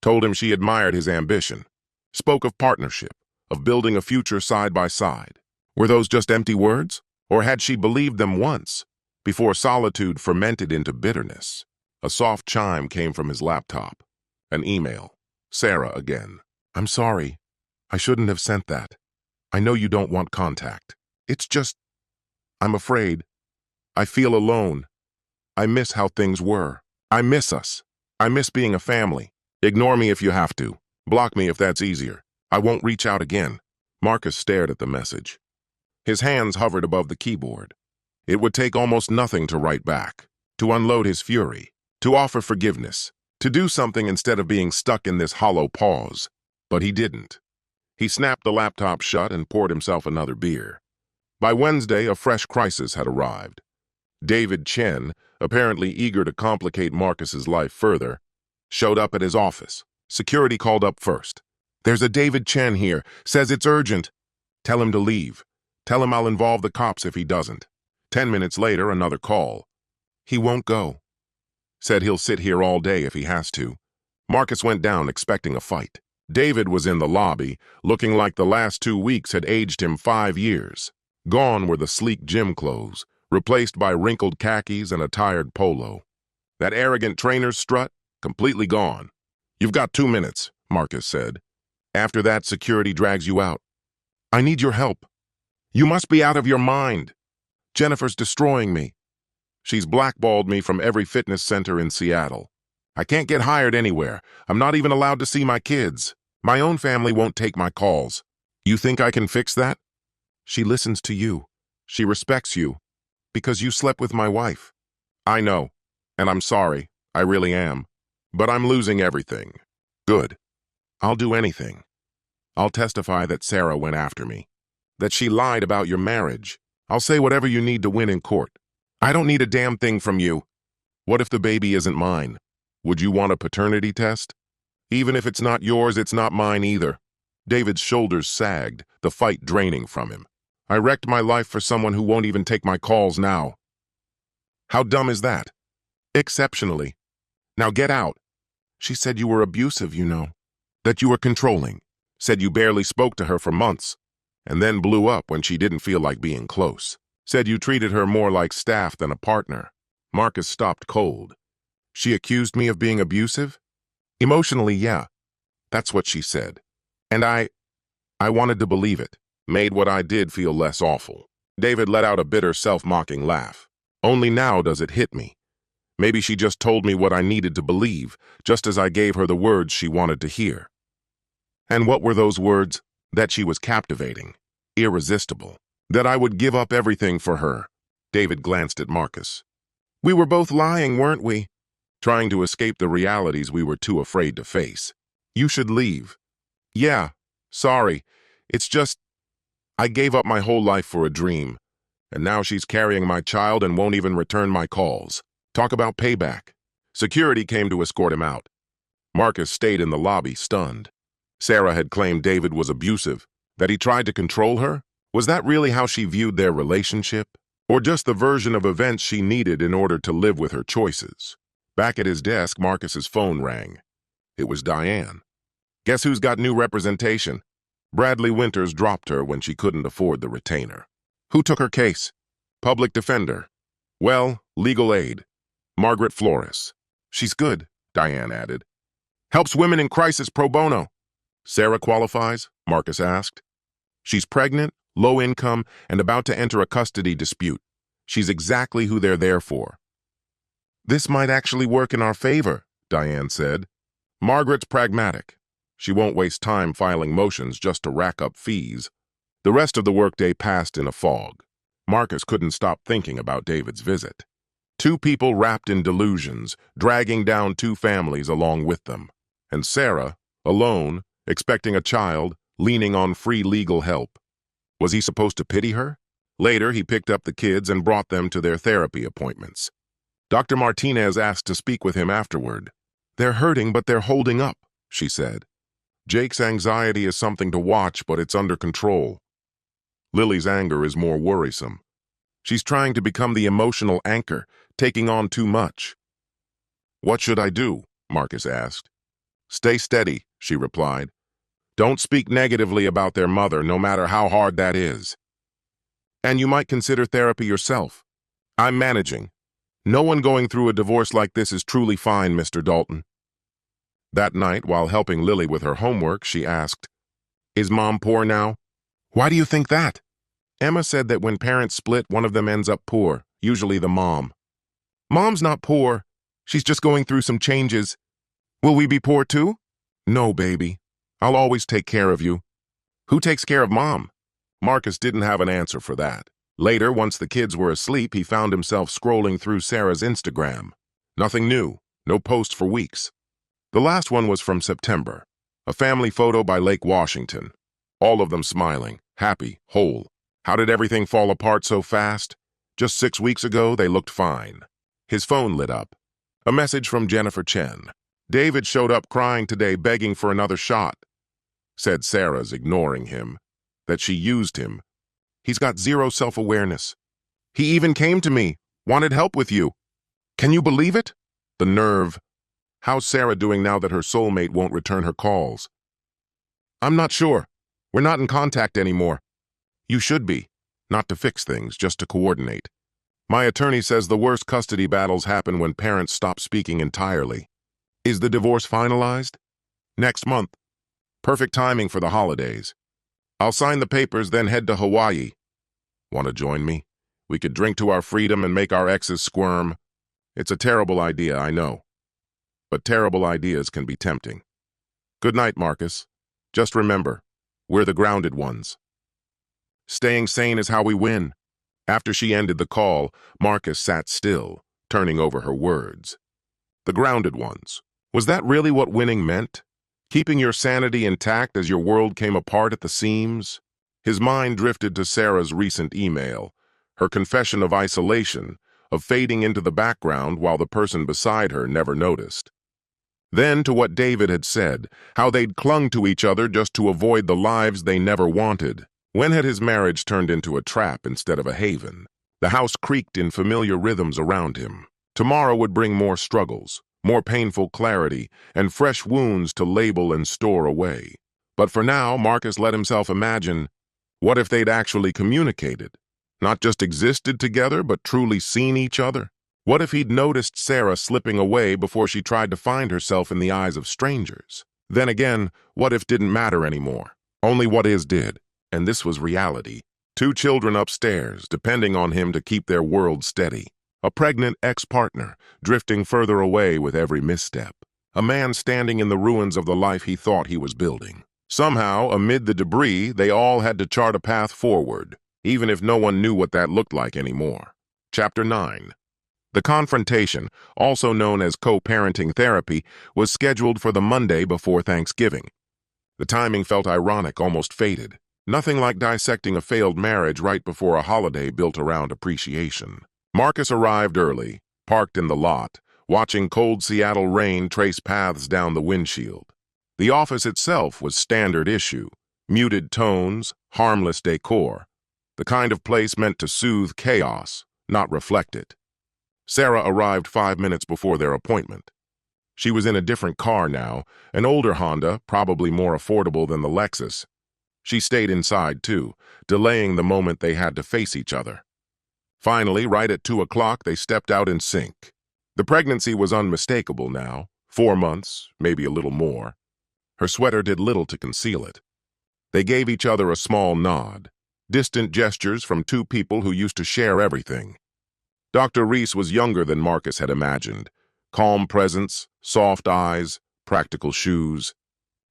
Told him she admired his ambition. Spoke of partnership, of building a future side by side. Were those just empty words? Or had she believed them once, before solitude fermented into bitterness? A soft chime came from his laptop. An email. Sarah again. I'm sorry. I shouldn't have sent that. I know you don't want contact. It's just, I'm afraid. I feel alone. I miss how things were. I miss us. I miss being a family. Ignore me if you have to. Block me if that's easier. I won't reach out again. Marcus stared at the message. His hands hovered above the keyboard. It would take almost nothing to write back, to unload his fury, to offer forgiveness, to do something instead of being stuck in this hollow pause. But he didn't. He snapped the laptop shut and poured himself another beer. By Wednesday, a fresh crisis had arrived. David Chen, apparently eager to complicate Marcus's life further, showed up at his office. Security called up first. There's a David Chen here. Says it's urgent. Tell him to leave. Tell him I'll involve the cops if he doesn't. 10 minutes later, another call. He won't go. Said he'll sit here all day if he has to. Marcus went down expecting a fight. David was in the lobby, looking like the last 2 weeks had aged him 5 years. Gone were the sleek gym clothes, replaced by wrinkled khakis and a tired polo. That arrogant trainer's strut, completely gone. You've got 2 minutes, Marcus said. After that, security drags you out. I need your help. You must be out of your mind. Jennifer's destroying me. She's blackballed me from every fitness center in Seattle. I can't get hired anywhere. I'm not even allowed to see my kids. My own family won't take my calls. You think I can fix that? She listens to you. She respects you. Because you slept with my wife. I know. And I'm sorry. I really am. But I'm losing everything. Good. I'll do anything. I'll testify that Sarah went after me. That she lied about your marriage. I'll say whatever you need to win in court. I don't need a damn thing from you. What if the baby isn't mine? Would you want a paternity test? Even if it's not yours, it's not mine either. David's shoulders sagged, the fight draining from him. I wrecked my life for someone who won't even take my calls now. How dumb is that? Exceptionally. Now get out. She said you were abusive, you know. That you were controlling. Said you barely spoke to her for months. And then blew up when she didn't feel like being close. Said you treated her more like staff than a partner. Marcus stopped cold. She accused me of being abusive? Emotionally, yeah. That's what she said. And I wanted to believe it. Made what I did feel less awful. David let out a bitter, self-mocking laugh. Only now does it hit me. Maybe she just told me what I needed to believe, just as I gave her the words she wanted to hear. And what were those words? That she was captivating, irresistible, that I would give up everything for her. David glanced at Marcus. We were both lying, weren't we? Trying to escape the realities we were too afraid to face. You should leave. Yeah, sorry. It's just, I gave up my whole life for a dream, and now she's carrying my child and won't even return my calls. Talk about payback. Security came to escort him out. Marcus stayed in the lobby, stunned. Sarah had claimed David was abusive, that he tried to control her. Was that really how she viewed their relationship? Or just the version of events she needed in order to live with her choices? Back at his desk, Marcus's phone rang. It was Diane. Guess who's got new representation? Bradley Winters dropped her when she couldn't afford the retainer. Who took her case? Public defender. Well, legal aid. Margaret Flores. She's good, Diane added. Helps women in crisis pro bono. Sarah qualifies? Marcus asked. She's pregnant, low income, and about to enter a custody dispute. She's exactly who they're there for. This might actually work in our favor, Diane said. Margaret's pragmatic. She won't waste time filing motions just to rack up fees. The rest of the workday passed in a fog. Marcus couldn't stop thinking about David's visit. 2 people wrapped in delusions, dragging down 2 families along with them. And Sarah, alone, expecting a child, leaning on free legal help. Was he supposed to pity her? Later, he picked up the kids and brought them to their therapy appointments. Dr. Martinez asked to speak with him afterward. They're hurting, but they're holding up, she said. Jake's anxiety is something to watch, but it's under control. Lily's anger is more worrisome. She's trying to become the emotional anchor, taking on too much. What should I do? Marcus asked. Stay steady, she replied. Don't speak negatively about their mother, no matter how hard that is. And you might consider therapy yourself. I'm managing. No one going through a divorce like this is truly fine, Mr. Dalton. That night, while helping Lily with her homework, she asked, "Is Mom poor now?" "Why do you think that?" "Emma said that when parents split, one of them ends up poor, usually the mom." "Mom's not poor. She's just going through some changes. Will we be poor too?" "No, baby. I'll always take care of you." "Who takes care of Mom?" Marcus didn't have an answer for that. Later, once the kids were asleep, he found himself scrolling through Sarah's Instagram. Nothing new, no post for weeks. The last one was from September, a family photo by Lake Washington. All of them smiling, happy, whole. How did everything fall apart so fast? Just 6 weeks ago, they looked fine. His phone lit up. A message from Jennifer Chen. "David showed up crying today, begging for another shot," said Sarah's, ignoring him. That she used him. "He's got zero self-awareness. He even came to me, wanted help with you. Can you believe it?" The nerve. How's Sarah doing now that her soulmate won't return her calls? "I'm not sure. We're not in contact anymore." "You should be. Not to fix things, just to coordinate. My attorney says the worst custody battles happen when parents stop speaking entirely." "Is the divorce finalized?" "Next month. Perfect timing for the holidays. I'll sign the papers, then head to Hawaii." "Want to join me? We could drink to our freedom and make our exes squirm." "It's a terrible idea, I know. But terrible ideas can be tempting." "Good night, Marcus. Just remember, we're the grounded ones. Staying sane is how we win." After she ended the call, Marcus sat still, turning over her words. The grounded ones. Was that really what winning meant? Keeping your sanity intact as your world came apart at the seams? His mind drifted to Sarah's recent email, her confession of isolation, of fading into the background while the person beside her never noticed. Then to what David had said, how they'd clung to each other just to avoid the lives they never wanted. When had his marriage turned into a trap instead of a haven? The house creaked in familiar rhythms around him. Tomorrow would bring more struggles, more painful clarity, and fresh wounds to label and store away. But for now, Marcus let himself imagine, what if they'd actually communicated? Not just existed together, but truly seen each other? What if he'd noticed Sarah slipping away before she tried to find herself in the eyes of strangers? Then again, what if didn't matter anymore? Only what is did. And this was reality. 2 children upstairs, depending on him to keep their world steady. A pregnant ex-partner, drifting further away with every misstep. A man standing in the ruins of the life he thought he was building. Somehow, amid the debris, they all had to chart a path forward, even if no one knew what that looked like anymore. Chapter 9. The confrontation, also known as co-parenting therapy, was scheduled for the Monday before Thanksgiving. The timing felt ironic, almost fated. Nothing like dissecting a failed marriage right before a holiday built around appreciation. Marcus arrived early, parked in the lot, watching cold Seattle rain trace paths down the windshield. The office itself was standard issue, muted tones, harmless decor, the kind of place meant to soothe chaos, not reflect it. Sarah arrived 5 minutes before their appointment. She was in a different car now, an older Honda, probably more affordable than the Lexus. She stayed inside too, delaying the moment they had to face each other. Finally, right at 2 o'clock, they stepped out in sync. The pregnancy was unmistakable now, 4 months, maybe a little more. Her sweater did little to conceal it. They gave each other a small nod, distant gestures from 2 people who used to share everything. Dr. Reese was younger than Marcus had imagined. Calm presence, soft eyes, practical shoes.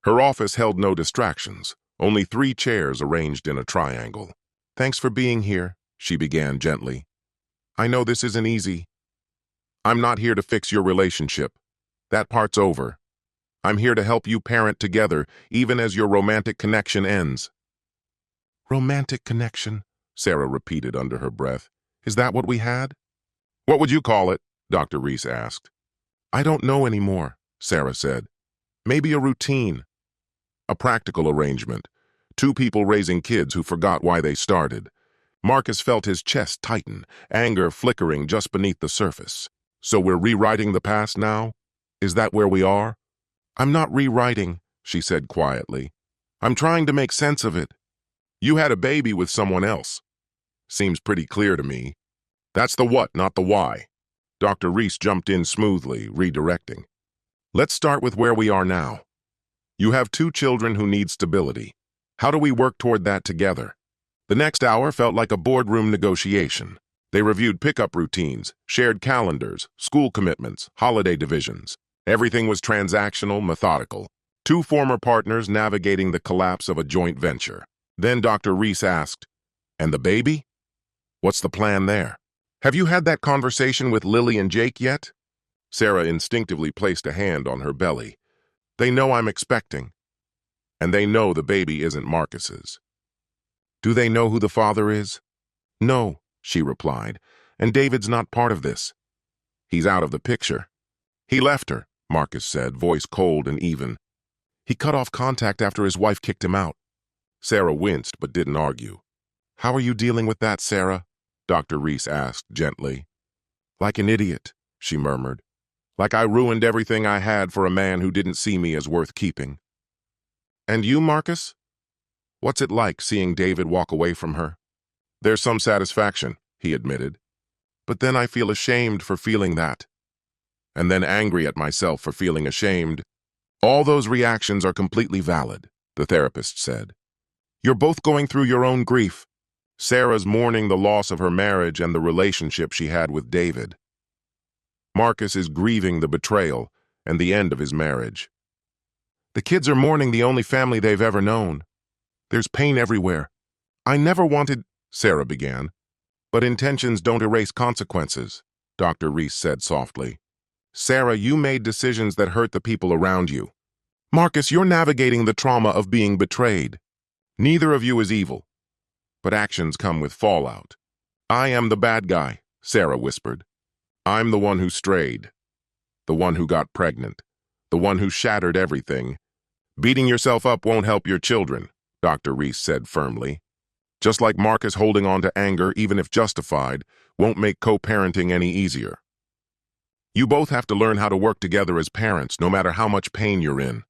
Her office held no distractions, only 3 chairs arranged in a triangle. "Thanks for being here," she began gently. "I know this isn't easy. I'm not here to fix your relationship. That part's over. I'm here to help you parent together, even as your romantic connection ends." "Romantic connection," Sarah repeated under her breath. "Is that what we had?" "What would you call it?" Dr. Reese asked. "I don't know anymore," Sarah said. "Maybe a routine. A practical arrangement. 2 people raising kids who forgot why they started." Marcus felt his chest tighten, anger flickering just beneath the surface. "So we're rewriting the past now? Is that where we are?" "I'm not rewriting," she said quietly. "I'm trying to make sense of it. You had a baby with someone else." Seems pretty clear to me. That's the what, not the why. Dr. Reese jumped in smoothly, redirecting. Let's start with where we are now. You have two children who need stability. How do we work toward that together? The next hour felt like a boardroom negotiation. They reviewed pickup routines, shared calendars, school commitments, holiday divisions. Everything was transactional, methodical. Two former partners navigating the collapse of a joint venture. Then Dr. Reese asked, "And the baby? What's the plan there? Have you had that conversation with Lily and Jake yet?" Sarah instinctively placed a hand on her belly. They know I'm expecting. And they know the baby isn't Marcus's. Do they know who the father is? No, she replied, and David's not part of this. He's out of the picture. He left her, Marcus said, voice cold and even. He cut off contact after his wife kicked him out. Sarah winced but didn't argue. How are you dealing with that, Sarah? Dr. Reese asked gently. Like an idiot, she murmured. Like I ruined everything I had for a man who didn't see me as worth keeping. And you, Marcus? What's it like seeing David walk away from her? There's some satisfaction, he admitted. But then I feel ashamed for feeling that. And then angry at myself for feeling ashamed. All those reactions are completely valid, the therapist said. You're both going through your own grief. Sarah's mourning the loss of her marriage and the relationship she had with David. Marcus is grieving the betrayal and the end of his marriage. The kids are mourning the only family they've ever known. There's pain everywhere. I never wanted, Sarah began. But intentions don't erase consequences, Dr. Reese said softly. Sarah, you made decisions that hurt the people around you. Marcus, you're navigating the trauma of being betrayed. Neither of you is evil, but actions come with fallout. I am the bad guy, Sarah whispered. I'm the one who strayed, the one who got pregnant, the one who shattered everything. Beating yourself up won't help your children, Dr. Reese said firmly. Just like Marcus holding on to anger, even if justified, won't make co-parenting any easier. You both have to learn how to work together as parents, no matter how much pain you're in.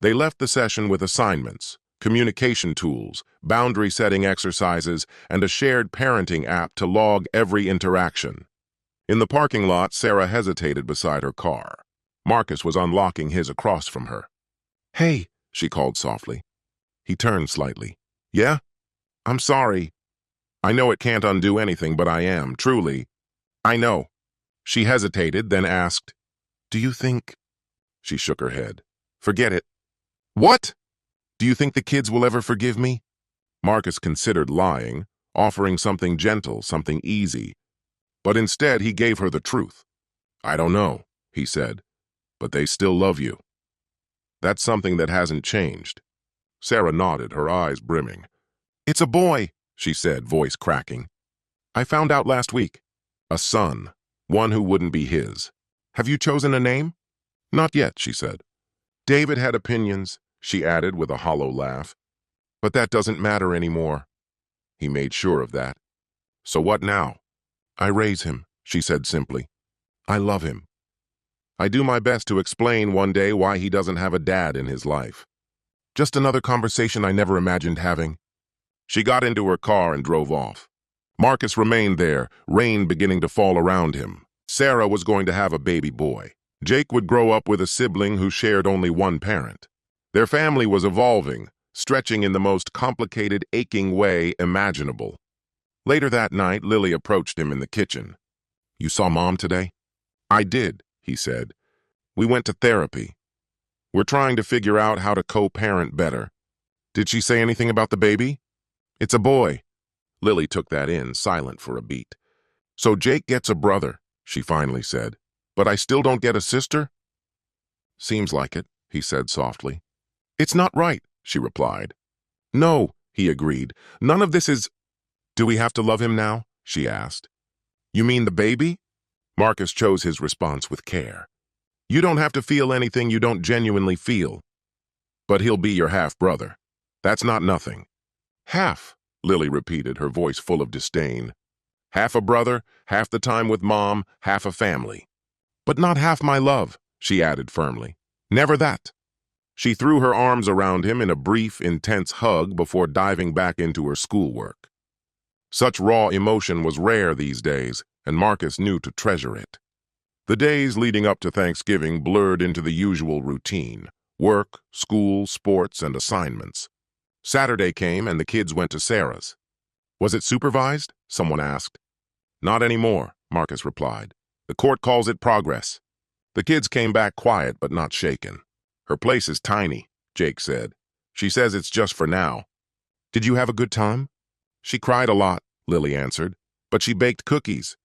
They left the session with assignments, communication tools, boundary-setting exercises, and a shared parenting app to log every interaction. In the parking lot, Sarah hesitated beside her car. Marcus was unlocking his across from her. Hey, she called softly. He turned slightly. Yeah? I'm sorry. I know it can't undo anything, but I am, truly. I know. She hesitated, then asked, Do you think... She shook her head. Forget it. What? Do you think the kids will ever forgive me? Marcus considered lying, offering something gentle, something easy. But instead, he gave her the truth. I don't know, he said, but they still love you. That's something that hasn't changed. Sarah nodded, her eyes brimming. It's a boy, she said, voice cracking. I found out last week. A son, one who wouldn't be his. Have you chosen a name? Not yet, she said. David had opinions, she added with a hollow laugh. But that doesn't matter anymore. He made sure of that. So what now? I raise him, she said simply. I love him. I do my best to explain one day why he doesn't have a dad in his life. Just another conversation I never imagined having. She got into her car and drove off. Marcus remained there, rain beginning to fall around him. Sarah was going to have a baby boy. Jake would grow up with a sibling who shared only one parent. Their family was evolving, stretching in the most complicated, aching way imaginable. Later that night, Lily approached him in the kitchen. You saw Mom today? I did, he said. We went to therapy. We're trying to figure out how to co-parent better. Did she say anything about the baby? It's a boy. Lily took that in, silent for a beat. So Jake gets a brother, she finally said. But I still don't get a sister? Seems like it, he said softly. It's not right, she replied. No, he agreed. None of this is... Do we have to love him now? She asked. You mean the baby? Marcus chose his response with care. You don't have to feel anything you don't genuinely feel. But he'll be your half-brother. That's not nothing. Half, Lily repeated, her voice full of disdain. Half a brother, half the time with Mom, half a family. But not half my love, she added firmly. Never that. She threw her arms around him in a brief, intense hug before diving back into her schoolwork. Such raw emotion was rare these days, and Marcus knew to treasure it. The days leading up to Thanksgiving blurred into the usual routine: work, school, sports, and assignments. Saturday came and the kids went to Sarah's. Was it supervised? Someone asked. Not anymore, Marcus replied. The court calls it progress. The kids came back quiet but not shaken. Her place is tiny, Jake said. She says it's just for now. Did you have a good time? She cried a lot, Lily answered, but she baked cookies.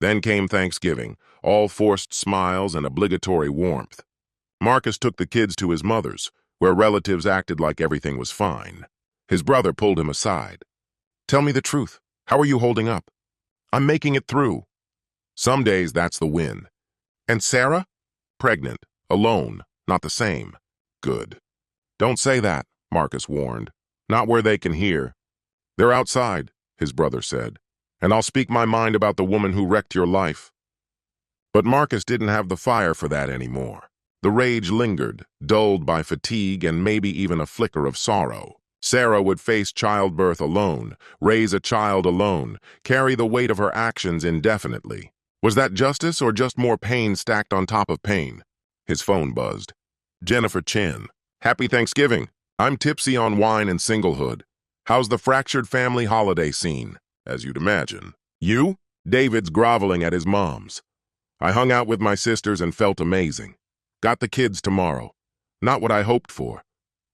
Then came Thanksgiving, all forced smiles and obligatory warmth. Marcus took the kids to his mother's, where relatives acted like everything was fine. His brother pulled him aside. Tell me the truth. How are you holding up? I'm making it through. Some days that's the win. And Sarah? Pregnant, alone, not the same. Good. Don't say that, Marcus warned. Not where they can hear. They're outside, his brother said, and I'll speak my mind about the woman who wrecked your life. But Marcus didn't have the fire for that anymore. The rage lingered, dulled by fatigue and maybe even a flicker of sorrow. Sarah would face childbirth alone, raise a child alone, carry the weight of her actions indefinitely. Was that justice or just more pain stacked on top of pain? His phone buzzed. Jennifer Chen. Happy Thanksgiving. I'm tipsy on wine and singlehood. How's the fractured family holiday scene? As you'd imagine. You? David's groveling at his mom's. I hung out with my sisters and felt amazing. Got the kids tomorrow. Not what I hoped for,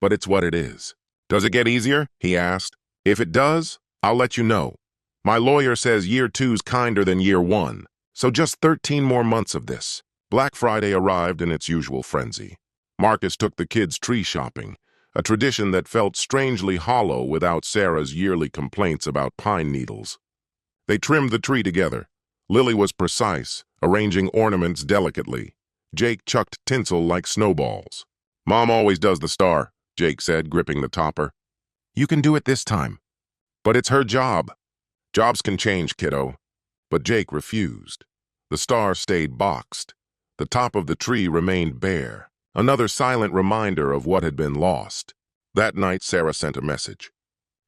but it's what it is. Does it get easier? He asked. If it does, I'll let you know. My lawyer says year 2's kinder than year 1, so just 13 more months of this. Black Friday arrived in its usual frenzy. Marcus took the kids tree shopping, a tradition that felt strangely hollow without Sarah's yearly complaints about pine needles. They trimmed the tree together. Lily was precise, arranging ornaments delicately. Jake chucked tinsel like snowballs. Mom always does the star, Jake said, gripping the topper. You can do it this time. But it's her job. Jobs can change, kiddo. But Jake refused. The star stayed boxed. The top of the tree remained bare, another silent reminder of what had been lost. That night, Sarah sent a message.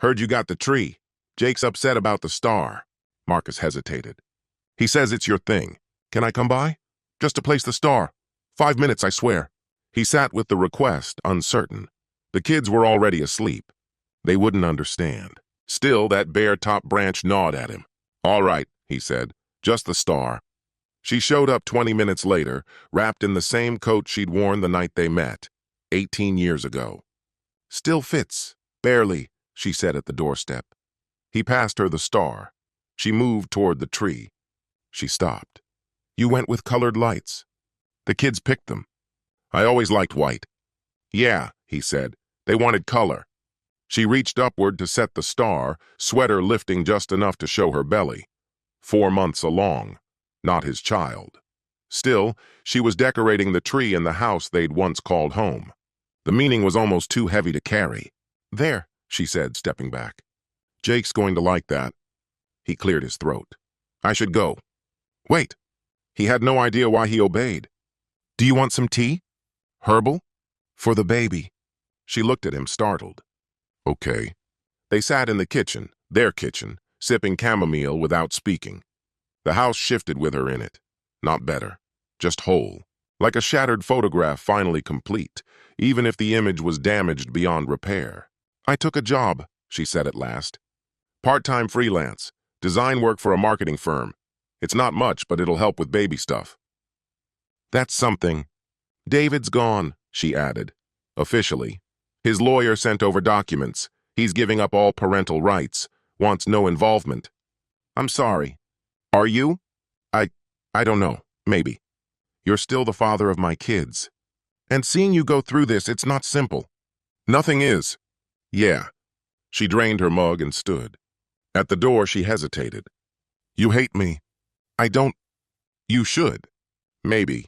Heard you got the tree. Jake's upset about the star. Marcus hesitated. He says it's your thing. Can I come by? Just to place the star. 5 minutes, I swear. He sat with the request, uncertain. The kids were already asleep. They wouldn't understand. Still, that bare top branch gnawed at him. All right, he said. Just the star. She showed up 20 minutes later, wrapped in the same coat she'd worn the night they met, 18 years ago. Still fits. Barely, she said at the doorstep. He passed her the star. She moved toward the tree. She stopped. You went with colored lights. The kids picked them. I always liked white. Yeah, he said. They wanted color. She reached upward to set the star, sweater lifting just enough to show her belly. 4 months along. Not his child. Still, she was decorating the tree in the house they'd once called home. The meaning was almost too heavy to carry. There, she said, stepping back. Jake's going to like that. He cleared his throat. I should go. Wait. He had no idea why he obeyed. Do you want some tea? Herbal? For the baby. She looked at him, startled. Okay. They sat in the kitchen, their kitchen, sipping chamomile without speaking. The house shifted with her in it. Not better. Just whole. Like a shattered photograph finally complete, even if the image was damaged beyond repair. I took a job, she said at last. Part-time freelance. Design work for a marketing firm. It's not much, but it'll help with baby stuff. That's something. David's gone, she added. Officially. His lawyer sent over documents. He's giving up all parental rights. Wants no involvement. I'm sorry. Are you? I don't know. Maybe. You're still the father of my kids. And seeing you go through this, it's not simple. Nothing is. Yeah. She drained her mug and stood. At the door, she hesitated. You hate me. I don't. You should. Maybe.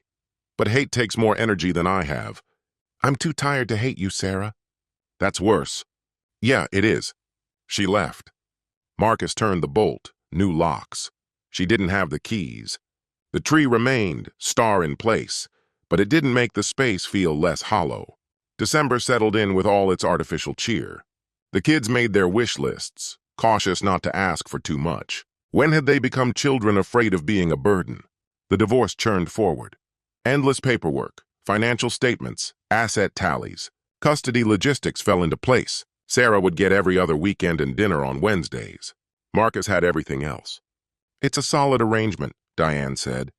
But hate takes more energy than I have. I'm too tired to hate you, Sarah. That's worse. Yeah, it is. She left. Marcus turned the bolt, new locks. She didn't have the keys. The tree remained, star in place, but it didn't make the space feel less hollow. December settled in with all its artificial cheer. The kids made their wish lists, cautious not to ask for too much. When had they become children afraid of being a burden? The divorce churned forward. Endless paperwork, financial statements, asset tallies. Custody logistics fell into place. Sarah would get every other weekend and dinner on Wednesdays. Marcus had everything else. "It's a solid arrangement," Diane said.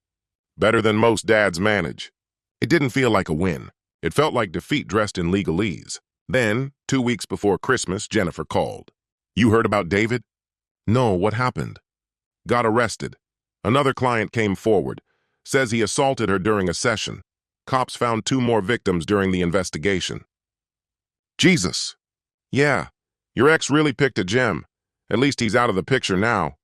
"Better than most dads manage." It didn't feel like a win. It felt like defeat dressed in legalese. Then, 2 weeks before Christmas, Jennifer called. "You heard about David?" "No, what happened?" "Got arrested. Another client came forward. Says he assaulted her during a session. Cops found 2 more victims during the investigation." "Jesus." "Yeah, your ex really picked a gem. At least he's out of the picture now."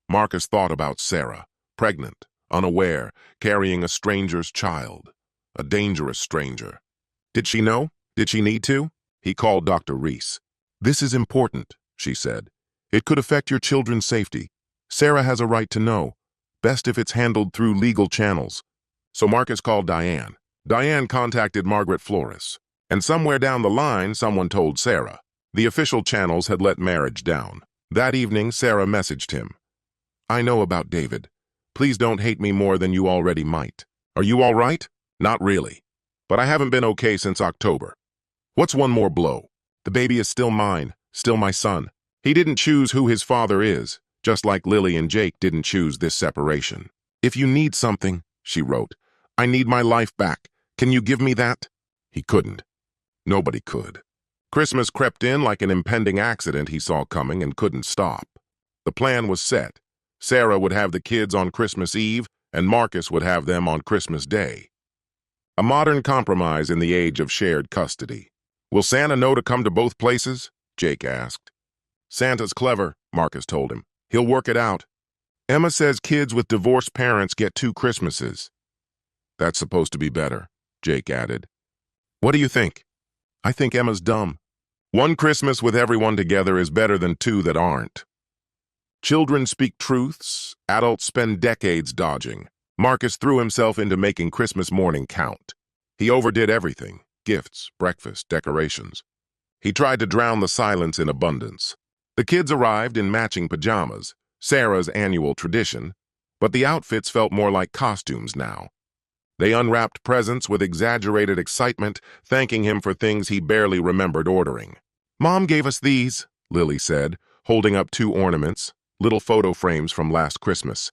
Marcus thought about Sarah, pregnant, unaware, carrying a stranger's child. A dangerous stranger. Did she know? Did she need to? He called Dr. Reese. "This is important," she said. "It could affect your children's safety. Sarah has a right to know. Best if it's handled through legal channels." So Marcus called Diane. Diane contacted Margaret Flores. And somewhere down the line, someone told Sarah. The official channels had let marriage down. That evening, Sarah messaged him. "I know about David. Please don't hate me more than you already might. Are you all right?" "Not really. But I haven't been okay since October." "What's one more blow?" "The baby is still mine, still my son. He didn't choose who his father is, just like Lily and Jake didn't choose this separation." "If you need something," she wrote, "I need my life back. Can you give me that?" He couldn't. Nobody could. Christmas crept in like an impending accident he saw coming and couldn't stop. The plan was set. Sarah would have the kids on Christmas Eve, and Marcus would have them on Christmas Day. A modern compromise in the age of shared custody. "Will Santa know to come to both places?" Jake asked. "Santa's clever," Marcus told him. "He'll work it out. Emma says kids with divorced parents get 2 Christmases. "That's supposed to be better," Jake added. "What do you think?" "I think Emma's dumb. 1 Christmas with everyone together is better than 2 that aren't." Children speak truths, adults spend decades dodging. Marcus threw himself into making Christmas morning count. He overdid everything: gifts, breakfast, decorations. He tried to drown the silence in abundance. The kids arrived in matching pajamas, Sarah's annual tradition, but the outfits felt more like costumes now. They unwrapped presents with exaggerated excitement, thanking him for things he barely remembered ordering. "Mom gave us these," Lily said, holding up 2 ornaments, little photo frames from last Christmas.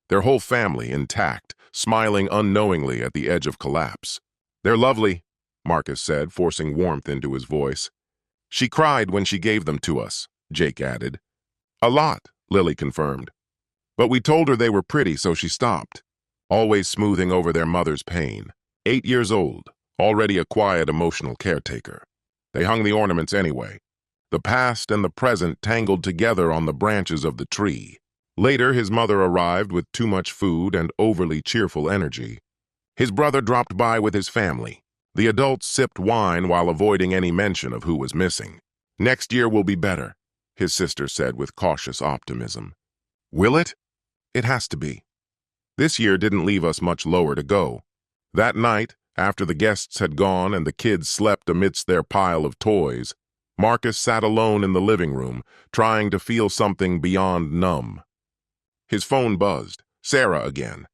Their whole family intact, smiling unknowingly at the edge of collapse. "They're lovely," Marcus said, forcing warmth into his voice. "She cried when she gave them to us," Jake added. "A lot," Lily confirmed. "But we told her they were pretty, so she stopped." Always smoothing over their mother's pain. 8 years old, already a quiet, emotional caretaker. They hung the ornaments anyway. The past and the present tangled together on the branches of the tree. Later, his mother arrived with too much food and overly cheerful energy. His brother dropped by with his family. The adults sipped wine while avoiding any mention of who was missing. "Next year will be better," his sister said with cautious optimism. "Will it?" "It has to be." This year didn't leave us much lower to go. That night, after the guests had gone and the kids slept amidst their pile of toys, Marcus sat alone in the living room, trying to feel something beyond numb. His phone buzzed. Sarah again.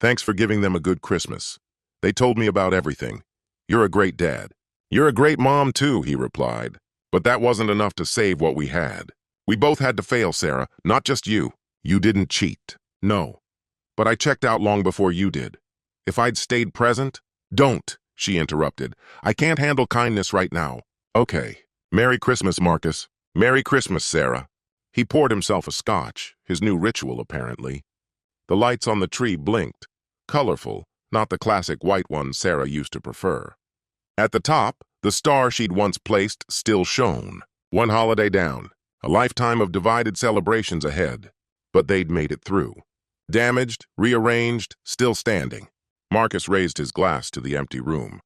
"Thanks for giving them a good Christmas. They told me about everything. You're a great dad." "You're a great mom, too," he replied. "But that wasn't enough to save what we had. We both had to fail, Sarah, not just you. You didn't cheat." "No. But I checked out long before you did. If I'd stayed present—" "Don't," she interrupted. "I can't handle kindness right now." "Okay. Merry Christmas, Marcus." "Merry Christmas, Sarah." He poured himself a scotch, his new ritual apparently. The lights on the tree blinked, colorful, not the classic white ones Sarah used to prefer. At the top, the star she'd once placed still shone. One holiday down, a lifetime of divided celebrations ahead. But they'd made it through. Damaged, rearranged, still standing. Marcus raised his glass to the empty room.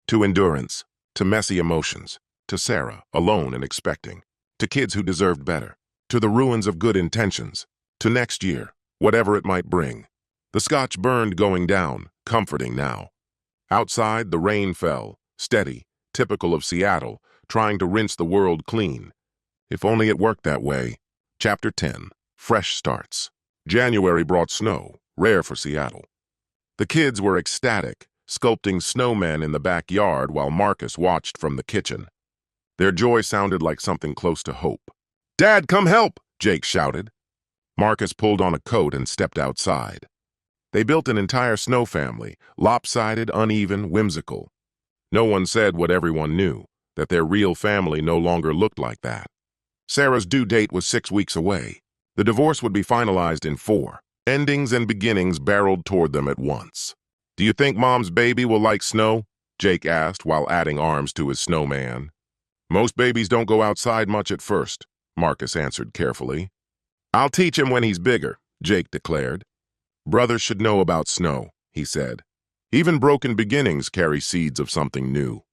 To endurance, to messy emotions, to Sarah, alone and expecting, to kids who deserved better, to the ruins of good intentions, to next year, whatever it might bring. The scotch burned going down, comforting now. Outside, the rain fell, steady, typical of Seattle, trying to rinse the world clean. If only it worked that way. Chapter 10. Fresh Starts. January brought snow, rare for Seattle. The kids were ecstatic, sculpting snowmen in the backyard while Marcus watched from the kitchen. Their joy sounded like something close to hope. "Dad, come help!" Jake shouted. Marcus pulled on a coat and stepped outside. They built an entire snow family, lopsided, uneven, whimsical. No one said what everyone knew, that their real family no longer looked like that. Sarah's due date was 6 weeks away. The divorce would be finalized in 4. Endings and beginnings barreled toward them at once. "Do you think Mom's baby will like snow?" Jake asked while adding arms to his snowman. "Most babies don't go outside much at first," Marcus answered carefully. "I'll teach him when he's bigger," Jake declared. "Brothers should know about snow," he said. "Even broken beginnings carry seeds of something new."